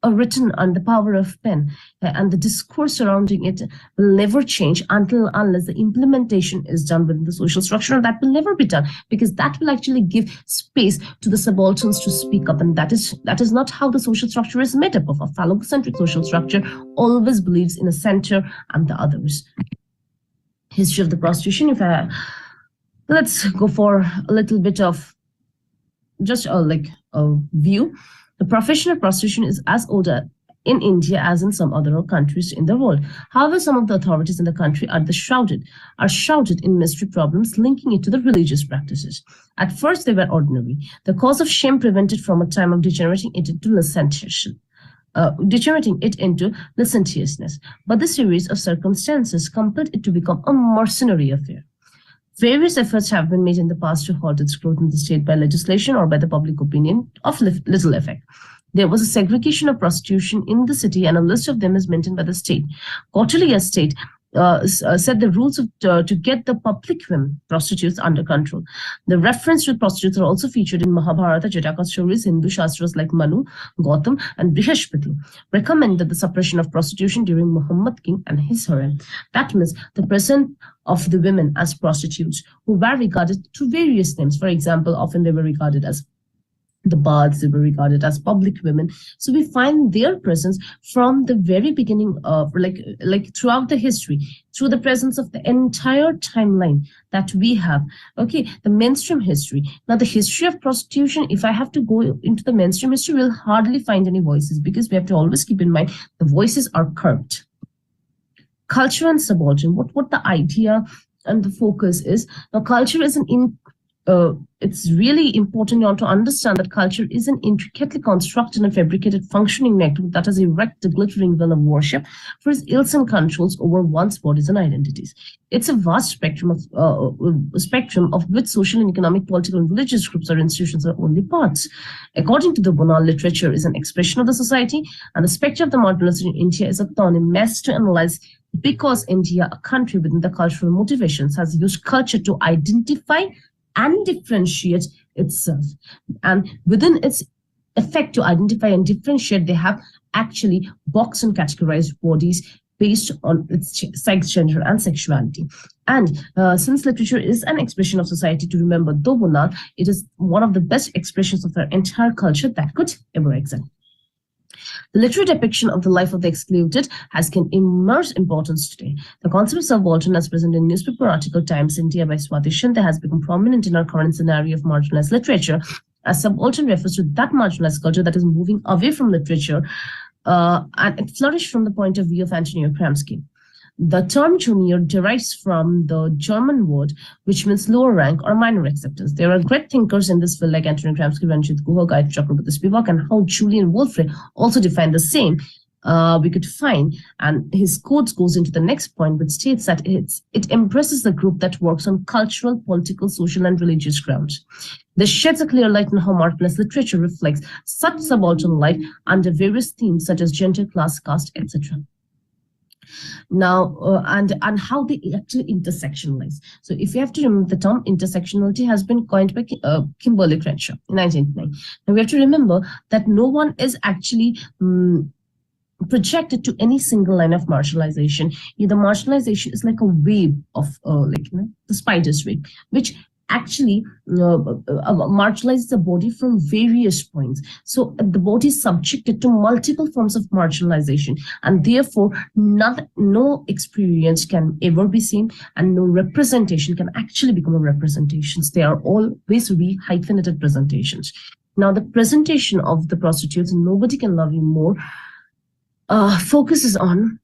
written on the power of pen, and the discourse surrounding it will never change unless the implementation is done within the social structure, and that will never be done, because that will actually give space to the subalterns to speak up, and that is not how the social structure is made up of. A phallocentric social structure always believes in a center and the others. History of the prostitution. Let's go for a little bit of just a view. The profession of prostitution is as old in India as in some other countries in the world. However, some of the authorities in the country are shrouded in mystery problems linking it to the religious practices. At first, they were ordinary. The cause of shame prevented from a time of degenerating it into licentiousness. But the series of circumstances compelled it to become a mercenary affair. Various efforts have been made in the past to halt its growth in the state by legislation or by the public opinion, of little effect. There was a segregation of prostitution in the city, and a list of them is maintained by the state. Quarterly estate set the rules to get the public women prostitutes under control. The reference to prostitutes are also featured in Mahabharata, Jataka stories. Hindu Shastras like Manu, Gautam, and Brihaspati recommended the suppression of prostitution during Muhammad king and his harem. That means the presence of the women as prostitutes, who were regarded through various names. For example, often they were regarded as the baths, they were regarded as public women. So we find their presence from the very beginning of like throughout the history, through the presence of the entire timeline that we have. Okay, the mainstream history. Now the history of prostitution, if I have to go into the mainstream history, we'll hardly find any voices, because we have to always keep in mind the voices are curbed. Culture and subaltern, what the idea and the focus is. Now culture is it's really important to understand that culture is an intricately constructed and fabricated functioning network that has erected a glittering veil of worship for its ills and controls over one's bodies and identities. It's a vast spectrum of which social and economic, political, and religious groups or institutions are only parts. According to the Bonal, literature is an expression of the society, and the spectre of the marginalized in India is a thorny mess to analyze, because India, a country within the cultural motivations, has used culture to identify and differentiate itself, and within its effect to identify and differentiate, they have actually boxed and categorized bodies based on its sex, gender, and sexuality. And since literature is an expression of society, to remember Dobonal, it is one of the best expressions of our entire culture that could ever exist. The literary depiction of the life of the excluded has gained immense importance today. The concept of subaltern, as present in newspaper article Times India by Swati Shinde, has become prominent in our current scenario of marginalized literature, as subaltern refers to that marginalized culture that is moving away from literature, and it flourished from the point of view of Antonio Gramsci. The term junior derives from the German word, which means lower rank or minor acceptance. There are great thinkers in this field like Antonio Gramsci, Ranjit Guha, Gayatri Chakraborty Spivak, and how Julian Wolfre also defined the same. We could find, and his quotes goes into the next point, which states that it embraces the group that works on cultural, political, social, and religious grounds. This sheds a clear light on how marginalized literature reflects such subaltern life under various themes such as gender, class, caste, etc. Now, and how they actually intersectionalize. So if you have to remember, the term intersectionality has been coined by Kimberly Crenshaw in 1999. Now we have to remember that no one is actually projected to any single line of marginalization. Either marginalization is like a wave of the spider's web, which actually marginalizes the body from various points. So the body is subjected to multiple forms of marginalization, and therefore no experience can ever be seen, and no representation can actually become a representation. They are always hyphenated presentations. Now the presentation of the prostitutes, Nobody Can Love You More, focuses on,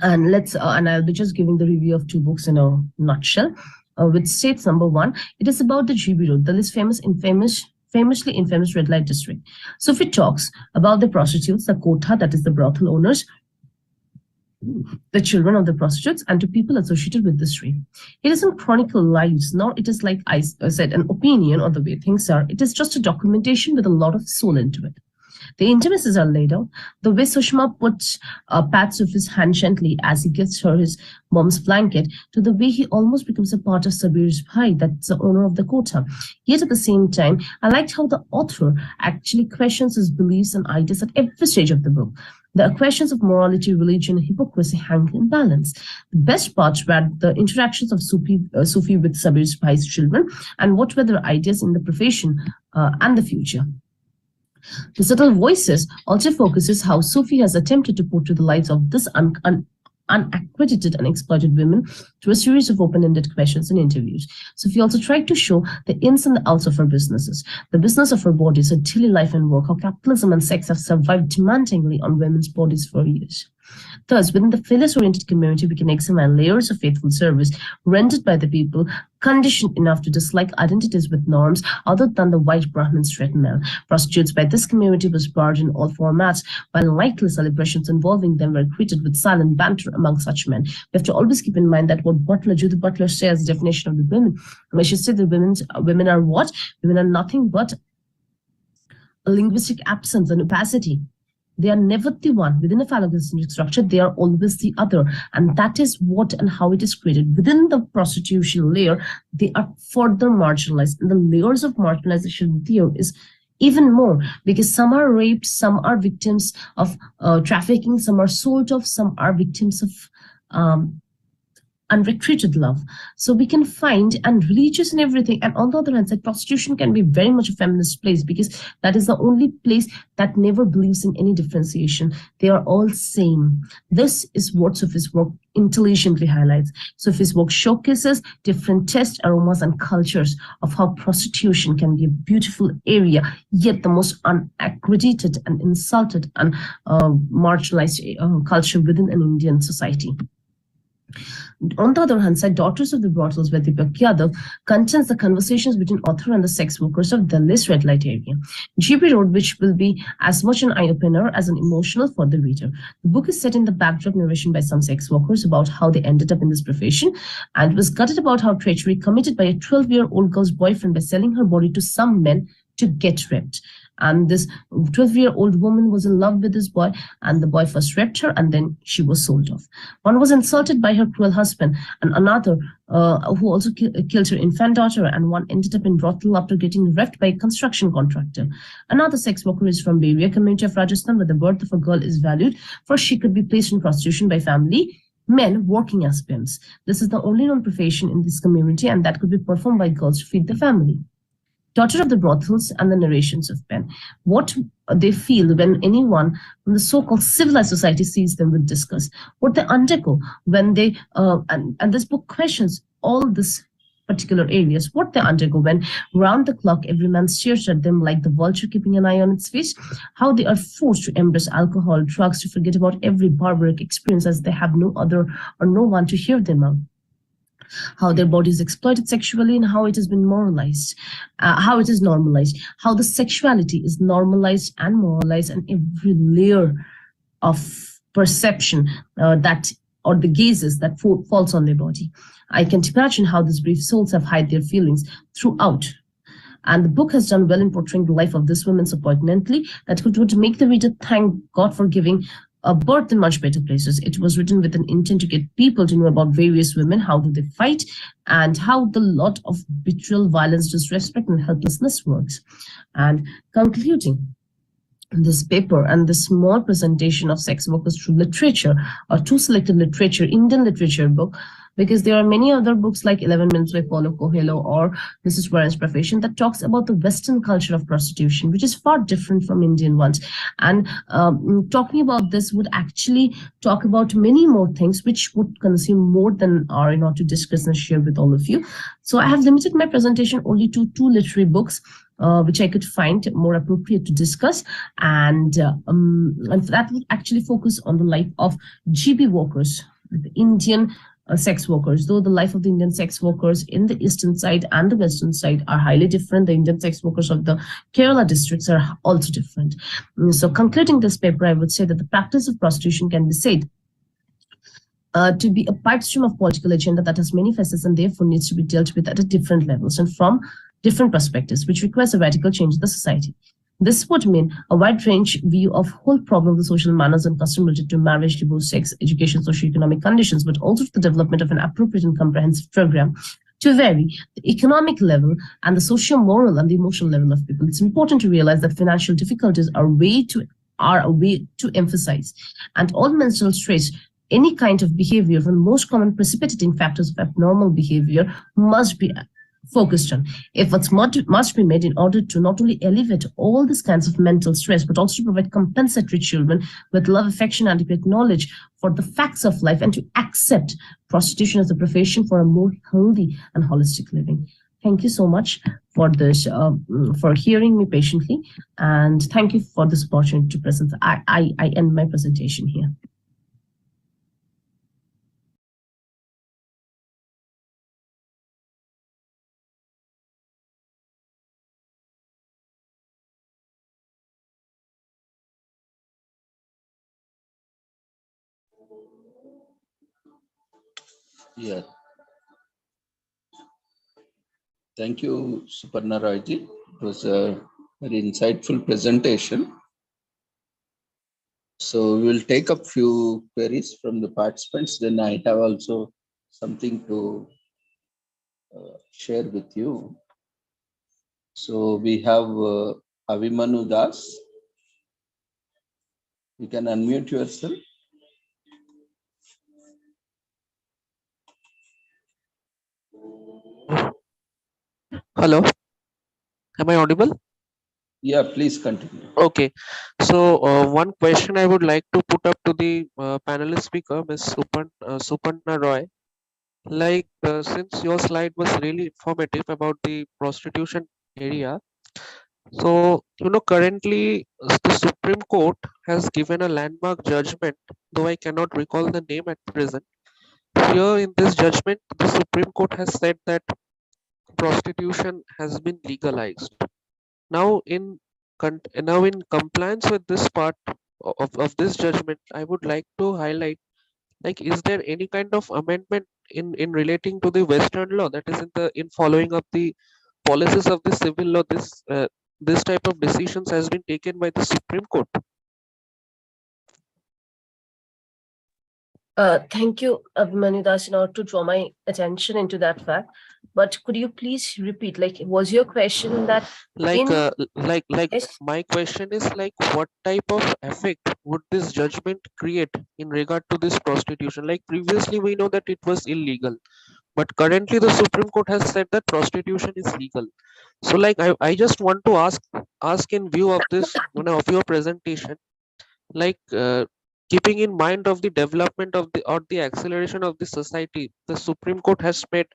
and I'll be just giving the review of two books in a nutshell. Which states, number one, it is about the GB Road, the least famously infamous red light district. So if it talks about the prostitutes, the Kotha, that is the brothel owners, the children of the prostitutes and to people associated with this trade. It isn't chronicle lives, nor it is, like I said, an opinion on the way things are. It is just a documentation with a lot of soul into it. The intimacies are laid out. The way Sushma puts pats of his hand gently as he gives her his mom's blanket, to the way he almost becomes a part of Sabir's pie, that's the owner of the quota. Yet at the same time, I liked how the author actually questions his beliefs and ideas at every stage of the book. The questions of morality, religion, and hypocrisy hang in balance. The best parts were the interactions of Sufi with Sabir's pie's children and what were their ideas in the profession and the future. The subtle voices also focuses how Sufi has attempted to portray the lives of this unaccredited and exploited women through a series of open-ended questions and interviews. Sufi also tried to show the ins and the outs of her businesses, the business of her bodies, her daily life and work, how capitalism and sex have survived demandingly on women's bodies for years. Thus, within the fairness-oriented community, we can examine layers of faithful service rendered by the people conditioned enough to dislike identities with norms other than the white Brahmin straight male. Prostitutes by this community was barred in all formats, while likely celebrations involving them were greeted with silent banter among such men. We have to always keep in mind that what Judith Butler says, the definition of the women, when she said the women are what? Women are nothing but a linguistic absence and opacity. They are never the one. Within a phallocentric structure, they are always the other. And that is what and how it is created. Within the prostitution layer, they are further marginalized. And the layers of marginalization there is even more, because some are raped, some are victims of trafficking, some are sold off, some are victims of unrequited love. So we can find, and religious and everything. And on the other hand side, prostitution can be very much a feminist place, because that is the only place that never believes in any differentiation. They are all same. This is what Sufi's work intelligently highlights. Sufi's work showcases different tastes, aromas, and cultures of how prostitution can be a beautiful area, yet the most unaccredited and insulted and marginalized culture within an Indian society. On the other hand side, Daughters of the Brothels by Deepak Yadav contains the conversations between author and the sex workers of Delhi's red light area. GB Road, which will be as much an eye-opener as an emotional for the reader. The book is set in the backdrop narration by some sex workers about how they ended up in this profession, and was gutted about how treachery committed by a 12-year-old girl's boyfriend by selling her body to some men to get raped. And this 12-year-old woman was in love with this boy, and the boy first raped her, and then she was sold off. One was insulted by her cruel husband, and another who also killed her infant daughter, and one ended up in brothel after getting raped by a construction contractor. Another sex worker is from Beria community of Rajasthan, where the birth of a girl is valued, for she could be placed in prostitution by family men working as pimps. This is the only known profession in this community, and that could be performed by girls to feed the family. Daughter of the Brothels and the narrations of men. What they feel when anyone from the so-called civilized society sees them with disgust. What they undergo when they, and this book questions all this particular areas, what they undergo when round the clock every man stares at them like the vulture keeping an eye on its face, how they are forced to embrace alcohol, drugs, to forget about every barbaric experience as they have no other or no one to hear them out. How their body is exploited sexually and how it has been moralized, how it is normalized, how the sexuality is normalized and moralized, and every layer of perception that, or the gazes that falls on their body. I can imagine how these brave souls have hid their feelings throughout. And the book has done well in portraying the life of this woman so poignantly that it would make the reader thank God for giving a birth in much better places. It was written with an intent to get people to know about various women, how do they fight, and how the lot of betrayal, violence, disrespect, and helplessness works. And concluding this paper and the small presentation of sex workers through literature, or through selected literature, Indian literature book, because there are many other books like 11 Minutes by Paulo Coelho or Mrs. Warren's Profession that talks about the Western culture of prostitution, which is far different from Indian ones. And talking about this would actually talk about many more things, which would consume more than hour in order to discuss and share with all of you. So I have limited my presentation only to 2 literary books, which I could find more appropriate to discuss. And that would actually focus on the life of GB workers, the Indian sex workers, though the life of the Indian sex workers in the eastern side and the western side are highly different. The Indian sex workers of the Kerala districts are also different. So concluding this paper, I would say that the practice of prostitution can be said to be a pipe stream of political agenda that has many facets and therefore needs to be dealt with at a different levels and from different perspectives, which requires a radical change in the society. This would mean a wide range view of whole problem of the social manners and custom related to marriage, divorce, sex, education, socioeconomic conditions, but also to the development of an appropriate and comprehensive program to vary the economic level and the socio-moral and the emotional level of people. It's important to realize that financial difficulties are a way to emphasize, and all mental stress, any kind of behavior from the most common precipitating factors of abnormal behavior must be focused on. Efforts must be made in order to not only elevate all these kinds of mental stress, but also to provide compensatory children with love, affection, adequate knowledge for the facts of life, and to accept prostitution as a profession for a more healthy and holistic living. Thank you so much for this, for hearing me patiently, and thank you for this opportunity to present. I end my presentation here. Yeah. Thank you, Suparna Royji. It was a very insightful presentation. So we will take up few queries from the participants. Then I have also something to share with you. So we have Abhimanyu Das. You can unmute yourself. Hello, am I audible? Yeah, please continue. Okay, so one question I would like to put up to the panelist speaker, Ms. Suparna Roy. Like, since your slide was really informative about the prostitution area, so currently the Supreme Court has given a landmark judgment, though I cannot recall the name at present. Here in this judgment, the Supreme Court has said that prostitution has been legalized. Now in compliance with this part of this judgment, I would like to highlight, like, is there any kind of amendment in relating to the Western law, that is in following up the policies of the civil law, this type of decisions has been taken by the Supreme Court? Thank you, Abhimanyu Das, to draw my attention into that fact. But could you please repeat? Like, was your question that my question is, like, what type of effect would this judgment create in regard to this prostitution? Like, previously we know that it was illegal, but currently the Supreme Court has said that prostitution is legal. So, like, I just want to ask in view of this, of your presentation, like, keeping in mind of the development of the acceleration of the society, the Supreme Court has made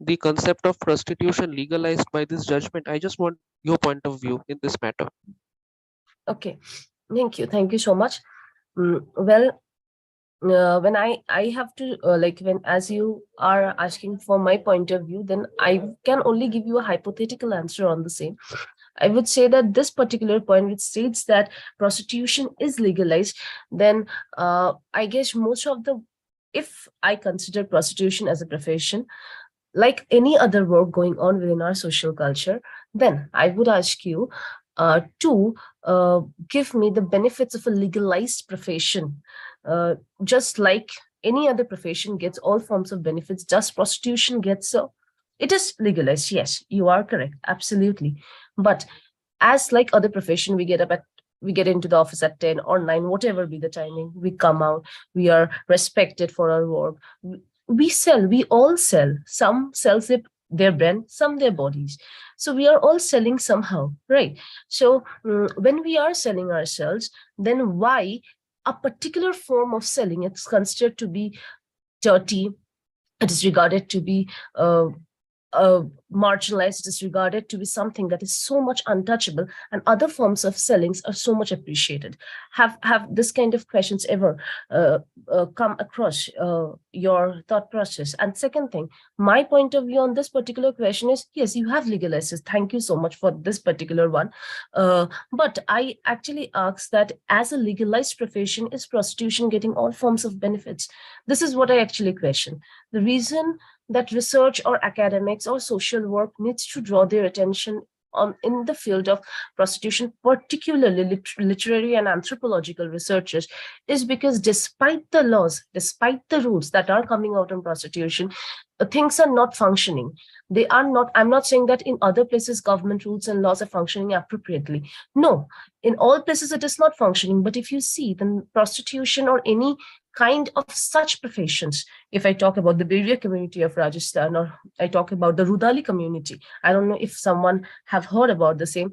the concept of prostitution legalized by this judgment. I just want your point of view in this matter. Okay, thank you so much. Well, when I have to when, as you are asking for my point of view, then I can only give you a hypothetical answer on the same. I would say that this particular point, which states that prostitution is legalized, then I guess if I consider prostitution as a profession, like any other work going on within our social culture, then I would ask you to give me the benefits of a legalized profession. Just like any other profession gets all forms of benefits, does prostitution get so? It is legalized. Yes, you are correct. Absolutely. But as like other profession, we get into the office at 10 or 9, whatever be the timing, we come out, we are respected for our work. We all sell. Some sells their brand, some their bodies. So we are all selling somehow, right? So when we are selling ourselves, then why a particular form of selling is considered to be dirty? It is regarded to be marginalized, disregarded to be something that is so much untouchable, and other forms of sellings are so much appreciated? Have this kind of questions ever come across your thought process? And second thing, my point of view on this particular question is, yes, you have legalized this. Thank you so much for this particular one. But I actually ask that, as a legalized profession, is prostitution getting all forms of benefits? This is what I actually question. The reason that research or academics or social work needs to draw their attention on in the field of prostitution, particularly literary and anthropological researchers, is because despite the laws, despite the rules that are coming out on prostitution, things are not functioning. They are not, I'm not saying that in other places government rules and laws are functioning appropriately. No, in all places it is not functioning. But if you see, then prostitution or any kind of such professions, if I talk about the Beria community of Rajasthan, or I talk about the Rudali community, I don't know if someone have heard about the same.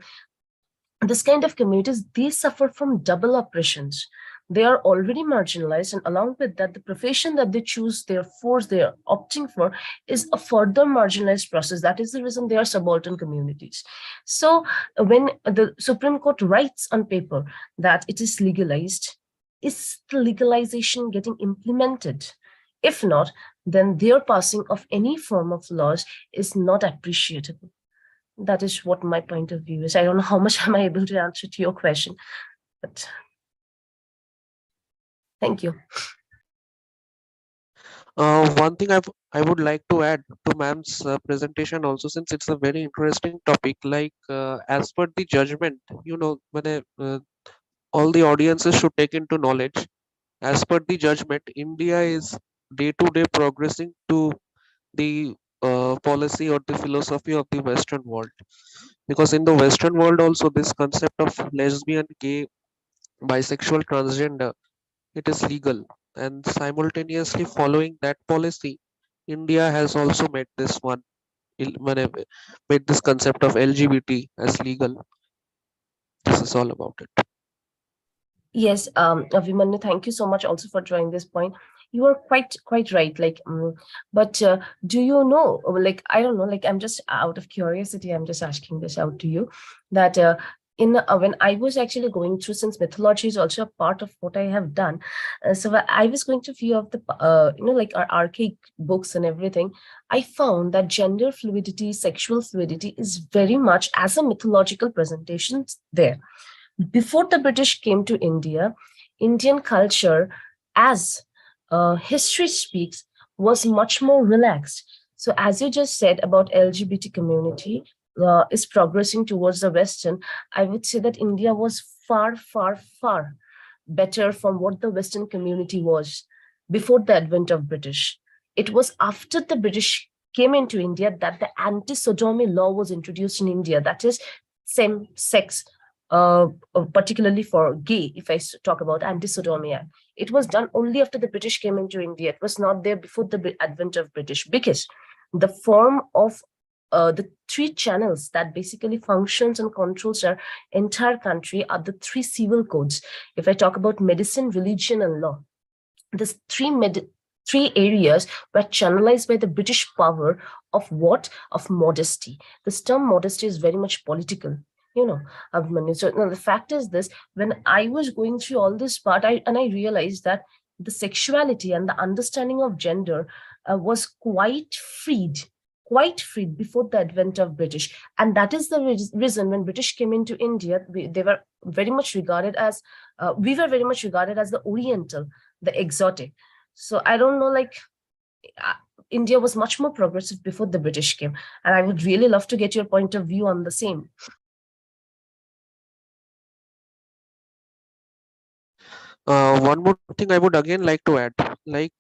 This kind of communities, they suffer from double oppressions. They are already marginalized, and along with that, the profession that they choose, they are opting for, is a further marginalized process. That is the reason they are subaltern communities. So when the Supreme Court writes on paper that it is legalized, is the legalization getting implemented? If not, then their passing of any form of laws is not appreciable. That is what my point of view is. I don't know how much am I able to answer to your question, but thank you. One thing I would like to add to ma'am's presentation also, since it's a very interesting topic, like as per the judgment, when all the audiences should take into knowledge, as per the judgment, India is day to day progressing to the policy or the philosophy of the Western world. Because in the Western world also, this concept of lesbian, gay, bisexual, transgender, it is legal. And simultaneously following that policy, India has also made this made this concept of LGBT as legal. This is all about it. Yes, Abhimanyu, thank you so much also for drawing this point. You are quite right. Like, but do you know? Like, I don't know. Like, I'm just out of curiosity. I'm just asking this out to you. That when I was actually going through, since mythology is also a part of what I have done, so I was going through a few of the like our archaic books and everything. I found that gender fluidity, sexual fluidity is very much as a mythological presentation there. Before the British came to India, Indian culture, as history speaks, was much more relaxed. So as you just said about LGBT community is progressing towards the Western, I would say that India was far, far, far better from what the Western community was before the advent of British. It was after the British came into India that the anti-sodomy law was introduced in India, that is same-sex, particularly for gay. If I talk about anti-sodomy act, it was done only after the British came into India. It was not there before the advent of British, because the form of the three channels that basically functions and controls our entire country are the three civil codes. If I talk about medicine, religion, and law, these three areas were channelized by the British power of what? Of modesty. This term modesty is very much political. So now the fact is this: when I was going through all this part, I realized that the sexuality and the understanding of gender was quite freed before the advent of British. And that is the reason when British came into India, we were very much regarded as the Oriental, the exotic. So I don't know, like, India was much more progressive before the British came. And I would really love to get your point of view on the same. One more thing I would again like to add, like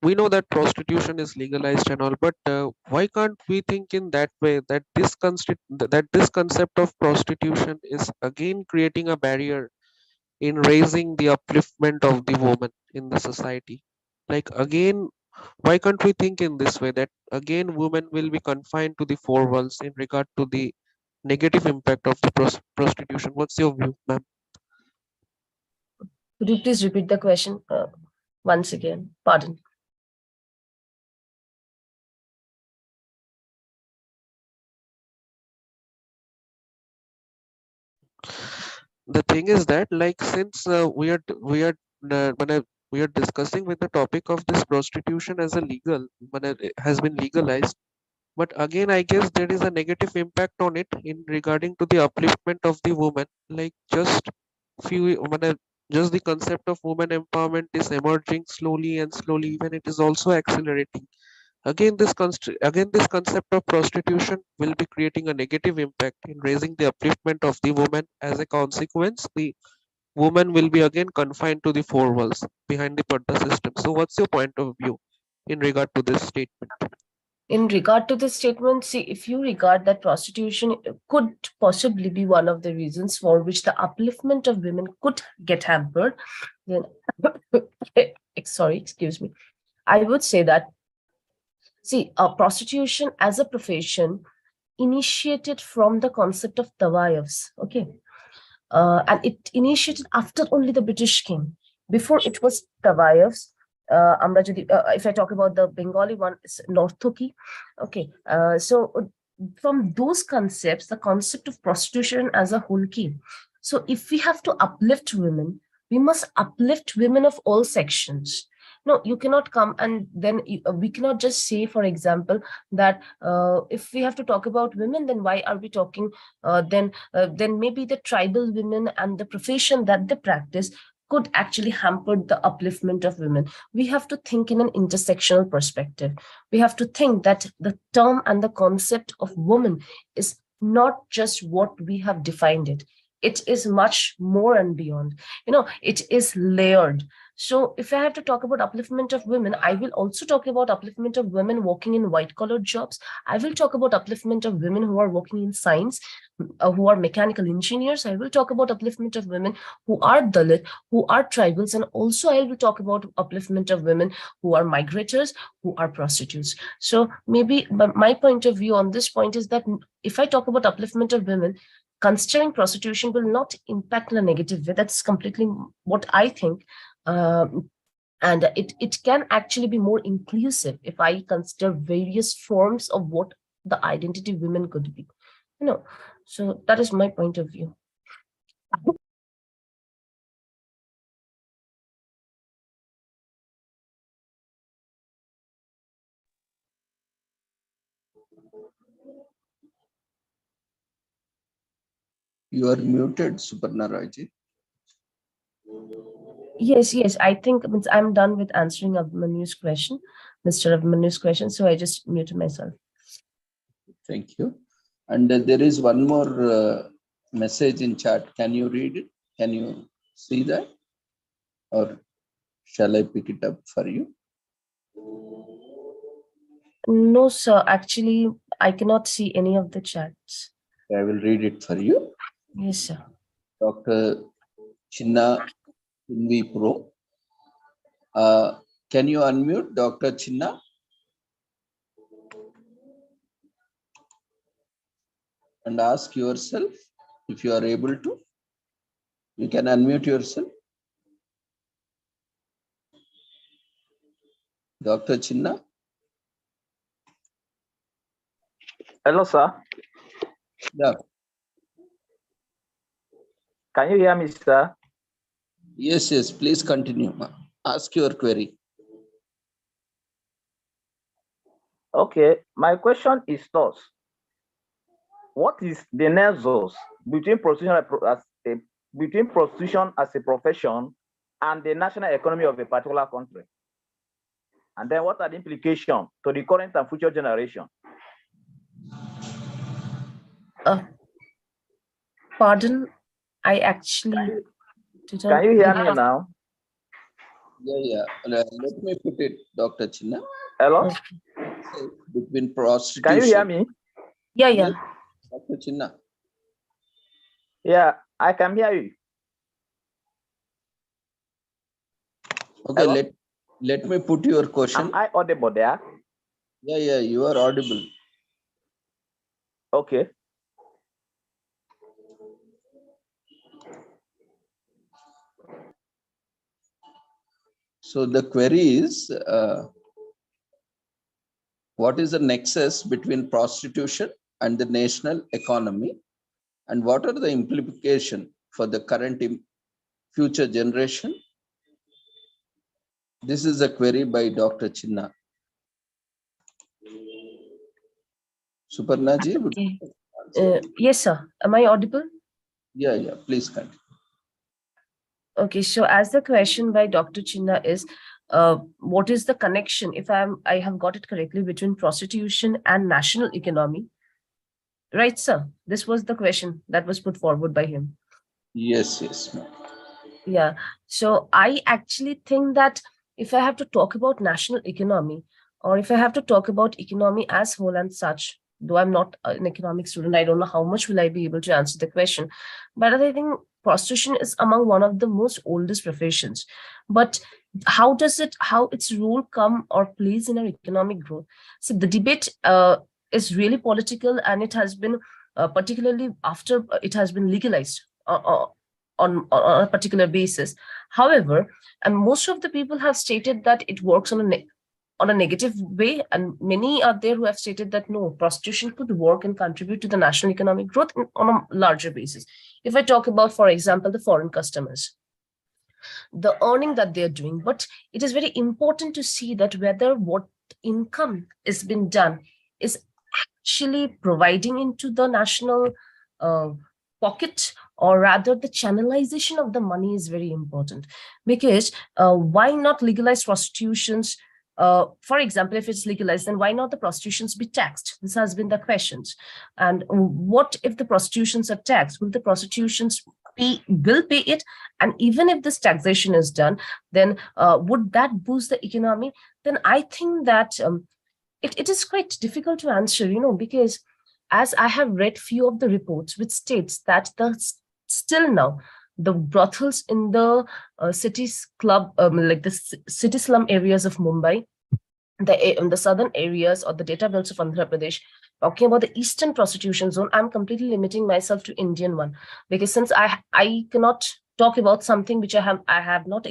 we know that prostitution is legalized and all, but why can't we think in that way, that this concept of prostitution is again creating a barrier in raising the upliftment of the woman in the society? Like, again, why can't we think in this way, that again women will be confined to the four walls in regard to the negative impact of the prostitution? What's your view, ma'am? Could you please repeat the question once again? Pardon. The thing is that, like, since we are discussing with the topic of this prostitution as a legal, when it has been legalized, but again I guess there is a negative impact on it in regarding to the upliftment of the woman. Like, just the concept of woman empowerment is emerging slowly and slowly, even it is also accelerating. Again, this concept of prostitution will be creating a negative impact in raising the upliftment of the woman. As a consequence, the woman will be again confined to the four walls behind the purdah system. So what's your point of view in regard to this statement? In regard to this statement, see, if you regard that prostitution could possibly be one of the reasons for which the upliftment of women could get hampered, then sorry, excuse me, I would say that, see, prostitution as a profession initiated from the concept of tawayafs, okay? And it initiated after only the British came. Before it was tawayafs. If I talk about the Bengali one, it's Northoki. Okay, so from those concepts, the concept of prostitution as a whole came. So if we have to uplift women, we must uplift women of all sections. No, you cannot come and then we cannot just say, for example, that if we have to talk about women, then why are we talking then maybe the tribal women and the profession that they practice could actually hamper the upliftment of women. We have to think in an intersectional perspective. We have to think that the term and the concept of woman is not just what we have defined it. It is much more and beyond. It is layered. So if I have to talk about upliftment of women, I will also talk about upliftment of women working in white-collar jobs. I will talk about upliftment of women who are working in science, who are mechanical engineers. I will talk about upliftment of women who are Dalit, who are tribals, and also I will talk about upliftment of women who are migrators, who are prostitutes. So maybe my point of view on this point is that if I talk about upliftment of women, considering prostitution will not impact in a negative way. That's completely what I think. And it can actually be more inclusive if I consider various forms of what the identity women could be. So that is my point of view. You are muted, Suparna Raji. Yes. I think I'm done with answering Abhimanyu's question, Mr. Abhimanyu's question. So I just muted myself. Thank you. And there is one more message in chat. Can you read it? Can you see that? Or shall I pick it up for you? No, sir. Actually, I cannot see any of the chats. I will read it for you. Yes, sir. Dr. Chinna Invi Pro. Can you unmute Dr. Chinna? And ask yourself if you are able to. You can unmute yourself. Dr. Chinna. Hello, sir. Yeah. Can you hear me, sir? Yes. Please continue. Ask your query. Okay. My question is thus. What is the nexus between prostitution as a profession and the national economy of a particular country? And then what are the implications to the current and future generation? Pardon? I actually didn't. Can you hear me now? Yeah. Let me put it, Dr. Chinna. Hello? Between prostitution. Can you hear me? Yeah. Dr. Chinna. Yeah, I can hear you. Okay, Hello? let me put your question. Am I audible there? Yeah, you are audible. Okay. So the query is, what is the nexus between prostitution and the national economy? And what are the implications for the current future generation? This is a query by Dr. Chinna. Suparna ji, would Okay. Yes, sir. Am I audible? yeah, please continue. Okay, so as the question by Dr. Chinna is, what is the connection, if I have got it correctly, between prostitution and national economy? Right, sir? This was the question that was put forward by him. Yes, ma'am. Yeah. So I actually think that if I have to talk about national economy, or if I have to talk about economy as whole and such, though I'm not an economic student, I don't know how much will I be able to answer the question. But I think prostitution is among one of the most oldest professions. But how its role come or plays in our economic growth? So the debate is really political, and it has been particularly after it has been legalized on a particular basis. However, and most of the people have stated that it works on a negative way, and many are there who have stated that no, prostitution could work and contribute to the national economic growth on a larger basis. If I talk about, for example, the foreign customers, the earning that they're doing, but it is very important to see that whether what income is being done is actually providing into the national pocket, or rather the channelization of the money is very important. Because why not legalize prostitutions? For example, if it's legalized, then why not the prostitutions be taxed? This has been the questions. And what if the prostitutions are taxed? Will the prostitutions will pay it? And even if this taxation is done, then would that boost the economy? Then I think that it is quite difficult to answer, because as I have read few of the reports which states that still now the brothels in the cities club, like the city slum areas of Mumbai, in the southern areas or the data belts of Andhra Pradesh, talking about the eastern prostitution zone, I'm completely limiting myself to Indian one, because since I cannot talk about something which I have not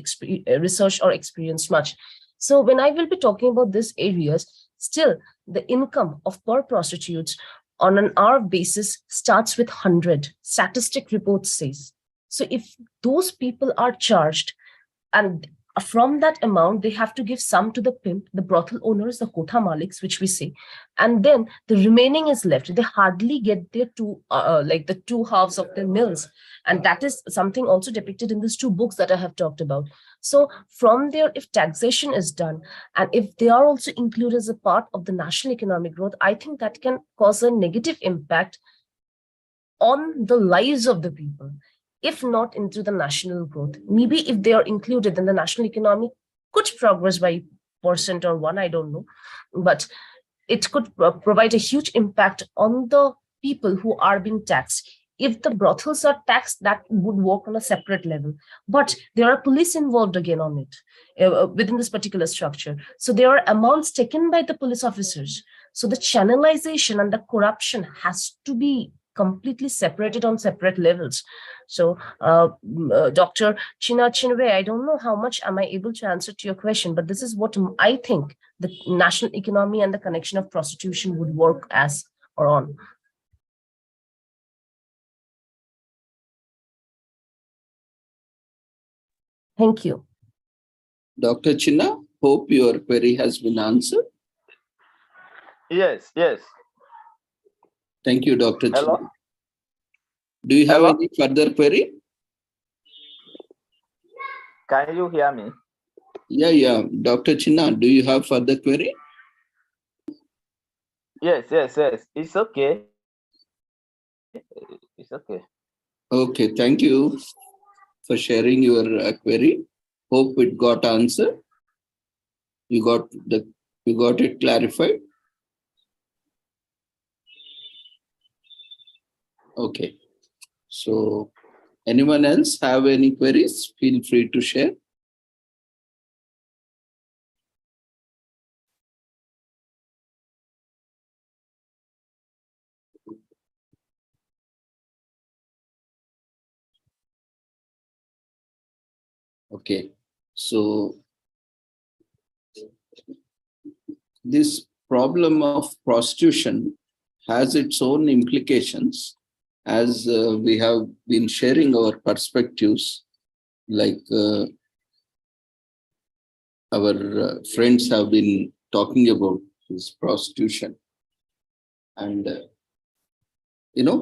researched or experienced much. So when I will be talking about these areas, still the income of per prostitutes on an hour basis starts with 100. Statistic report says. So if those people are charged, and from that amount, they have to give some to the pimp, the brothel owners, the kotha maliks, which we say, and then the remaining is left. They hardly get their the two halves of their meals. And that is something also depicted in these two books that I have talked about. So from there, if taxation is done, and if they are also included as a part of the national economic growth, I think that can cause a negative impact on the lives of the people, if not into the national growth. Maybe if they are included, then the national economy could progress by % or 1, I don't know. But it could provide a huge impact on the people who are being taxed. If the brothels are taxed, that would work on a separate level. But there are police involved again on it within this particular structure. So there are amounts taken by the police officers. So the channelization and the corruption has to be completely separated on separate levels. So Dr. Chinna Chinwe, I don't know how much am I able to answer to your question, but this is what I think the national economy and the connection of prostitution would work as or on. Thank you. Dr. Chinna, hope your query has been answered. Yes. Thank you, Dr. Hello? Chinna. Do you have any further query? Can you hear me? Yeah. Dr. Chinna, do you have further query? Yes. It's okay. It's okay. Okay, thank you for sharing your query. Hope it got answered. You got it clarified. Okay. So anyone else have any queries? Feel free to share. Okay. So this problem of prostitution has its own implications. as we have been sharing our perspectives, like our friends have been talking about this prostitution. And,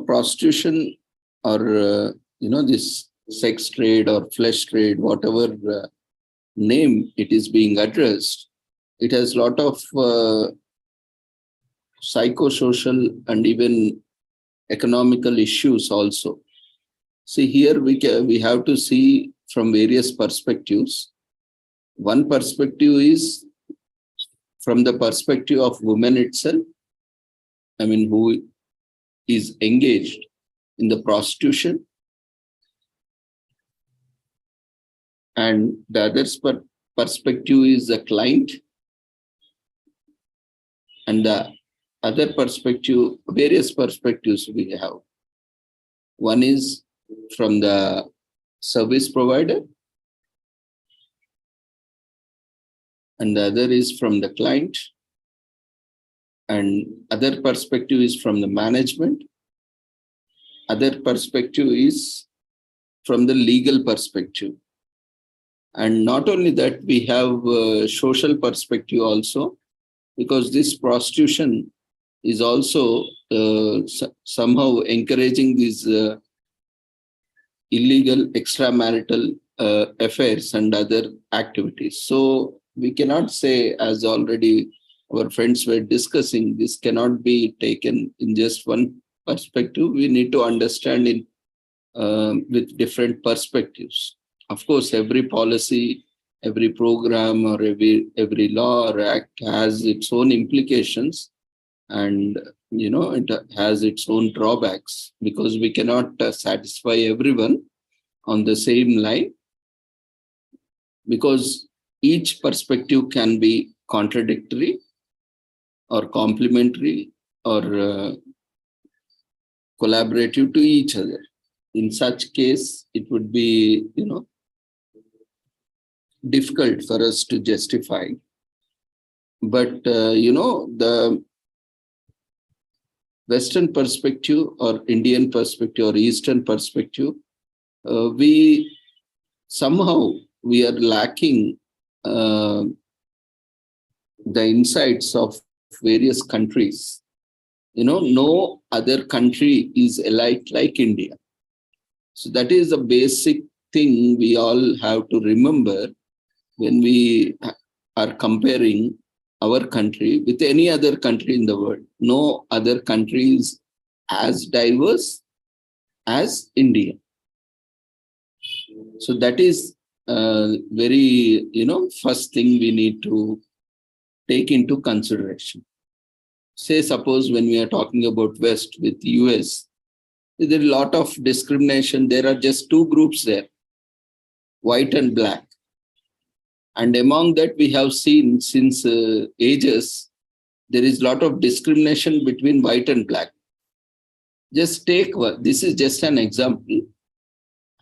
prostitution or, this sex trade or flesh trade, whatever name it is being addressed, it has a lot of psychosocial and even economical issues also. See, here we have to see from various perspectives. One perspective is from the perspective of women itself, who is engaged in the prostitution. And the other perspective is the client. And the other perspective, various perspectives we have. One is from the service provider, and the other is from the client, and other perspective is from the management. Other perspective is from the legal perspective. And not only that, we have a social perspective also, because this prostitution is also somehow encouraging these illegal extramarital affairs and other activities. So we cannot say, as already our friends were discussing, this cannot be taken in just one perspective. We need to understand in with different perspectives. Of course, every policy, every program, or every law or act has its own implications, and it has its own drawbacks, because we cannot satisfy everyone on the same line, because each perspective can be contradictory or complementary or collaborative to each other. In such case, it would be difficult for us to justify. But the Western perspective or Indian perspective or Eastern perspective, we are lacking the insights of various countries. No other country is alike like India. So that is the basic thing we all have to remember when we are comparing our country with any other country in the world. No other country is as diverse as India. So that is very, first thing we need to take into consideration. Say, suppose when we are talking about West with US, there is a lot of discrimination. There are just two groups there, white and black. And among that, we have seen since ages, there is a lot of discrimination between white and black. Just take, this is just an example.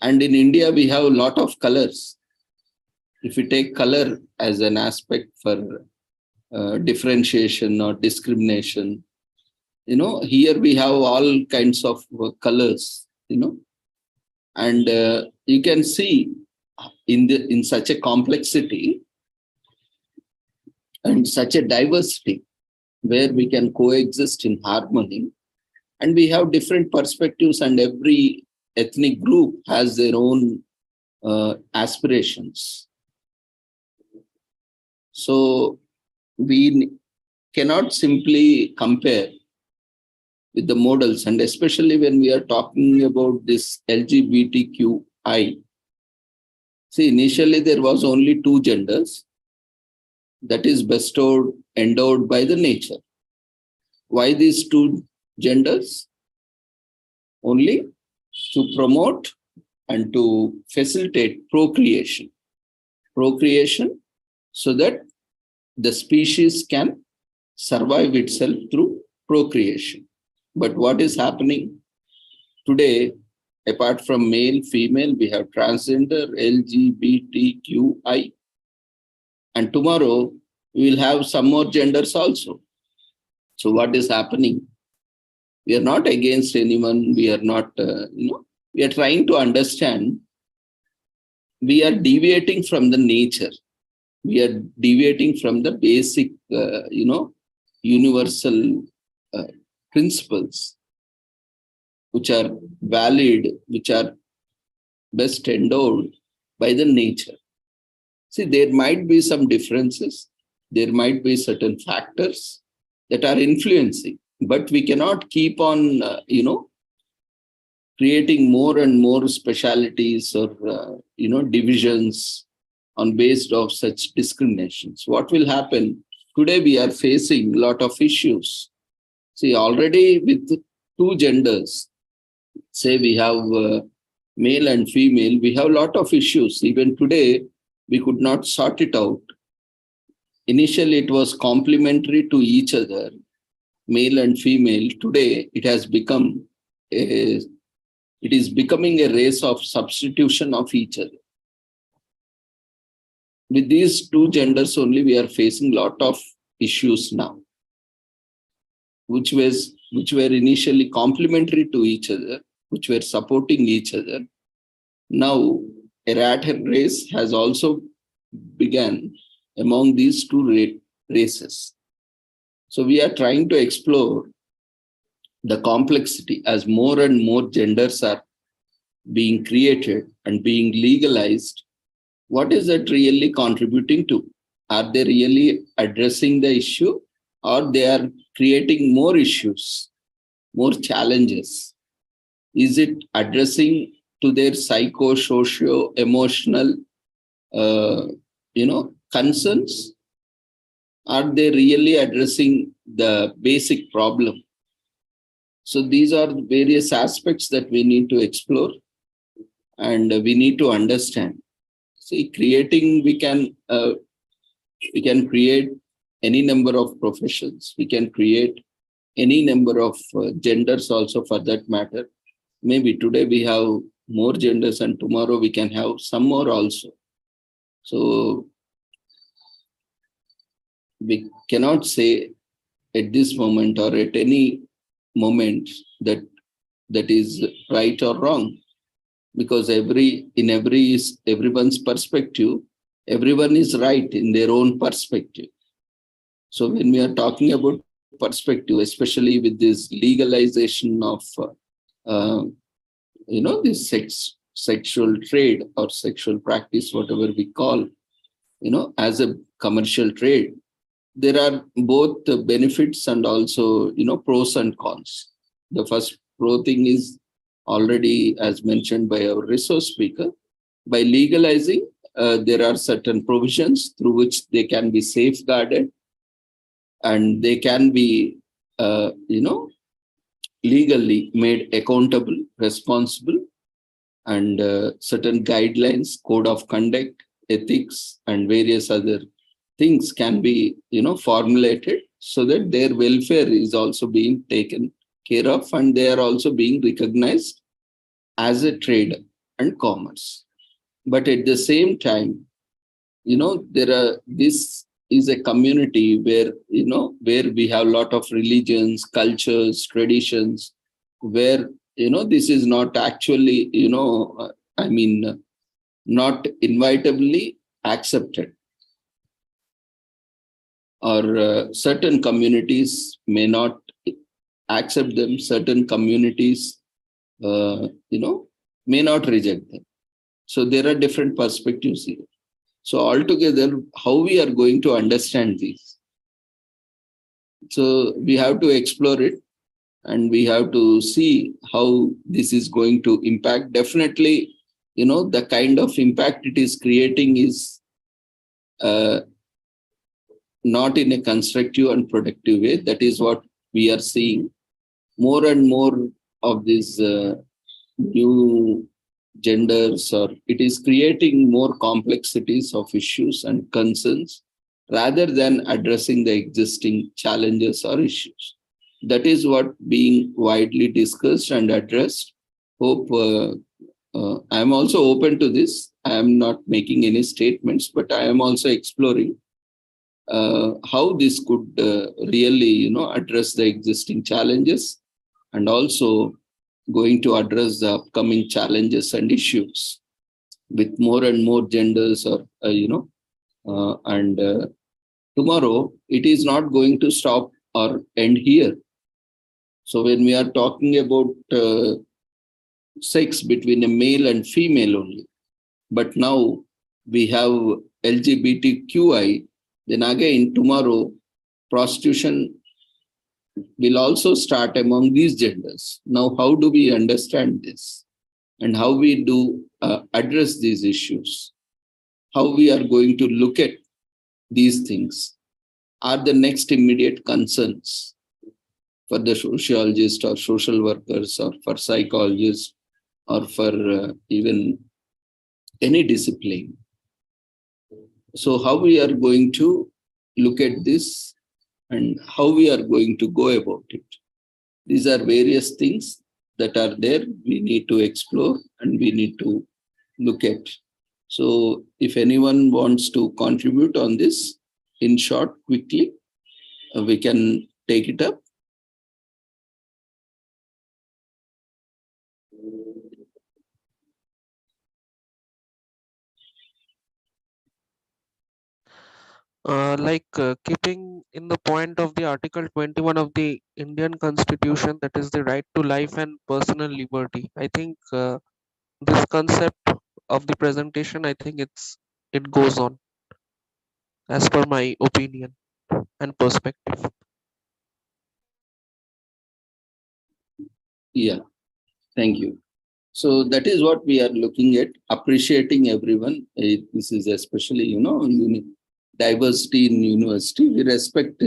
And in India, we have a lot of colors. If we take color as an aspect for differentiation or discrimination, here we have all kinds of colors, and you can see in such a complexity and such a diversity where we can coexist in harmony, and we have different perspectives, and every ethnic group has their own aspirations. So we cannot simply compare with the models, and especially when we are talking about this LGBTQI. See, initially there was only two genders, that is endowed by the nature. Why these two genders? Only to promote and to facilitate procreation. Procreation so that the species can survive itself through procreation. But what is happening today, apart from male, female, we have transgender, LGBTQI. And tomorrow, we will have some more genders also. So what is happening? We are not against anyone. We are not, we are trying to understand. We are deviating from the nature. We are deviating from the basic, universal principles, which are valid, which are best endowed by the nature. See, there might be some differences. There might be certain factors that are influencing, but we cannot keep on, creating more and more specialities or, divisions on based of such discriminations. What will happen? Today we are facing a lot of issues. See, already with two genders, say we have male and female, we have a lot of issues. Even today, we could not sort it out. Initially, it was complementary to each other, male and female. Today, it has become it is becoming a race of substitution of each other. With these two genders only, we are facing a lot of issues now, which were initially complementary to each other, which were supporting each other. Now, a rat race has also begun among these two races. So we are trying to explore the complexity as more and more genders are being created and being legalized. What is that really contributing to? Are they really addressing the issue, or they are creating more issues, more challenges? Is it addressing to their socio-emotional, concerns? Are they really addressing the basic problem? So these are various aspects that we need to explore and we need to understand. See, we can create any number of professions. We can create any number of genders also, for that matter. Maybe today we have more genders and tomorrow we can have some more also. So we cannot say at this moment or at any moment that is right or wrong, because everyone's perspective, everyone is right in their own perspective. So when we are talking about perspective, especially with this legalization of this sexual trade or sexual practice, whatever we call, as a commercial trade, there are both the benefits and also, pros and cons. The first pro thing is already, as mentioned by our resource speaker, by legalizing, there are certain provisions through which they can be safeguarded and they can be, legally made accountable, responsible, and certain guidelines, code of conduct, ethics, and various other things can be, formulated so that their welfare is also being taken care of and they are also being recognized as a trade and commerce. But at the same time, this is a community where, where we have a lot of religions, cultures, traditions, where, this is not actually, not inevitably accepted. Or certain communities may not accept them, certain communities, may not reject them. So there are different perspectives here. So altogether, how we are going to understand these? So we have to explore it and we have to see how this is going to impact. Definitely, the kind of impact it is creating is not in a constructive and productive way. That is what we are seeing. More and more of these new genders, or it is creating more complexities of issues and concerns rather than addressing the existing challenges or issues. That is what being widely discussed and addressed. Hope I am also open to this. I am not making any statements, but I am also exploring how this could really, address the existing challenges and also going to address the upcoming challenges and issues with more and more genders or, tomorrow it is not going to stop or end here. So when we are talking about sex between a male and female only, but now we have LGBTQI, then again tomorrow prostitution will also start among these genders. Now, how do we understand this? And how we do address these issues? How we are going to look at these things are the next immediate concerns for the sociologists or social workers or for psychologists or for even any discipline. So how we are going to look at this and how we are going to go about it. These are various things that are there. We need to explore and we need to look at. So if anyone wants to contribute on this, in short, quickly, we can take it up. Keeping in the point of the Article 21 of the Indian Constitution, that is the right to life and personal liberty. I think this concept of the presentation, I think it goes on as per my opinion and perspective. Yeah, thank you. So that is what we are looking at, appreciating everyone. This is especially, diversity in university. We respect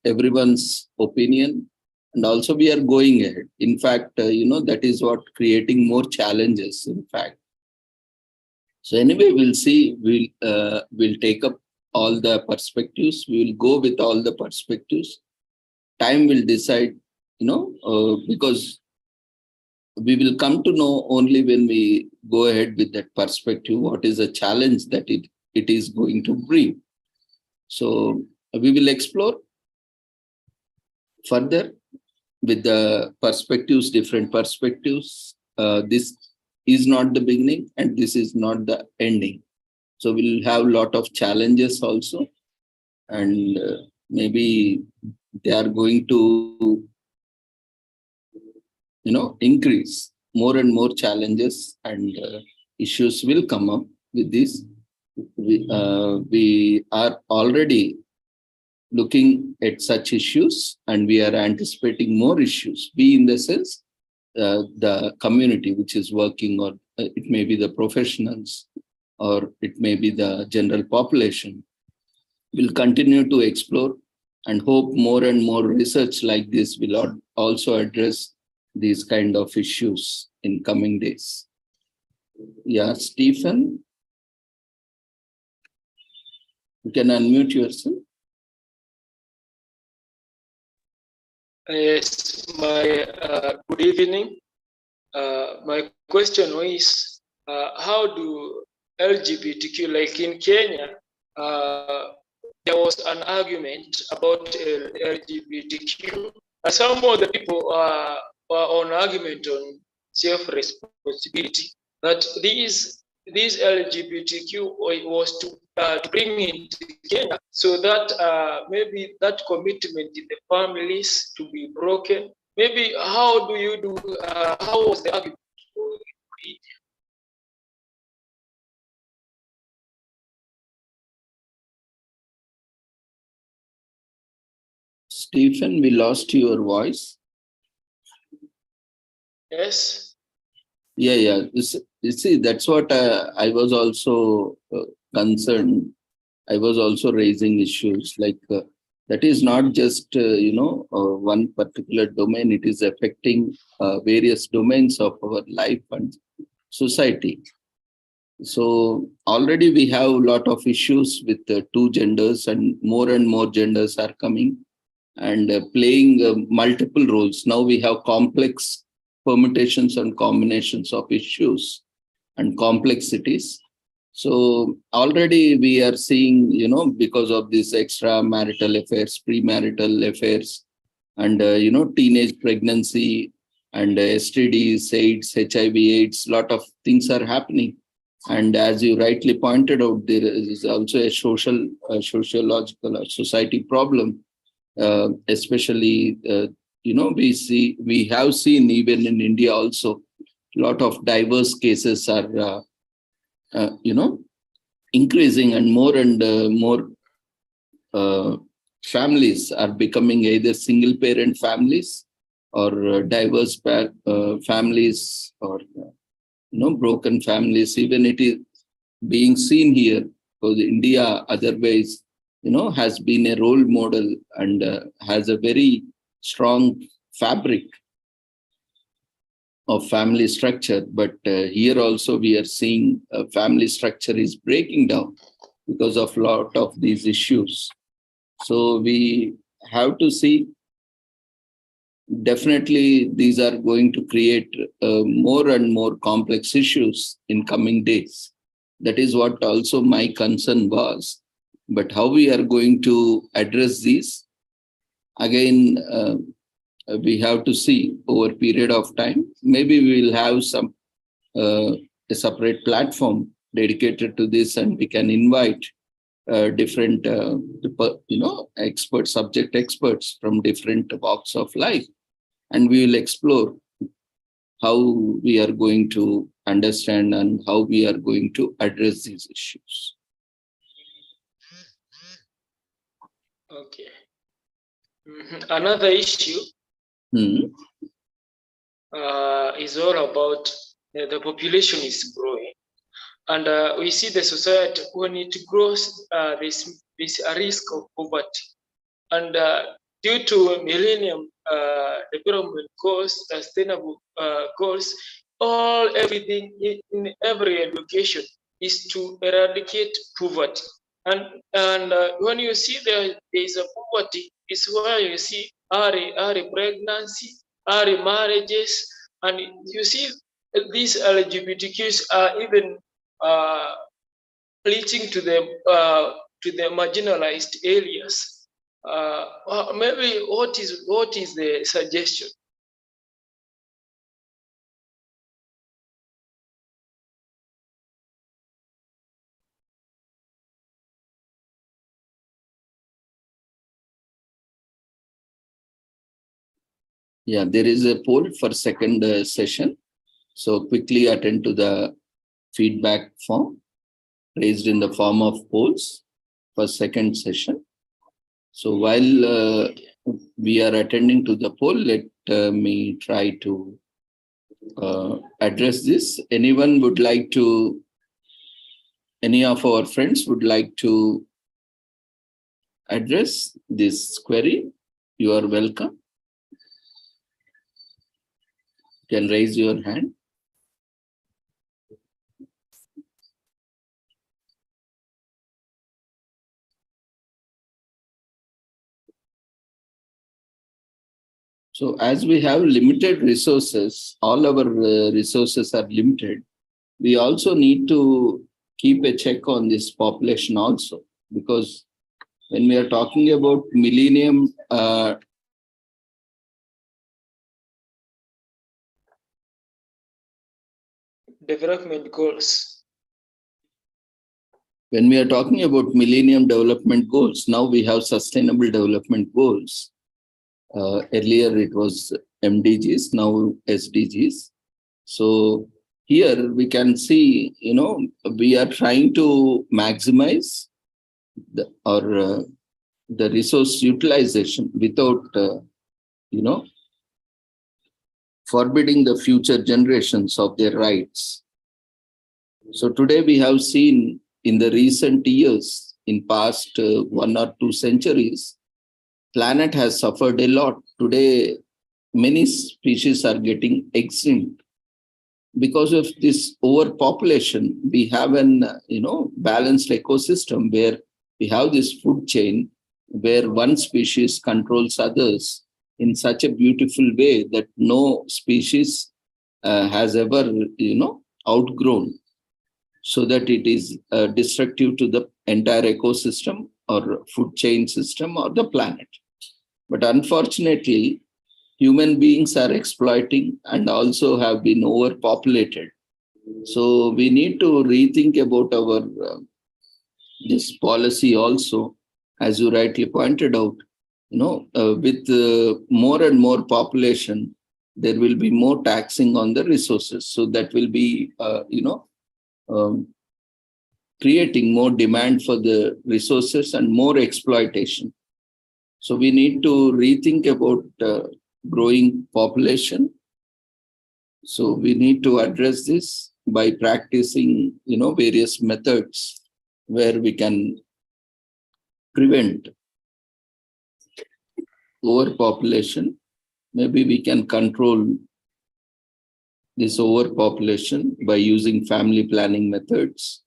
everyone's opinion and also we are going ahead. In fact, that is what creating more challenges, in fact. So anyway, we'll see, we'll take up all the perspectives. We will go with all the perspectives. Time will decide, because we will come to know only when we go ahead with that perspective, what is a challenge that it is going to bring. So we will explore further with the perspectives, different perspectives. This is not the beginning and this is not the ending. So we'll have a lot of challenges also. And maybe they are going to, increase. More and more challenges and issues will come up with this. We are already looking at such issues and we are anticipating more issues. We, in the sense, the community which is working, or it may be the professionals, or it may be the general population, will continue to explore and hope more and more research like this will also address these kind of issues in coming days. Yeah, Stephen, you can unmute yourself. Yes, good evening. My question is, how do LGBTQ, like in Kenya, there was an argument about LGBTQ, and some of the people were on argument on self-responsibility, that these LGBTQ was to bring into Kenya so that maybe that commitment in the families to be broken. Maybe how do you do, how was the argument? Stephen, we lost your voice. Yes. Yeah. You see, that's what I was also concerned. I was also raising issues like that is not just, one particular domain. It is affecting various domains of our life and society. So already we have a lot of issues with two genders, and more genders are coming and playing multiple roles. Now we have complex permutations and combinations of issues and complexities. So already we are seeing, because of these extramarital affairs, premarital affairs, and, teenage pregnancy, and STDs, AIDS, HIV/AIDS, lot of things are happening. And as you rightly pointed out, there is also a sociological or society problem, especially, we have seen even in India also, a lot of diverse cases are, increasing, and more families are becoming either single parent families or diverse families, or broken families. Even it is being seen here, because India otherwise has been a role model and has a very strong fabric of family structure. But here also we are seeing family structure is breaking down because of a lot of these issues. So we have to see, definitely these are going to create more and more complex issues in coming days. That is what also my concern was. But how we are going to address these, again, we have to see over a period of time. Maybe we will have some a separate platform dedicated to this, and we can invite different experts, subject experts from different walks of life, and we will explore how we are going to understand and how we are going to address these issues. Okay. Another issue is all about the population is growing, and we see the society, when it grows, there's a risk of poverty, and due to Millennium Development Goals, sustainable goals, everything in every education is to eradicate poverty. And when you see there is a poverty, is where you see early pregnancy, early marriages, and you see these LGBTQs are even reaching to the marginalized areas. Maybe what is the suggestion? Yeah, there is a poll for second session. So quickly attend to the feedback form raised in the form of polls for second session. So while we are attending to the poll, let me try to address this. Anyone would like to, any of our friends would like to address this query? You are welcome. You can raise your hand. So as we have limited resources, all our resources are limited. We also need to keep a check on this population also, because when we are talking about millennium development goals. When we are talking about millennium development goals, now we have sustainable development goals. Earlier it was MDGs, now SDGs. So here we can see, we are trying to maximize the resource utilization without, forbidding the future generations of their rights. So today we have seen in the recent years, in past 1 or 2 centuries, planet has suffered a lot. Today, many species are getting extinct. Because of this overpopulation, we have an balanced ecosystem where we have this food chain where one species controls others in such a beautiful way that no species has ever outgrown, so that it is destructive to the entire ecosystem or food chain system or the planet. But unfortunately, human beings are exploiting and also have been overpopulated. So we need to rethink about our this policy also, as you rightly pointed out. With more and more population, there will be more taxing on the resources. So that will be, creating more demand for the resources and more exploitation. So we need to rethink about growing population. So we need to address this by practicing, various methods where we can prevent overpopulation. Maybe we can control this overpopulation by using family planning methods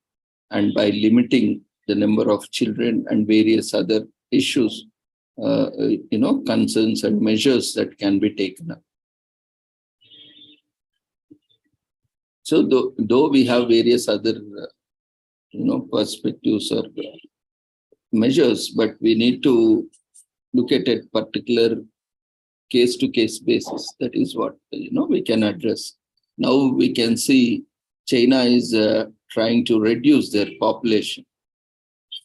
and by limiting the number of children and various other issues, concerns and measures that can be taken up. So though we have various other, perspectives or measures, but we need to look at a particular case-to-case basis. That is what, we can address. Now we can see China is trying to reduce their population.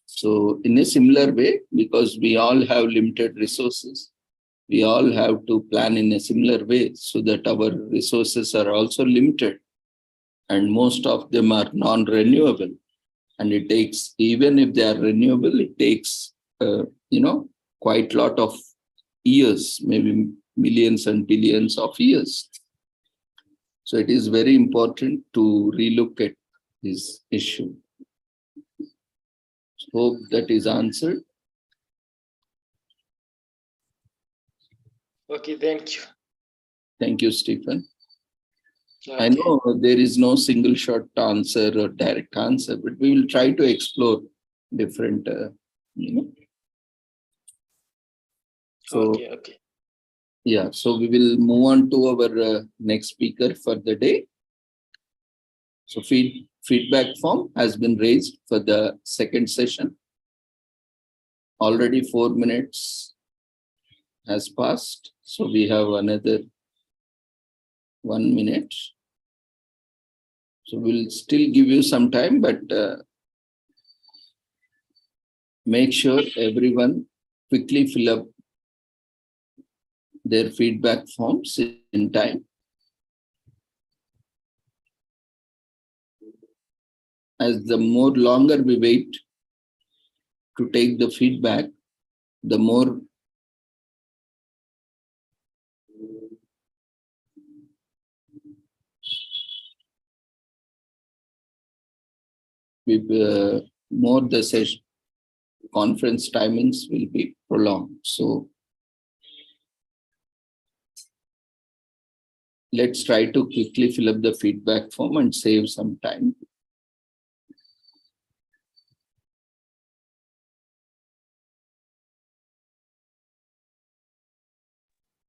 So in a similar way, because we all have limited resources, we all have to plan in a similar way so that our resources are also limited. And most of them are non-renewable. And it takes, even if they are renewable, it takes, quite a lot of years, maybe millions and billions of years. So it is very important to relook at this issue. Hope that is answered. Okay, thank you. Thank you, Stephen. Okay. I know there is no single shot answer or direct answer, but we will try to explore different, So, okay. Yeah, so we will move on to our next speaker for the day. So feedback form has been raised for the second session. Already 4 minutes has passed. So we have another 1 minute. So we'll still give you some time, but make sure everyone quickly fill up their feedback forms in time. As the more longer we wait to take the feedback, the more more the session conference timings will be prolonged. So let's try to quickly fill up the feedback form and save some time.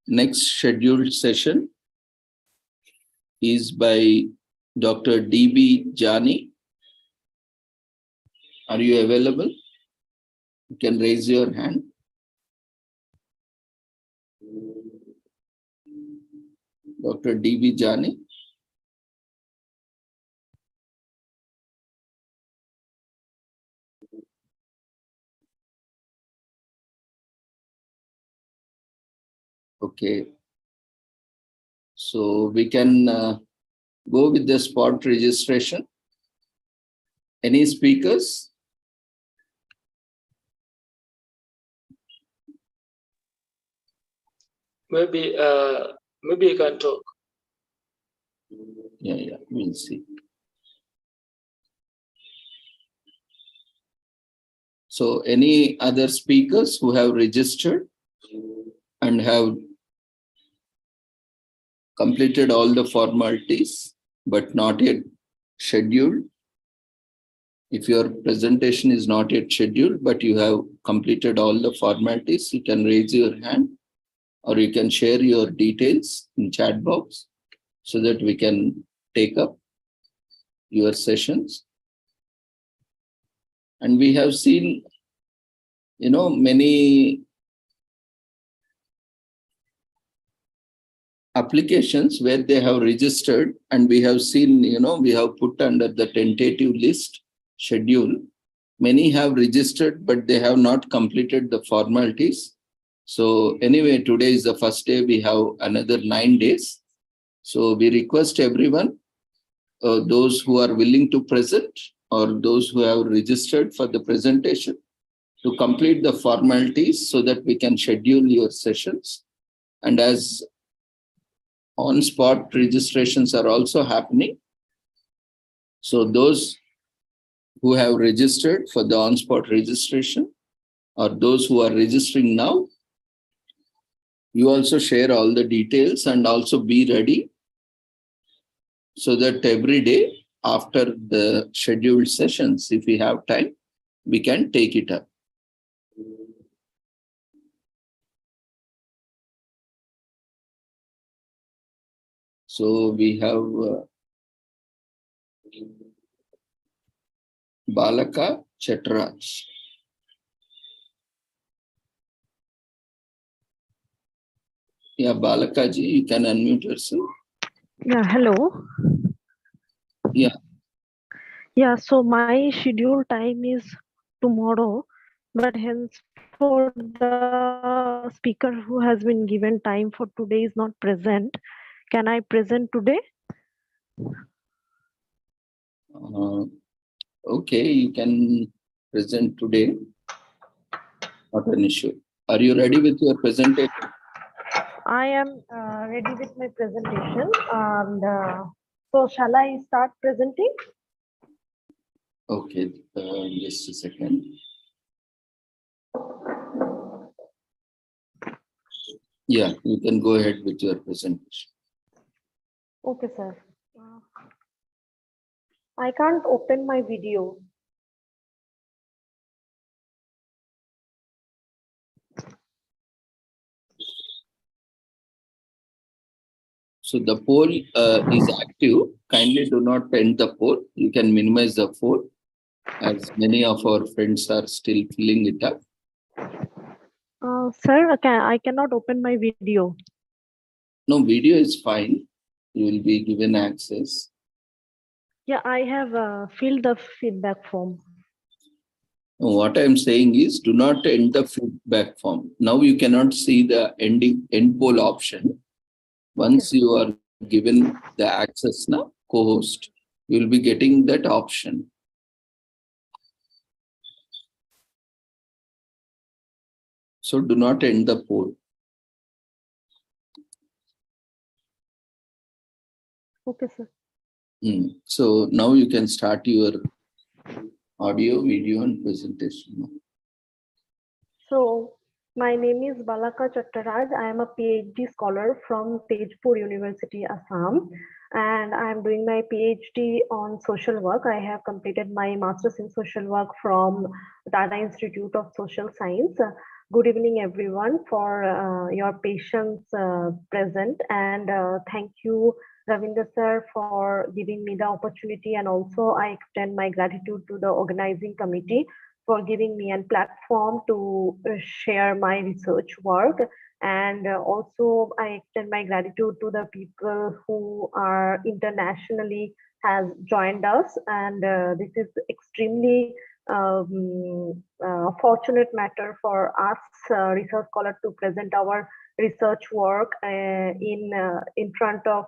Next scheduled session is by Dr. D.B. Jani. Are you available? You can raise your hand. Dr. D.B. Jani. Okay. So we can go with the spot registration. Any speakers? Maybe you can talk. Yeah, we'll see. So any other speakers who have registered and have completed all the formalities but not yet scheduled? If your presentation is not yet scheduled, but you have completed all the formalities, you can raise your hand or you can share your details in chat box so that we can take up your sessions. And we have seen, many applications where they have registered, and we have seen, we have put under the tentative list schedule. Many have registered, but they have not completed the formalities. So anyway, today is the first day. We have another 9 days. So we request everyone, those who are willing to present or those who have registered for the presentation, to complete the formalities so that we can schedule your sessions. And as on-spot registrations are also happening, so those who have registered for the on-spot registration or those who are registering now, you also share all the details and also be ready so that every day after the scheduled sessions, if we have time, we can take it up. So we have Balaka Chatraj. Yeah, Balaka ji, you can unmute yourself. Yeah, hello. Yeah. Yeah, so my scheduled time is tomorrow, but hence for the speaker who has been given time for today is not present. Can I present today? Okay, you can present today. Not an issue. Are you ready with your presentation? I am ready with my presentation. And so shall I start presenting? Okay, just a second. Yeah, you can go ahead with your presentation. Okay, sir. I can't open my video. So the poll is active. Kindly do not end the poll. You can minimize the poll as many of our friends are still filling it up. Sir, I cannot open my video. No, video is fine. You will be given access. Yeah, I have filled the feedback form. What I'm saying is, do not end the feedback form. Now you cannot see the end poll option. Once you are given the access now, co-host, you will be getting that option. So do not end the poll. Okay, sir. So now you can start your audio, video, and presentation. So my name is Balaka Chattaraj. I am a PhD scholar from Tejpur University, Assam, and I am doing my PhD on social work. I have completed my master's in social work from Tata Institute of Social Science. Good evening, everyone, for your patience present, and thank you, Ravinder sir, for giving me the opportunity, and also I extend my gratitude to the organizing committee for giving me a platform to share my research work. And also I extend my gratitude to the people who are internationally has joined us. And this is extremely fortunate matter for us research scholars to present our research work in front of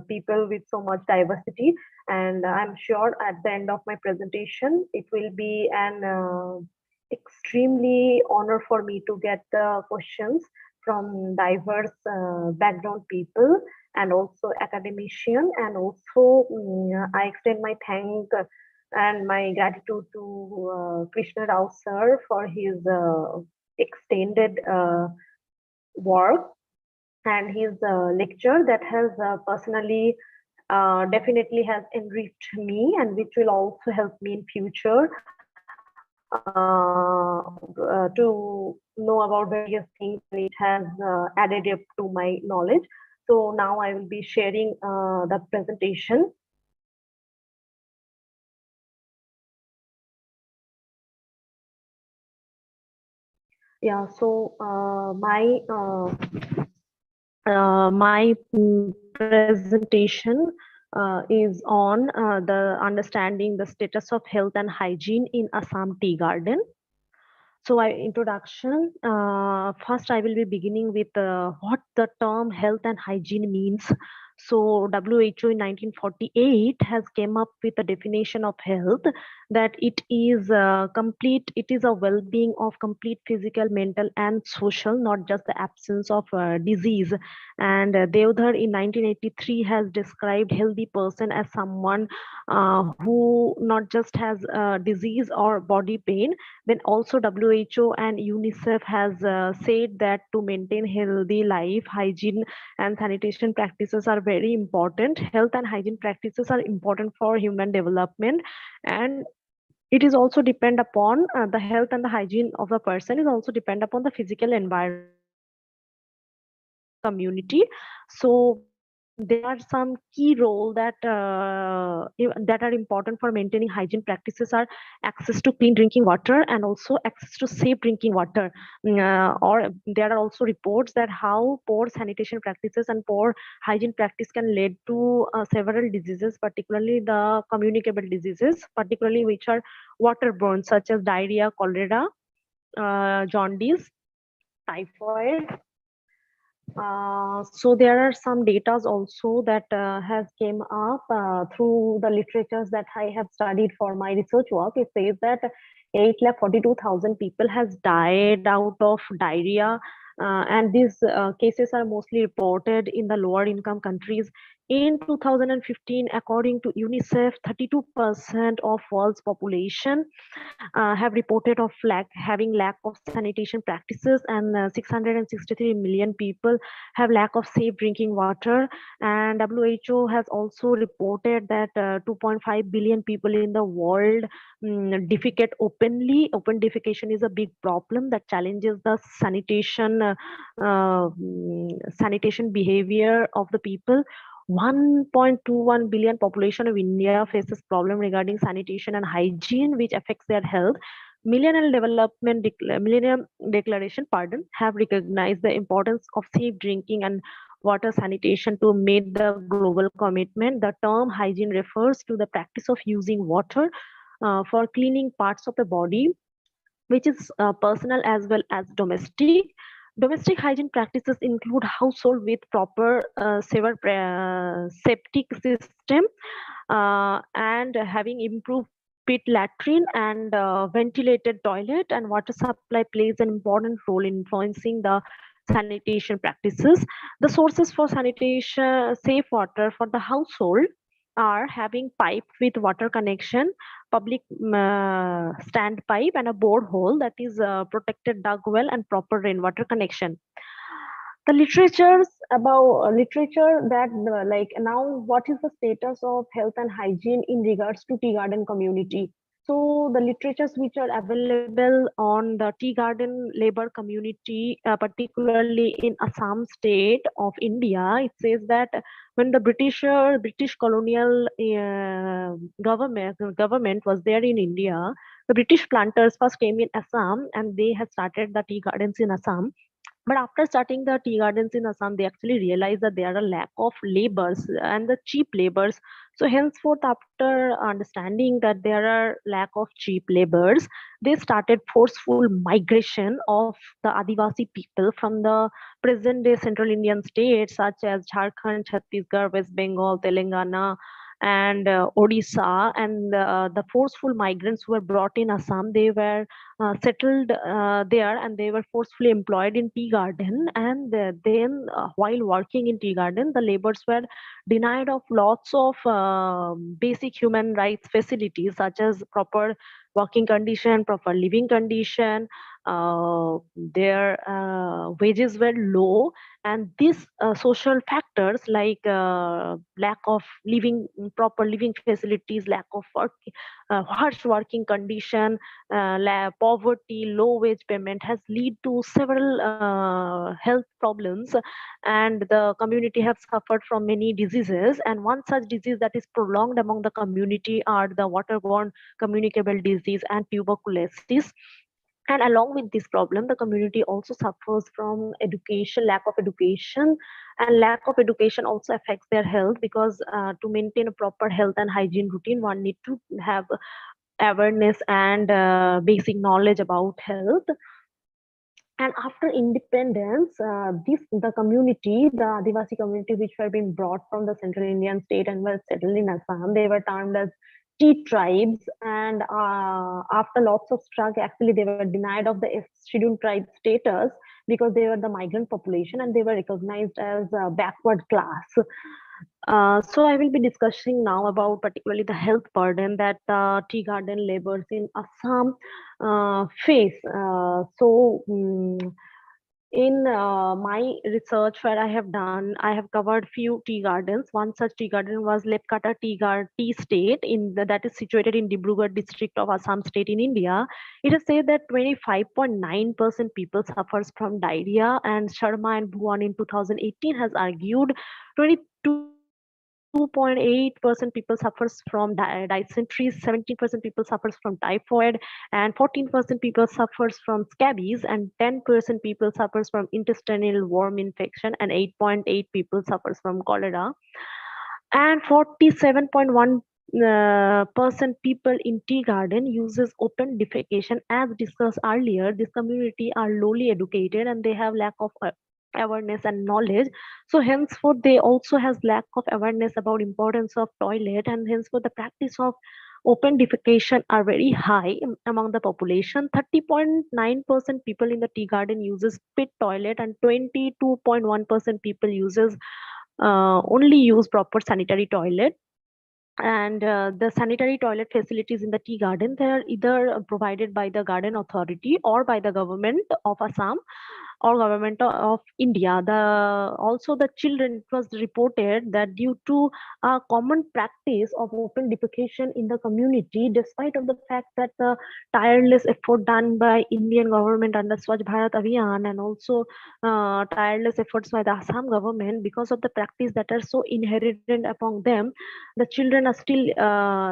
people with so much diversity. And I'm sure at the end of my presentation, it will be an extremely honor for me to get the questions from diverse background people and also academician. And also I extend my thank and my gratitude to Krishna Rao sir for his extended work and his lecture that has personally definitely has enriched me, and which will also help me in future to know about various things. It has added up to my knowledge. So now I will be sharing the presentation. Yeah, so my My presentation is on the understanding the status of health and hygiene in Assam tea garden. So, introduction. First, I will be beginning with what the term health and hygiene means. So, WHO in 1948 has came up with a definition of health that it is complete. It is a well-being of complete physical, mental, and social, not just the absence of disease. And Deodhar in 1983 has described healthy person as someone who not just has disease or body pain. Then also WHO and UNICEF has said that to maintain healthy life, hygiene and sanitation practices are very important. Health and hygiene practices are important for human development, and it is also depend upon the health and the hygiene of the person is also depend upon the physical environment community. So there are some key role that that are important for maintaining hygiene practices are access to clean drinking water and also access to safe drinking water. Or there are also reports that how poor sanitation practices and poor hygiene practice can lead to several diseases, particularly the communicable diseases, particularly which are waterborne, such as diarrhea, cholera, jaundice, typhoid. So there are some data also that has came up through the literatures that I have studied for my research work. It says that 8,42,000 people has died out of diarrhea, and these cases are mostly reported in the lower income countries. In 2015, according to UNICEF, 32% of world's population have reported of having lack of sanitation practices, and 663 million people have lack of safe drinking water. And WHO has also reported that 2.5 billion people in the world defecate openly. Open defecation is a big problem that challenges the sanitation behavior of the people. 1.21 billion population of India faces problem regarding sanitation and hygiene, which affects their health. Millennium Declaration, have recognized the importance of safe drinking and water sanitation to meet the global commitment. The term hygiene refers to the practice of using water for cleaning parts of the body, which is personal as well as domestic. Domestic hygiene practices include household with proper septic system and having improved pit latrine and ventilated toilet, and water supply plays an important role in influencing the sanitation practices. The sources for sanitation, safe water for the household are having pipe with water connection, public stand pipe, and a borehole that is protected dug well, and proper rainwater connection. The literatures about literature that like now what is the status of health and hygiene in regards to tea garden community. So the literatures which are available on the tea garden labor community, particularly in Assam state of India, it says that when the British colonial government was there in India, the British planters first came in Assam and they had started the tea gardens in Assam. But after starting the tea gardens in Assam, they actually realized that there are a lack of laborers and the cheap laborers. So henceforth, after understanding that there are lack of cheap laborers, they started forceful migration of the Adivasi people from the present day central Indian states such as Jharkhand, Chhattisgarh, West Bengal, Telangana, and Odisha. And the forceful migrants who were brought in Assam, they were settled there, and they were forcefully employed in tea garden. And then while working in tea garden, the laborers were denied of lots of basic human rights facilities such as proper working condition, proper living condition. Their wages were low, and these social factors like lack of proper living facilities, lack of harsh working condition, poverty, low wage payment has led to several health problems, and the community have suffered from many diseases. And one such disease that is prolonged among the community are the waterborne communicable disease and tuberculosis. And along with this problem, the community also suffers from education, lack of education, And lack of education also affects their health, because to maintain a proper health and hygiene routine, one need to have awareness and basic knowledge about health. And after independence, the community, the Adivasi community, which were being brought from the central Indian state and were settled in Assam, they were termed as tea tribes. And after lots of struggle, actually they were denied of the scheduled tribe status, because they were the migrant population and they were recognized as a backward class. So I will be discussing now about particularly the health burden that tea garden laborers in Assam face. In my research where I have done, I have covered few tea gardens. One such tea garden was Lepkata Tea State, that is situated in Dibrugarh district of Assam state in India. It is said that 25.9% people suffers from diarrhea, and Sharma and Bhuvan in 2018 has argued 22.8% people suffers from dysentery, 17% people suffers from typhoid, and 14% people suffers from scabies, and 10% people suffers from intestinal worm infection, and 8.8 people suffers from cholera, and 47.1% people in tea garden uses open defecation. As discussed earlier, this community are lowly educated and they have lack of awareness and knowledge, so henceforth they also has lack of awareness about importance of toilet, and henceforth the practice of open defecation are very high among the population. 30.9% people in the tea garden uses pit toilet, and 22.1% people uses only use proper sanitary toilet. And the sanitary toilet facilities in the tea garden, they are either provided by the garden authority or by the government of Assam or government of India. Also the children, it was reported that due to a common practice of open defecation in the community, despite of the fact that the tireless effort done by Indian government under Swachh Bharat Abhiyan, and also tireless efforts by the Assam government, because of the practice that are so inherent upon them, the children are still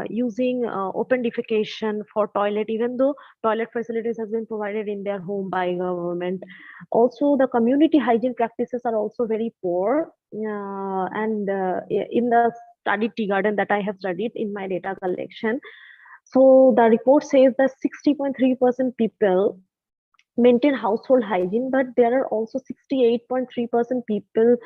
using open defecation for toilet, even though toilet facilities has been provided in their home by government. Also, the community hygiene practices are also very poor. In the study tea garden that I have studied in my data collection, so the report says that 60.3% people maintain household hygiene, but there are also 68.3% people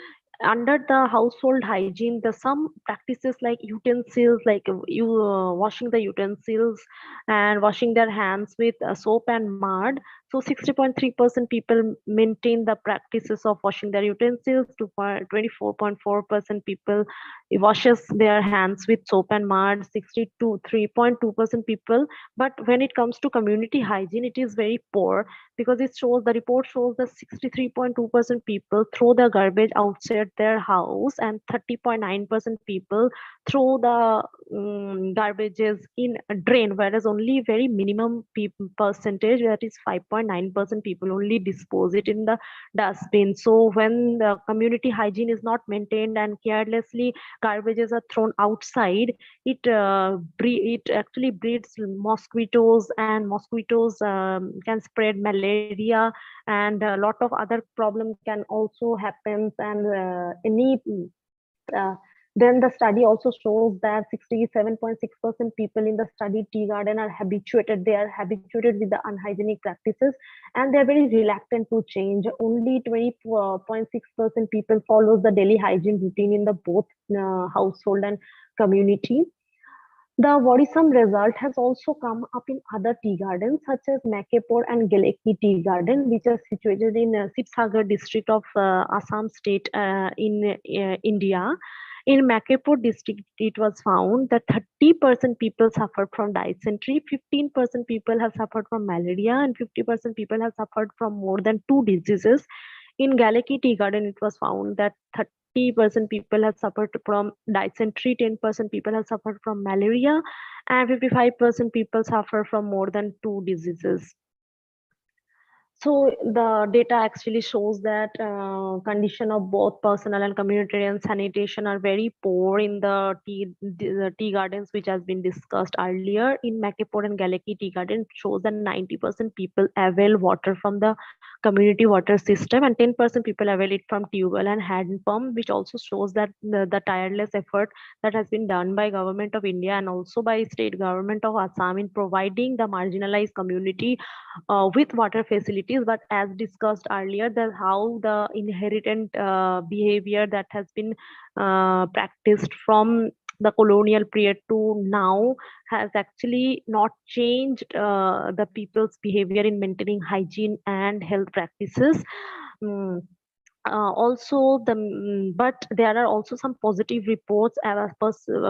under the household hygiene. The some practices like utensils, like washing the utensils and washing their hands with soap and mud. So 60.3% people maintain the practices of washing their utensils. 24.4% people washes their hands with soap and mud. 3.2% people. But when it comes to community hygiene, it is very poor, because the report shows that 63.2% people throw the garbage outside their house, and 30.9% people throw the garbages in a drain, whereas only very minimum percentage, that is 5.9% people only dispose it in the dustbin. So when the community hygiene is not maintained and carelessly garbages are thrown outside, it actually breeds mosquitoes, and mosquitoes can spread malaria, and a lot of other problems can also happen. And then the study also shows that 67.6% people in the study tea garden are habituated. They are habituated with the unhygienic practices, and they are very reluctant to change. Only 20.6% people follows the daily hygiene routine in the both household and community. The worrisome result has also come up in other tea gardens such as Makepur and Geleki Tea Garden, which are situated in Sibsagar district of Assam state in India. In Makepur district, it was found that 30% people suffered from dysentery, 15% people have suffered from malaria, and 50% people have suffered from more than 2 diseases. In Galeki Tea Garden, it was found that 30% people have suffered from dysentery, 10% people have suffered from malaria, and 55% people suffer from more than 2 diseases. So the data actually shows that condition of both personal and communitarian sanitation are very poor in the tea gardens, which has been discussed earlier. In Makepur and Galeki tea garden, it shows that 90% people avail water from the community water system and 10% people avail it from tubewell and hand pump, which also shows that the tireless effort that has been done by government of India and also by state government of Assam in providing the marginalized community with water facilities. But as discussed earlier, that how the inherent behavior that has been practiced from the colonial period to now has actually not changed the people's behavior in maintaining hygiene and health practices. Mm, but there are also some positive reports,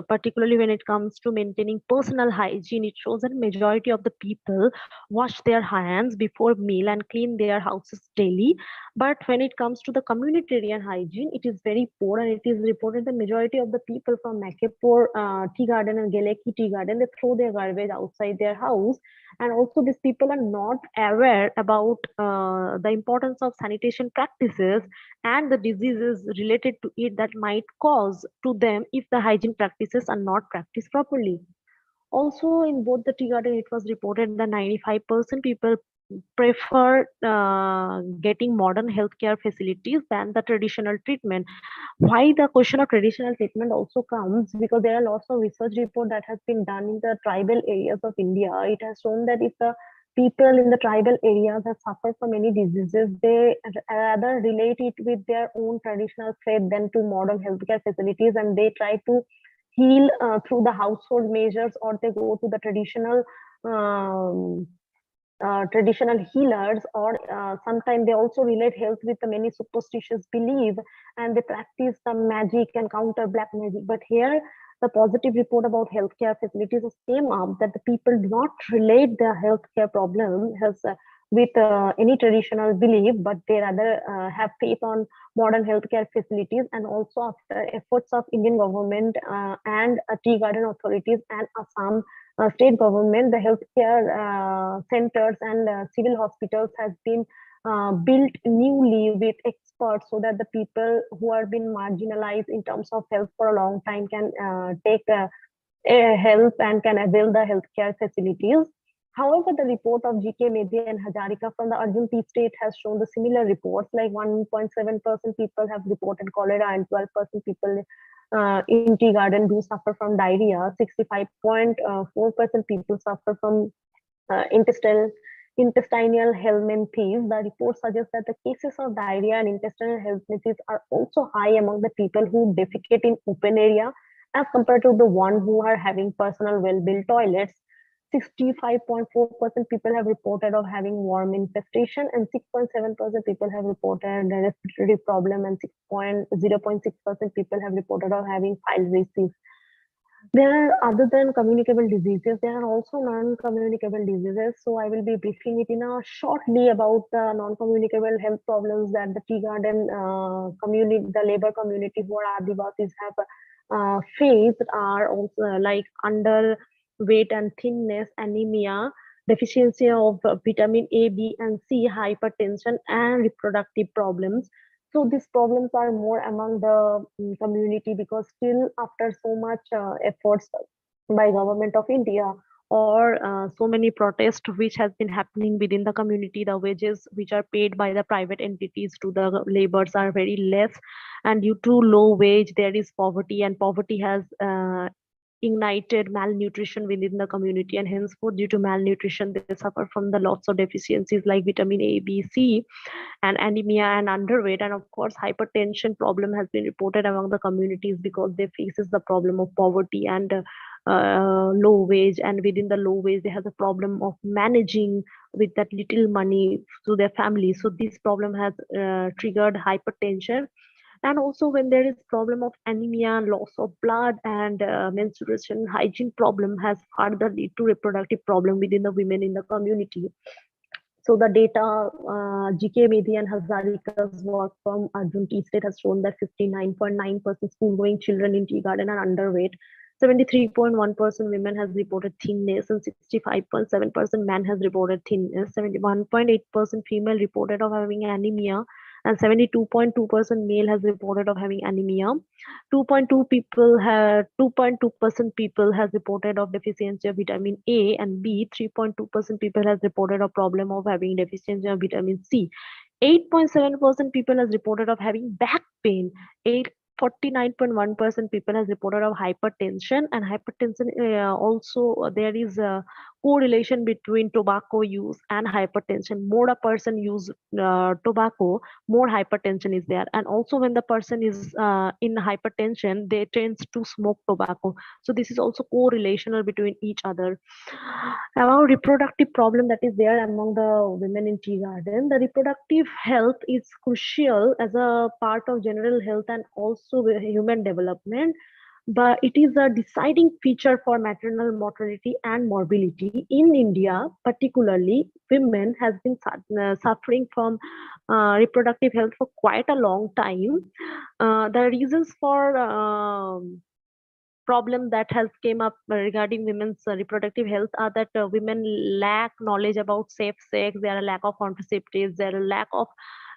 particularly when it comes to maintaining personal hygiene. It shows that majority of the people wash their hands before meal and clean their houses daily. But when it comes to the communitarian hygiene, it is very poor, and it is reported the majority of the people from Makepur tea garden and Geleki tea garden, they throw their garbage outside their house. And also these people are not aware about the importance of sanitation practices and the diseases related to it that might cause to them if the hygiene practices are not practiced properly. Also, in both the tea garden, it was reported that 95% people prefer getting modern healthcare facilities than the traditional treatment. Why the question of traditional treatment also comes, because there are lots of research report that has been done in the tribal areas of India. It has shown that if the people in the tribal areas have suffered from any diseases, they rather relate it with their own traditional faith than to modern healthcare facilities, and they try to heal through the household measures, or they go to the traditional healers, or sometimes they also relate health with the many superstitious belief, and they practice some magic and counter black magic. But here the positive report about healthcare facilities came up that the people do not relate their healthcare problem with any traditional belief, but they rather have faith on modern healthcare facilities. And also after efforts of Indian government and tea garden authorities and Assam state government, the healthcare centers and civil hospitals has been built newly with experts, so that the people who are been marginalized in terms of health for a long time can take help and can avail the healthcare facilities. However, the report of GK Media and Hazarika from the Arjun Tea state has shown the similar reports, like 1.7% people have reported cholera and 12% people in tea garden do suffer from diarrhea. 65.4% people suffer from intestinal helminthes. The report suggests that the cases of diarrhea and intestinal helminthes are also high among the people who defecate in open area as compared to the one who are having personal well-built toilets. 65.4% people have reported of having worm infestation, and 6.7% people have reported a respiratory problem, and 0.6% people have reported of having file disease. There are, other than communicable diseases, there are also non-communicable diseases. So I will be briefing it in a shortly about the non-communicable health problems that the tea garden community, the labor community who are Adivasis have faced are also like underweight and thinness, anemia, deficiency of vitamin A, B, and C, hypertension, and reproductive problems. So these problems are more among the community, because still after so much efforts by government of India, or so many protests which has been happening within the community, the wages which are paid by the private entities to the laborers are very less, and due to low wage there is poverty, and poverty has ignited malnutrition within the community, and henceforth due to malnutrition they suffer from the lots of deficiencies like vitamin A, B, C, and anemia and underweight. And of course hypertension problem has been reported among the communities because they faces the problem of poverty and low wage, and within the low wage they have the problem of managing with that little money to their family. So this problem has triggered hypertension. And also when there is problem of anemia, loss of blood, and menstruation hygiene problem has further lead to reproductive problem within the women in the community. So the data, GK Medhi and Hazarika's work from Arjun Tea State has shown that 59.9% school-going children in tea garden are underweight. 73.1% women has reported thinness, and 65.7% man has reported thinness. 71.8% female reported of having anemia, and 72.2% male has reported of having anemia. 2.2% people has reported of deficiency of vitamin A and B. 3.2% people has reported a problem of having deficiency of vitamin C. 8.7% people has reported of having back pain. 49.1% people has reported of hypertension, and hypertension also there is a correlation between tobacco use and hypertension. More a person use tobacco, more hypertension is there, and also when the person is in hypertension, they tends to smoke tobacco. So this is also correlational between each other. About reproductive problem that is there among the women in tea garden, the reproductive health is crucial as a part of general health and also human development, but it is a deciding feature for maternal mortality and morbidity in India. Particularly, women has been suffering from reproductive health for quite a long time. The reasons for problem that has came up regarding women's reproductive health are that women lack knowledge about safe sex, there are lack of contraceptives, there are lack of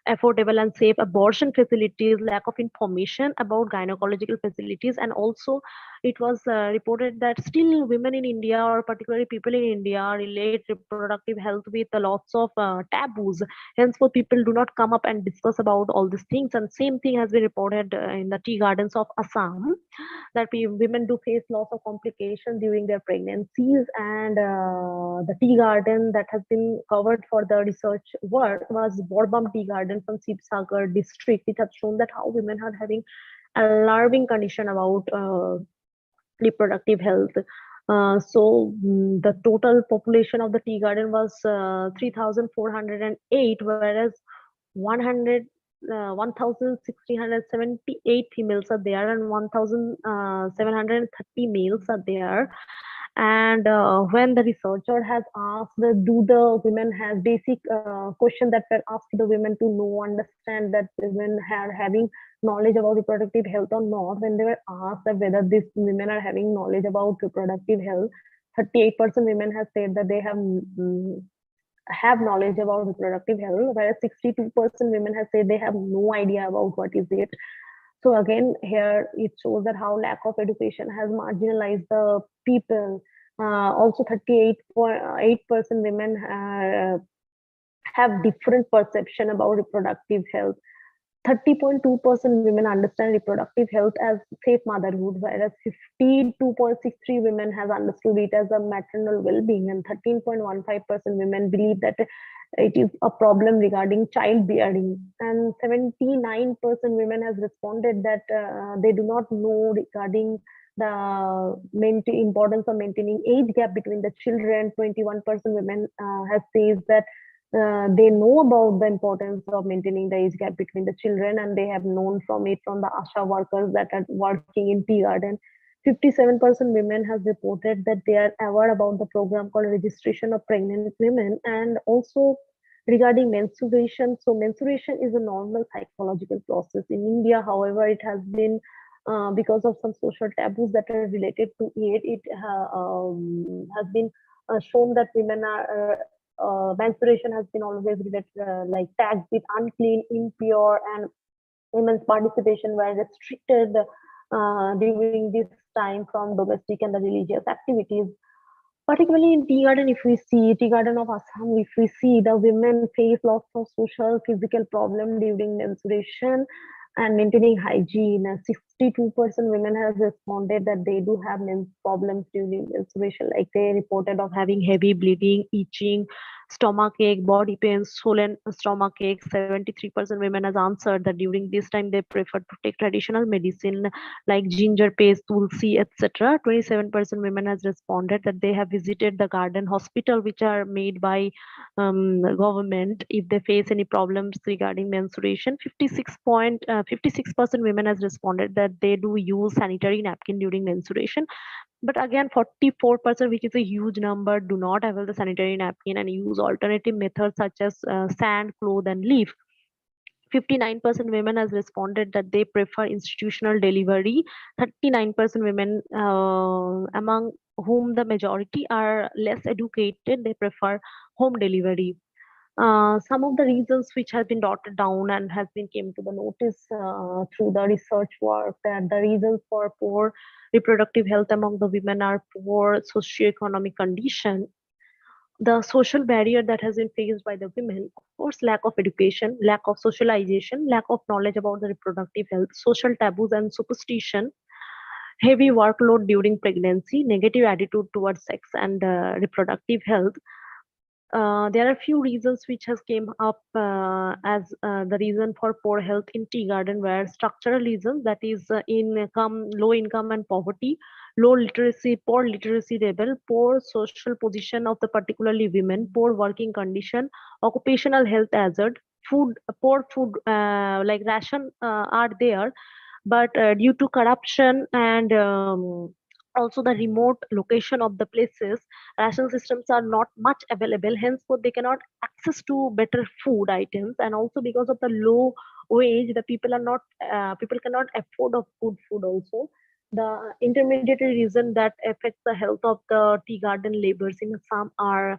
affordable and safe abortion facilities, lack of information about gynecological facilities, and also it was reported that still women in India, or particularly people in India, relate reproductive health with lots of taboos. Henceforth, people do not come up and discuss about all these things, and same thing has been reported in the tea gardens of Assam, that women do face lots of complications during their pregnancies. And the tea garden that has been covered for the research work was Borbam Tea Garden from Sibsagar district. It has shown that how women are having alarming condition about reproductive health. The total population of the tea garden was 3,408, whereas 1,678 females are there and 1,730 males are there. And when the researcher has asked, do the women have basic question that were asked to the women to know, understand that women are having knowledge about reproductive health or not, when they were asked that whether these women are having knowledge about reproductive health, 38% women have said that they have knowledge about reproductive health, whereas 62% women have said they have no idea about what is it. So again, here it shows that how lack of education has marginalized the people. Also, 38.8% women have different perception about reproductive health. 30.2% women understand reproductive health as safe motherhood, whereas 52.63 women has understood it as a maternal well-being, and 13.15% women believe that it is a problem regarding childbearing, and 79% women has responded that they do not know regarding the importance of maintaining age gap between the children. 21% women has said that they know about the importance of maintaining the age gap between the children, and they have known from it from the ASHA workers that are working in tea garden. 57% women has reported that they are aware about the program called registration of pregnant women, and also regarding menstruation. So menstruation is a normal psychological process in India. However, it has been because of some social taboos that are related to it, it has been shown that women are menstruation has been always related, like tagged with unclean, impure, and women's participation were restricted during this time from domestic and the religious activities. Particularly in tea garden, if we see tea garden of Assam, if we see the women face lots of social, physical problem during menstruation and maintaining hygiene. 62% women have responded that they do have problems during menstruation, like they reported of having heavy bleeding, itching, stomach ache, body pains, swollen stomach ache. 73% women has answered that during this time they prefer to take traditional medicine like ginger paste, tulsi, etc. 27% women has responded that they have visited the garden hospital which are made by government if they face any problems regarding menstruation. 56% women has responded that they do use sanitary napkin during menstruation. But again, 44%, which is a huge number, do not avail the sanitary napkin and use alternative methods such as sand, cloth, and leaf. 59% women has responded that they prefer institutional delivery. 39% women, among whom the majority are less educated, they prefer home delivery. Some of the reasons which have been dotted down and has been came to the notice through the research work, that the reasons for poor reproductive health among the women are poor socioeconomic condition, the social barrier that has been faced by the women, of course, lack of education, lack of socialization, lack of knowledge about the reproductive health, social taboos and superstition, heavy workload during pregnancy, negative attitude towards sex and reproductive health. There are few reasons which has came up as the reason for poor health in tea garden were structural reasons, that is income, low income and poverty, low literacy, poor literacy level, poor social position of the particularly women, poor working condition, occupational health hazard, food, poor food like ration are there, but due to corruption and also the remote location of the places, ration systems are not much available, henceforth they cannot access to better food items, and also because of the low wage, the people are not people cannot afford of good food also. The intermediary reason that affects the health of the tea garden laborers in Assam are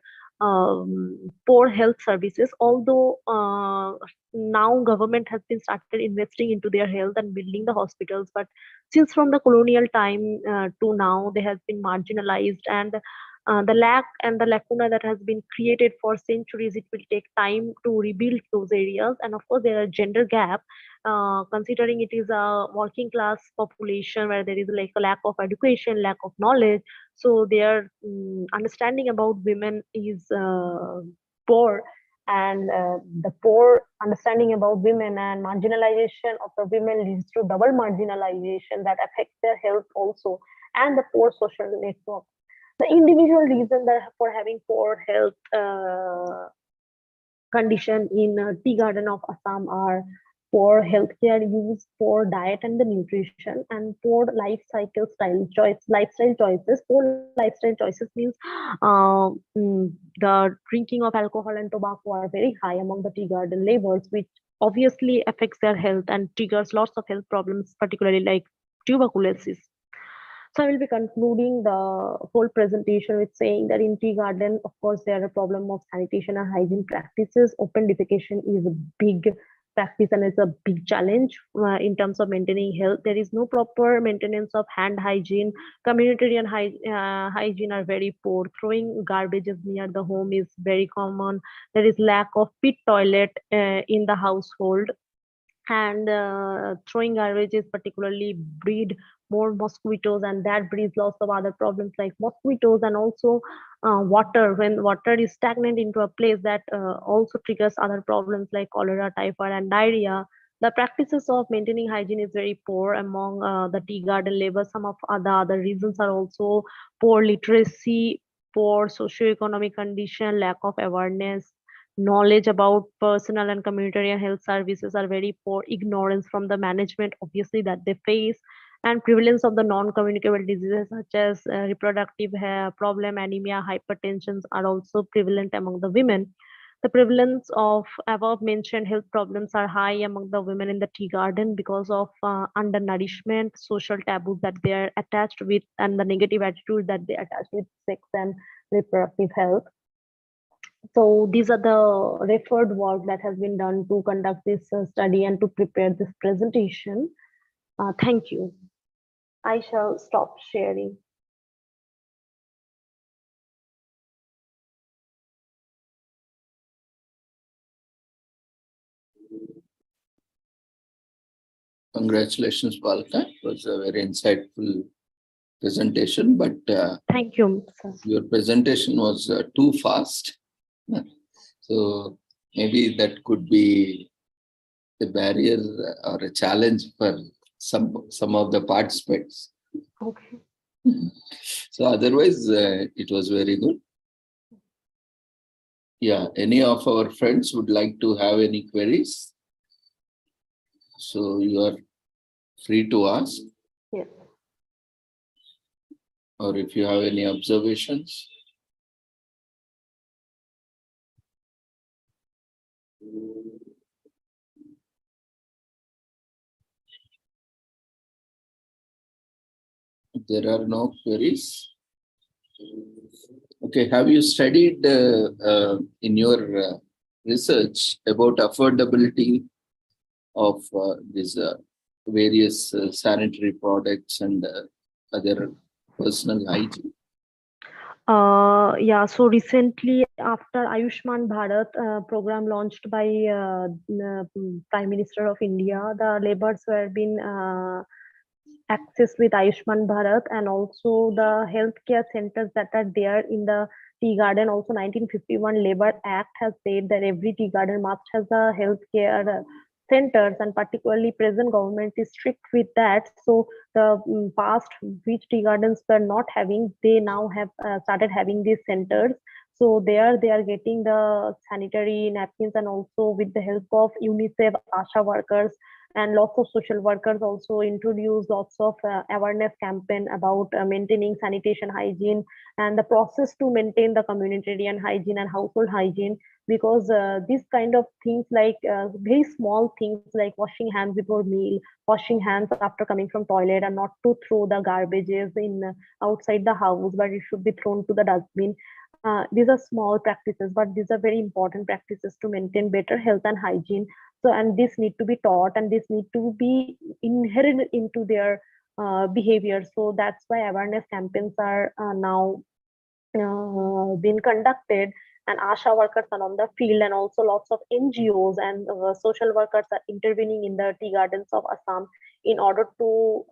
poor health services, although now government has been started investing into their health and building the hospitals, but since from the colonial time to now they have been marginalized, and the lack and the lacuna that has been created for centuries, it will take time to rebuild those areas. And of course there are gender gap, considering it is a working class population where there is like a lack of education, lack of knowledge, so their understanding about women is poor, and the poor understanding about women and marginalization of the women leads to double marginalization that affects their health also, and the poor social network. The individual reason that for having poor health condition in tea garden of Assam are poor healthcare use, poor diet and the nutrition, and poor lifestyle choices. Poor lifestyle choices means the drinking of alcohol and tobacco are very high among the tea garden laborers, which obviously affects their health and triggers lots of health problems, particularly like tuberculosis. So I will be concluding the whole presentation with saying that in tea garden, of course, there are a problem of sanitation and hygiene practices. Open defecation is a big practice and it's a big challenge in terms of maintaining health. There is no proper maintenance of hand hygiene. Communitarian hygiene are very poor. Throwing garbages near the home is very common. There is lack of pit toilet in the household. And throwing garbages particularly breed more mosquitoes, and that breeds lots of other problems like mosquitoes, and also water. When water is stagnant into a place, that also triggers other problems like cholera, typhoid and diarrhea. The practices of maintaining hygiene is very poor among the tea garden labor. Some of the other reasons are also poor literacy, poor socioeconomic condition, lack of awareness, knowledge about personal and communitarian health services are very poor, ignorance from the management obviously that they face, and prevalence of the non-communicable diseases such as reproductive problem, anemia, hypertension are also prevalent among the women. The prevalence of above mentioned health problems are high among the women in the tea garden because of undernourishment, social taboos that they are attached with, and the negative attitude that they attach with sex and reproductive health. So these are the referred work that has been done to conduct this study and to prepare this presentation. Thank you. I shall stop sharing. Congratulations, Balka. It was a very insightful presentation, but thank you, sir. Your presentation was too fast. So maybe that could be a barrier or a challenge for some of the participants. Okay. So otherwise, it was very good. Yeah, any of our friends would like to have any queries? So you are free to ask. Yes. Or if you have any observations. There are no queries. Okay, have you studied in your research about affordability of these various sanitary products and other personal hygiene? Yeah, so recently after Ayushman Bharat program launched by Prime Minister of India, the labors were being accessed with Ayushman Bharat, and also the healthcare centers that are there in the tea garden. Also 1951 Labor Act has said that every tea garden must have a healthcare centers, and particularly present government is strict with that. So the past which tea gardens were not having, they now have started having these centers. So there they are getting the sanitary napkins, and also with the help of UNICEF, ASHA workers, and lots of social workers also introduce lots of awareness campaign about maintaining sanitation hygiene and the process to maintain the communitarian hygiene and household hygiene. Because these kind of things, like very small things like washing hands before meal, washing hands after coming from toilet, and not to throw the garbages in outside the house, but it should be thrown to the dustbin. These are small practices, but these are very important practices to maintain better health and hygiene. So, and this need to be taught, and this need to be inherent into their behavior. So that's why awareness campaigns are now being conducted, and ASHA workers are on the field, and also lots of NGOs and social workers are intervening in the tea gardens of Assam in order to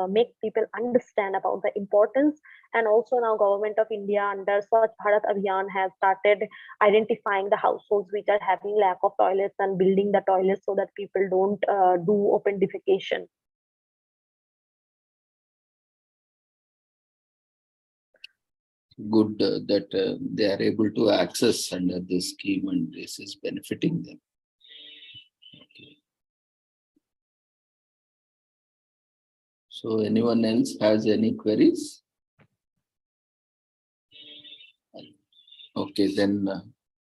make people understand about the importance. And also now Government of India under Swachh Bharat Abhiyan has started identifying the households which are having lack of toilets and building the toilets so that people don't do open defecation. Good that they are able to access under this scheme, and this is benefiting them. Okay. So anyone else has any queries? Okay, then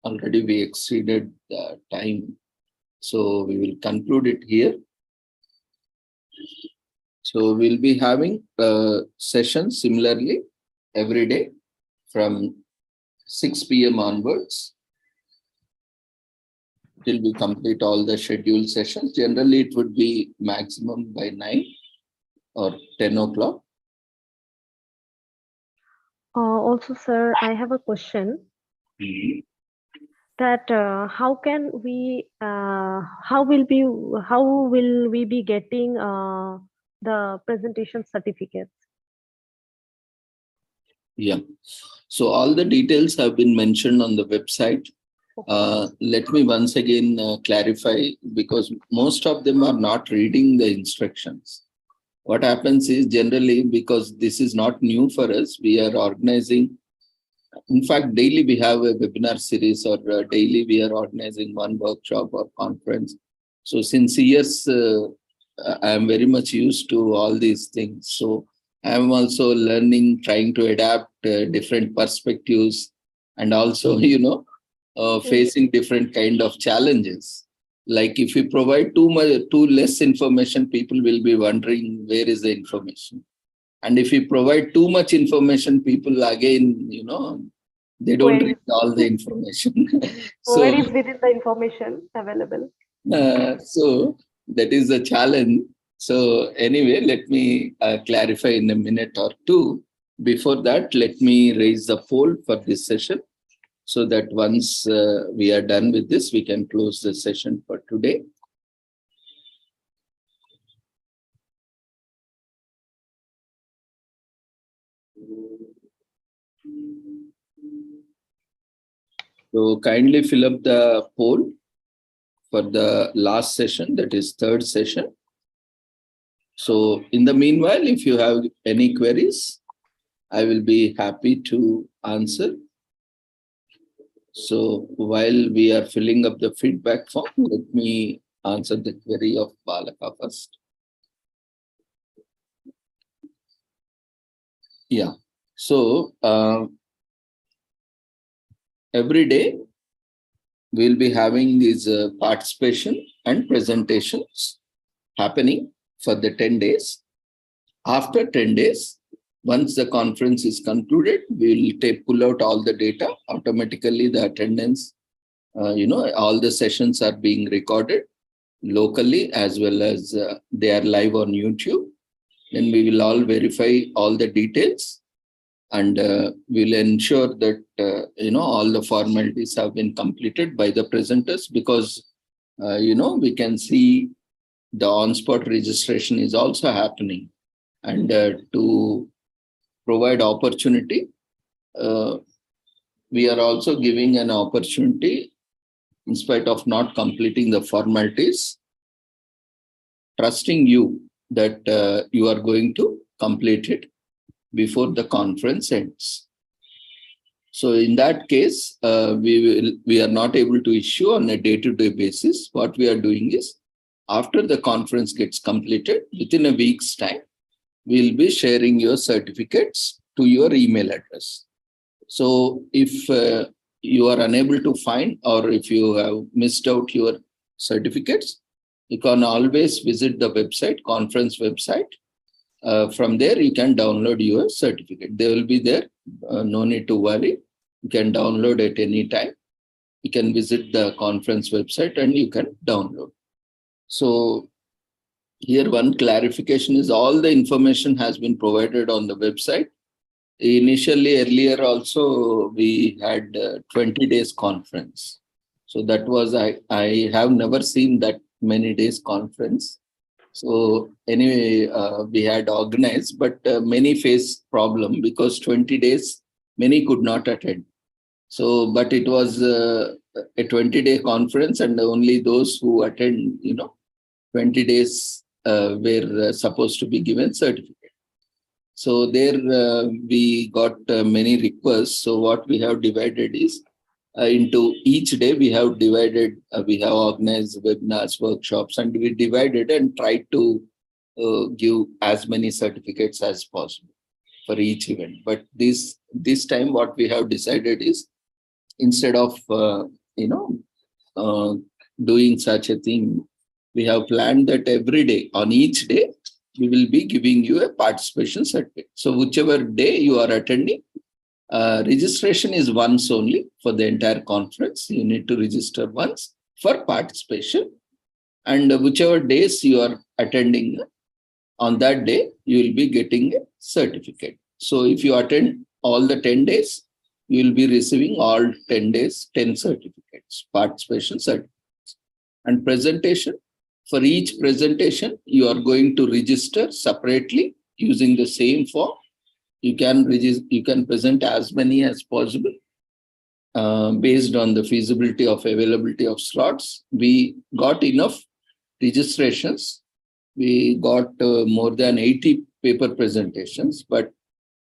already we exceeded the time, so we will conclude it here. So we'll be having sessions similarly every day from 6 p.m. onwards till we complete all the scheduled sessions. Generally, it would be maximum by 9 or 10 o'clock. Also, sir, I have a question. That how can we, how will we be getting the presentation certificates? Yeah. So all the details have been mentioned on the website. Let me once again clarify, because most of them are not reading the instructions. What happens is, generally, because this is not new for us, we are organizing. In fact, daily we have a webinar series, or daily we are organizing one workshop or conference. So since years, I am very much used to all these things. So I am also learning, trying to adapt different perspectives, and also, facing different kind of challenges. Like if we provide too less information, people will be wondering where is the information. And if we provide too much information, people again, they don't read all the information. So where is within the information available? So that is the challenge. So anyway, let me clarify in a minute or two. Before that, let me raise the poll for this session, so that once we are done with this, we can close the session for today. So kindly fill up the poll for the last session, that is third session. So in the meanwhile, if you have any queries, I will be happy to answer. So while we are filling up the feedback form, let me answer the query of Balaka first. Yeah. So every day we'll be having these participation and presentations happening for the 10 days. After 10 days, Once the conference is concluded, we will pull out all the data. Automatically, the attendance, all the sessions are being recorded locally as well as they are live on YouTube. Then we will all verify all the details and we'll ensure that, all the formalities have been completed by the presenters because, we can see the on-spot registration is also happening. And to provide opportunity, we are also giving an opportunity in spite of not completing the formalities, trusting you that you are going to complete it before the conference ends. So in that case, we are not able to issue on a day-to-day basis. What we are doing is, after the conference gets completed, within a week's time, we'll be sharing your certificates to your email address. So if you are unable to find or if you have missed out your certificates, you can always visit the website, conference website. From there, you can download your certificate. They will be there. No need to worry. You can download at any time. You can visit the conference website and you can download. So here one clarification is all the information has been provided on the website. Initially, earlier also, we had 20 days conference. So that was, I have never seen that many days conference. So anyway, we had organized, but many faced problem because 20 days, many could not attend. So, but it was a 20-day conference and only those who attend, 20 days were supposed to be given certificate. So there we got many requests. So what we have divided is into each day we have divided, we have organized webinars, workshops, and we divided and tried to give as many certificates as possible for each event. But this time what we have decided is, instead of, doing such a thing, we have planned that every day, on each day, we will be giving you a participation certificate. So whichever day you are attending, registration is once only for the entire conference. You need to register once for participation. And whichever days you are attending, on that day, you will be getting a certificate. So if you attend all the 10 days, you will be receiving all 10 days, 10 certificates, participation certificates. And presentation, for each presentation, you are going to register separately using the same form. You can present as many as possible based on the feasibility of availability of slots. We got enough registrations. We got more than 80 paper presentations, but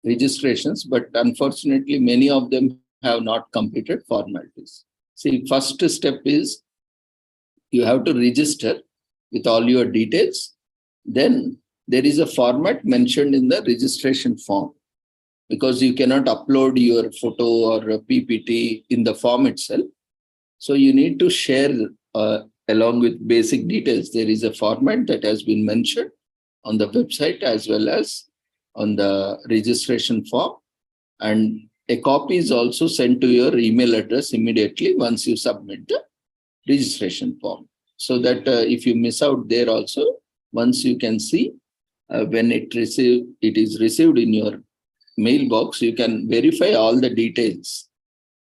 registrations, but unfortunately, many of them have not completed formalities. See, first step is you have to register with all your details. Then there is a format mentioned in the registration form, because you cannot upload your photo or a PPT in the form itself. So you need to share along with basic details. There is a format that has been mentioned on the website as well as on the registration form. And a copy is also sent to your email address immediately once you submit the registration form. So that if you miss out there also, once you can see when it is received in your mailbox, you can verify all the details.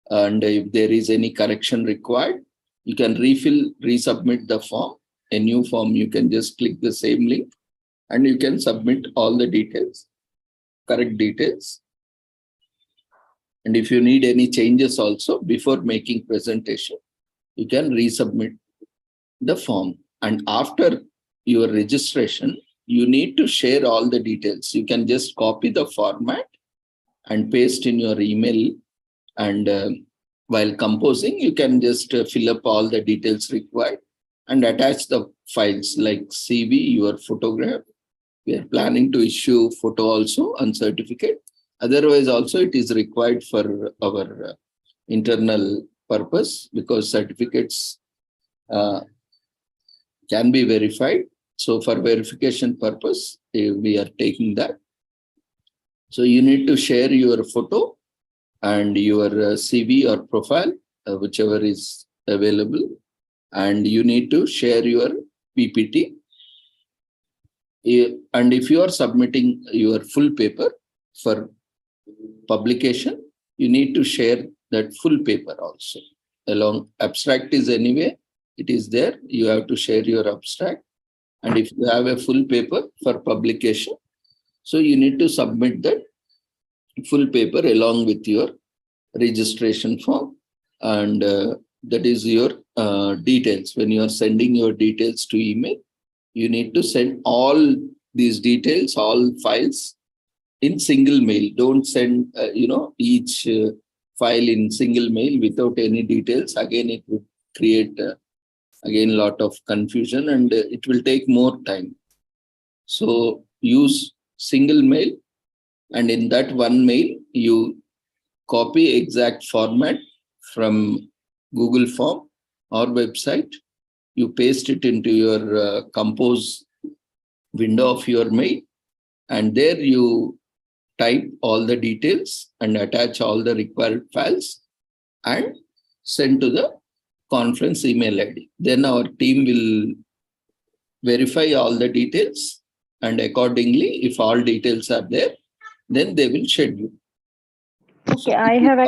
And if there is any correction required, you can resubmit the form, a new form. You can just click the same link and you can submit all the details, correct details. And if you need any changes also before making presentation, you can resubmit the form. And after your registration, you need to share all the details. You can just copy the format and paste in your email. And while composing, you can just fill up all the details required and attach the files like CV, your photograph. We are planning to issue photo also and certificate. Otherwise, also it is required for our internal purpose, because certificates can be verified. So for verification purpose, we are taking that. So you need to share your photo and your CV or profile, whichever is available. And you need to share your PPT. And if you are submitting your full paper for publication, you need to share that full paper also. Along abstract is anyway, it is there. You have to share your abstract. And if you have a full paper for publication, so you need to submit that full paper along with your registration form. And that is your details. When you are sending your details to email, you need to send all these details, all files in single mail. Don't send, each file in single mail without any details. Again, it would create again a lot of confusion and it will take more time. So use single mail, and in that one mail, you copy exact format from Google form or website. You paste it into your compose window of your mail, and there you type all the details and attach all the required files and send to the conference email ID. Then our team will verify all the details, and accordingly, if all details are there, then they will schedule. Okay, I have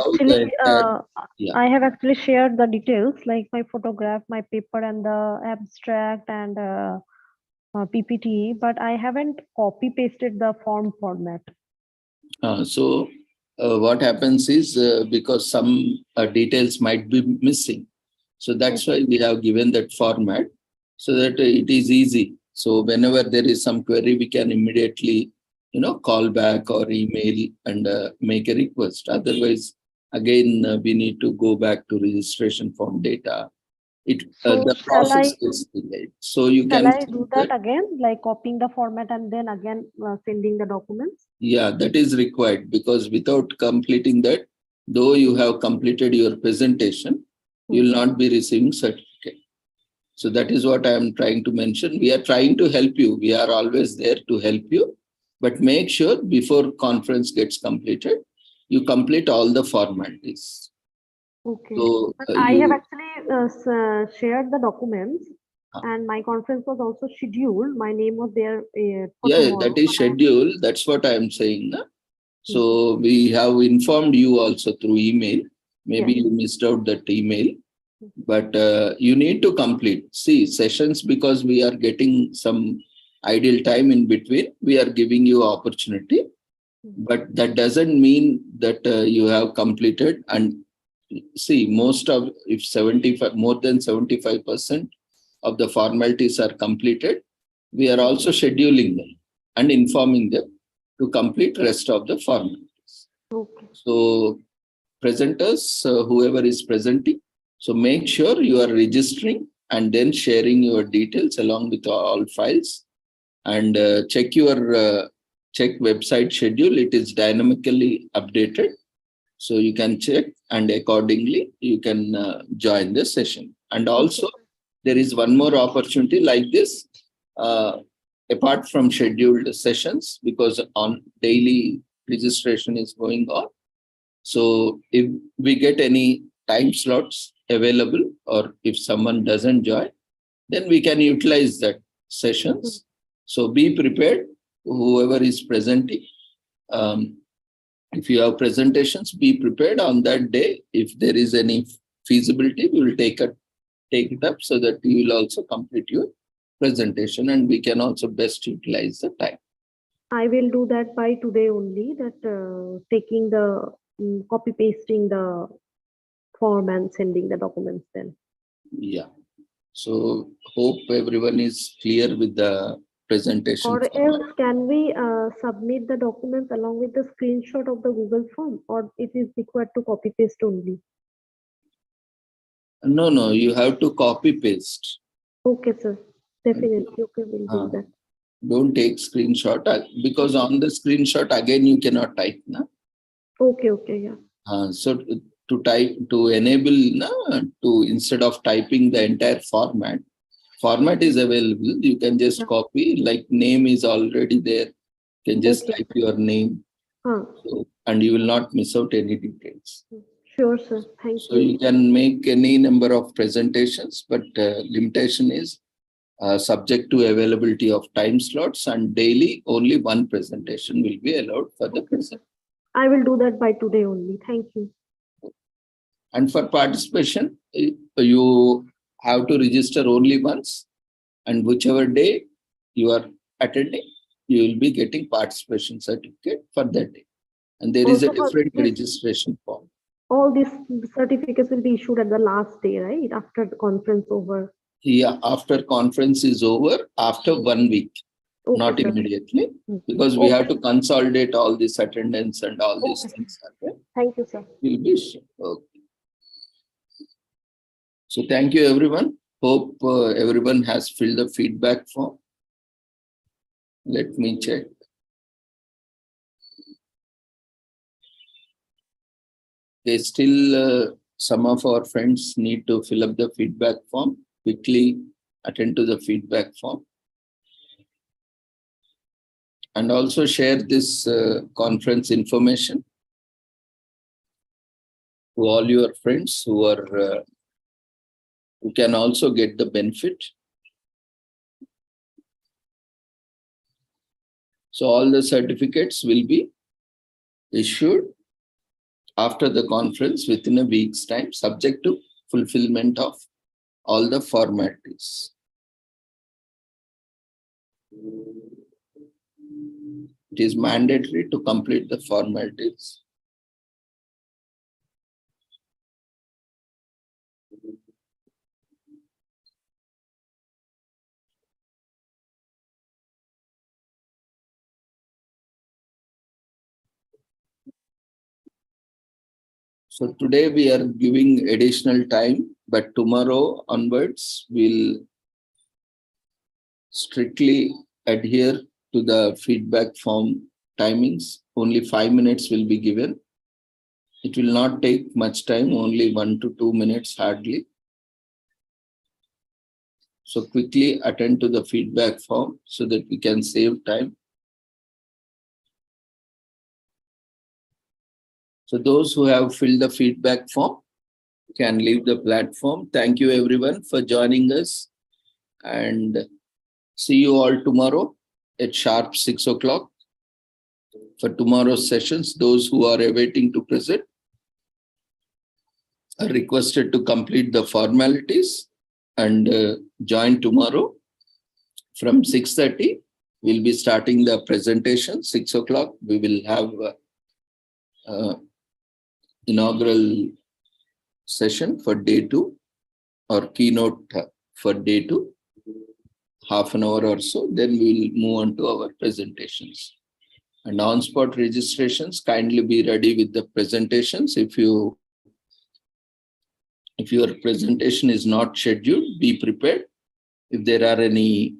actually shared the details like my photograph, my paper, and the abstract and PPT, but I haven't copy pasted the form format. So what happens is because some details might be missing. So that's why we have given that format so that it is easy. So whenever there is some query, we can immediately, call back or email and make a request. Otherwise, again, we need to go back to registration form data. The process is delayed. So you can. Shall I do that again, like copying the format and then again sending the documents? Yeah, that is required, because without completing that, though you have completed your presentation, you will not be receiving certificate. So that is what I am trying to mention. We are trying to help you. We are always there to help you, but make sure before conference gets completed, you complete all the formalities. Okay. So I have actually shared the documents, and my conference was also scheduled. My name was there. That is scheduled. That's what I am saying. Na? So we have informed you also through email. Maybe you missed out that email, but you need to complete. See, sessions, because we are getting some ideal time in between, we are giving you opportunity, but that doesn't mean that you have completed. And see, more than 75% of the formalities are completed, we are also scheduling them and informing them to complete rest of the formalities. Okay. So presenters, whoever is presenting, so make sure you are registering and then sharing your details along with all files, and check website schedule. It is dynamically updated. So you can check, and accordingly, you can join the session. And also, there is one more opportunity like this, apart from scheduled sessions, because on daily registration is going on. So if we get any time slots available, or if someone doesn't join, then we can utilize that sessions. So be prepared, whoever is presenting. If you have presentations, be prepared on that day. If there is any feasibility, we will take it up so that you will also complete your presentation, and we can also best utilize the time. I will do that by today only, that taking the copy pasting the form and sending the documents then. Yeah. So hope everyone is clear with the presentation. Or else can we submit the documents along with the screenshot of the Google form, or it is required to copy paste only? No, you have to copy paste. Okay, sir. Definitely. Okay, we'll do that. Don't take screenshot, because on the screenshot again you cannot type. Na? Okay, yeah. So to enable instead of typing the entire format is available. You can just copy, like name is already there. You can just type your name So, and you will not miss out any details. Sure, sir. Thank So you can make any number of presentations, but limitation is subject to availability of time slots, and daily only one presentation will be allowed for the present. I will do that by today only. Thank you. And for participation, you have to register only once, and whichever day you are attending, you will be getting participation certificate for that day. And there is a different registration form. All these certificates will be issued at the last day, right? After the conference over. Yeah, after conference is over, after 1 week, not sir. immediately, because we have to consolidate all this attendance and all these things. Okay? Thank you, sir. Will be sure. Okay. So thank you, everyone. Hope everyone has filled the feedback form. Let me check. There's still some of our friends need to fill up the feedback form. Quickly attend to the feedback form. And also share this conference information to all your friends who are who can also get the benefit. So all the certificates will be issued after the conference within a week's time, subject to fulfillment of all the formalities. It is mandatory to complete the formalities. So today we are giving additional time, but tomorrow onwards we'll strictly adhere to the feedback form timings. Only 5 minutes will be given. It will not take much time, only 1 to 2 minutes hardly. So quickly attend to the feedback form so that we can save time. So those who have filled the feedback form can leave the platform. Thank you everyone for joining us, and see you all tomorrow at sharp 6 o'clock for tomorrow's sessions. Those who are awaiting to present are requested to complete the formalities and join tomorrow from 6:30. We'll be starting the presentation. 6 o'clock we will have inaugural session for day 2 or keynote for day 2, half an hour or so. Then we will move on to our presentations. And on-spot registrations, kindly be ready with the presentations. If your presentation is not scheduled, be prepared. If there are any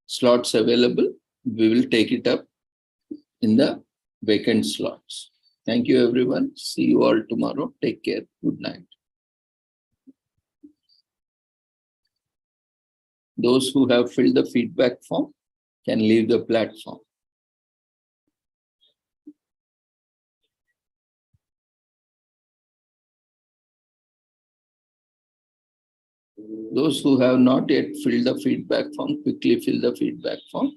slots available, we will take it up in the vacant slots. Thank you, everyone. See you all tomorrow. Take care. Good night. Those who have filled the feedback form can leave the platform. Those who have not yet filled the feedback form, quickly fill the feedback form.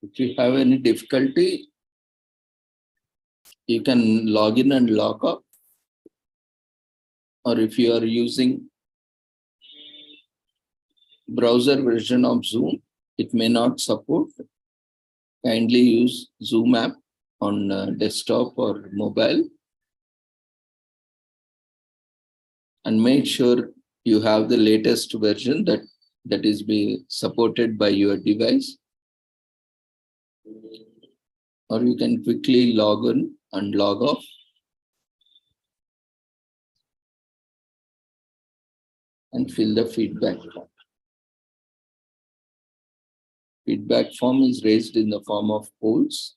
If you have any difficulty, you can log in and log out. Or if you are using browser version of Zoom, it may not support. Kindly use Zoom app on desktop or mobile. and make sure you have the latest version that is being supported by your device. Or you can quickly log in and log off. And fill the feedback form. Feedback form is raised in the form of polls.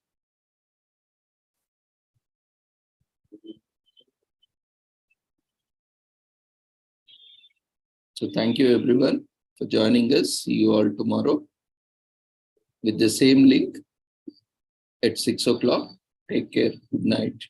So thank you everyone for joining us. See you all tomorrow with the same link at 6 o'clock. Take care. Good night.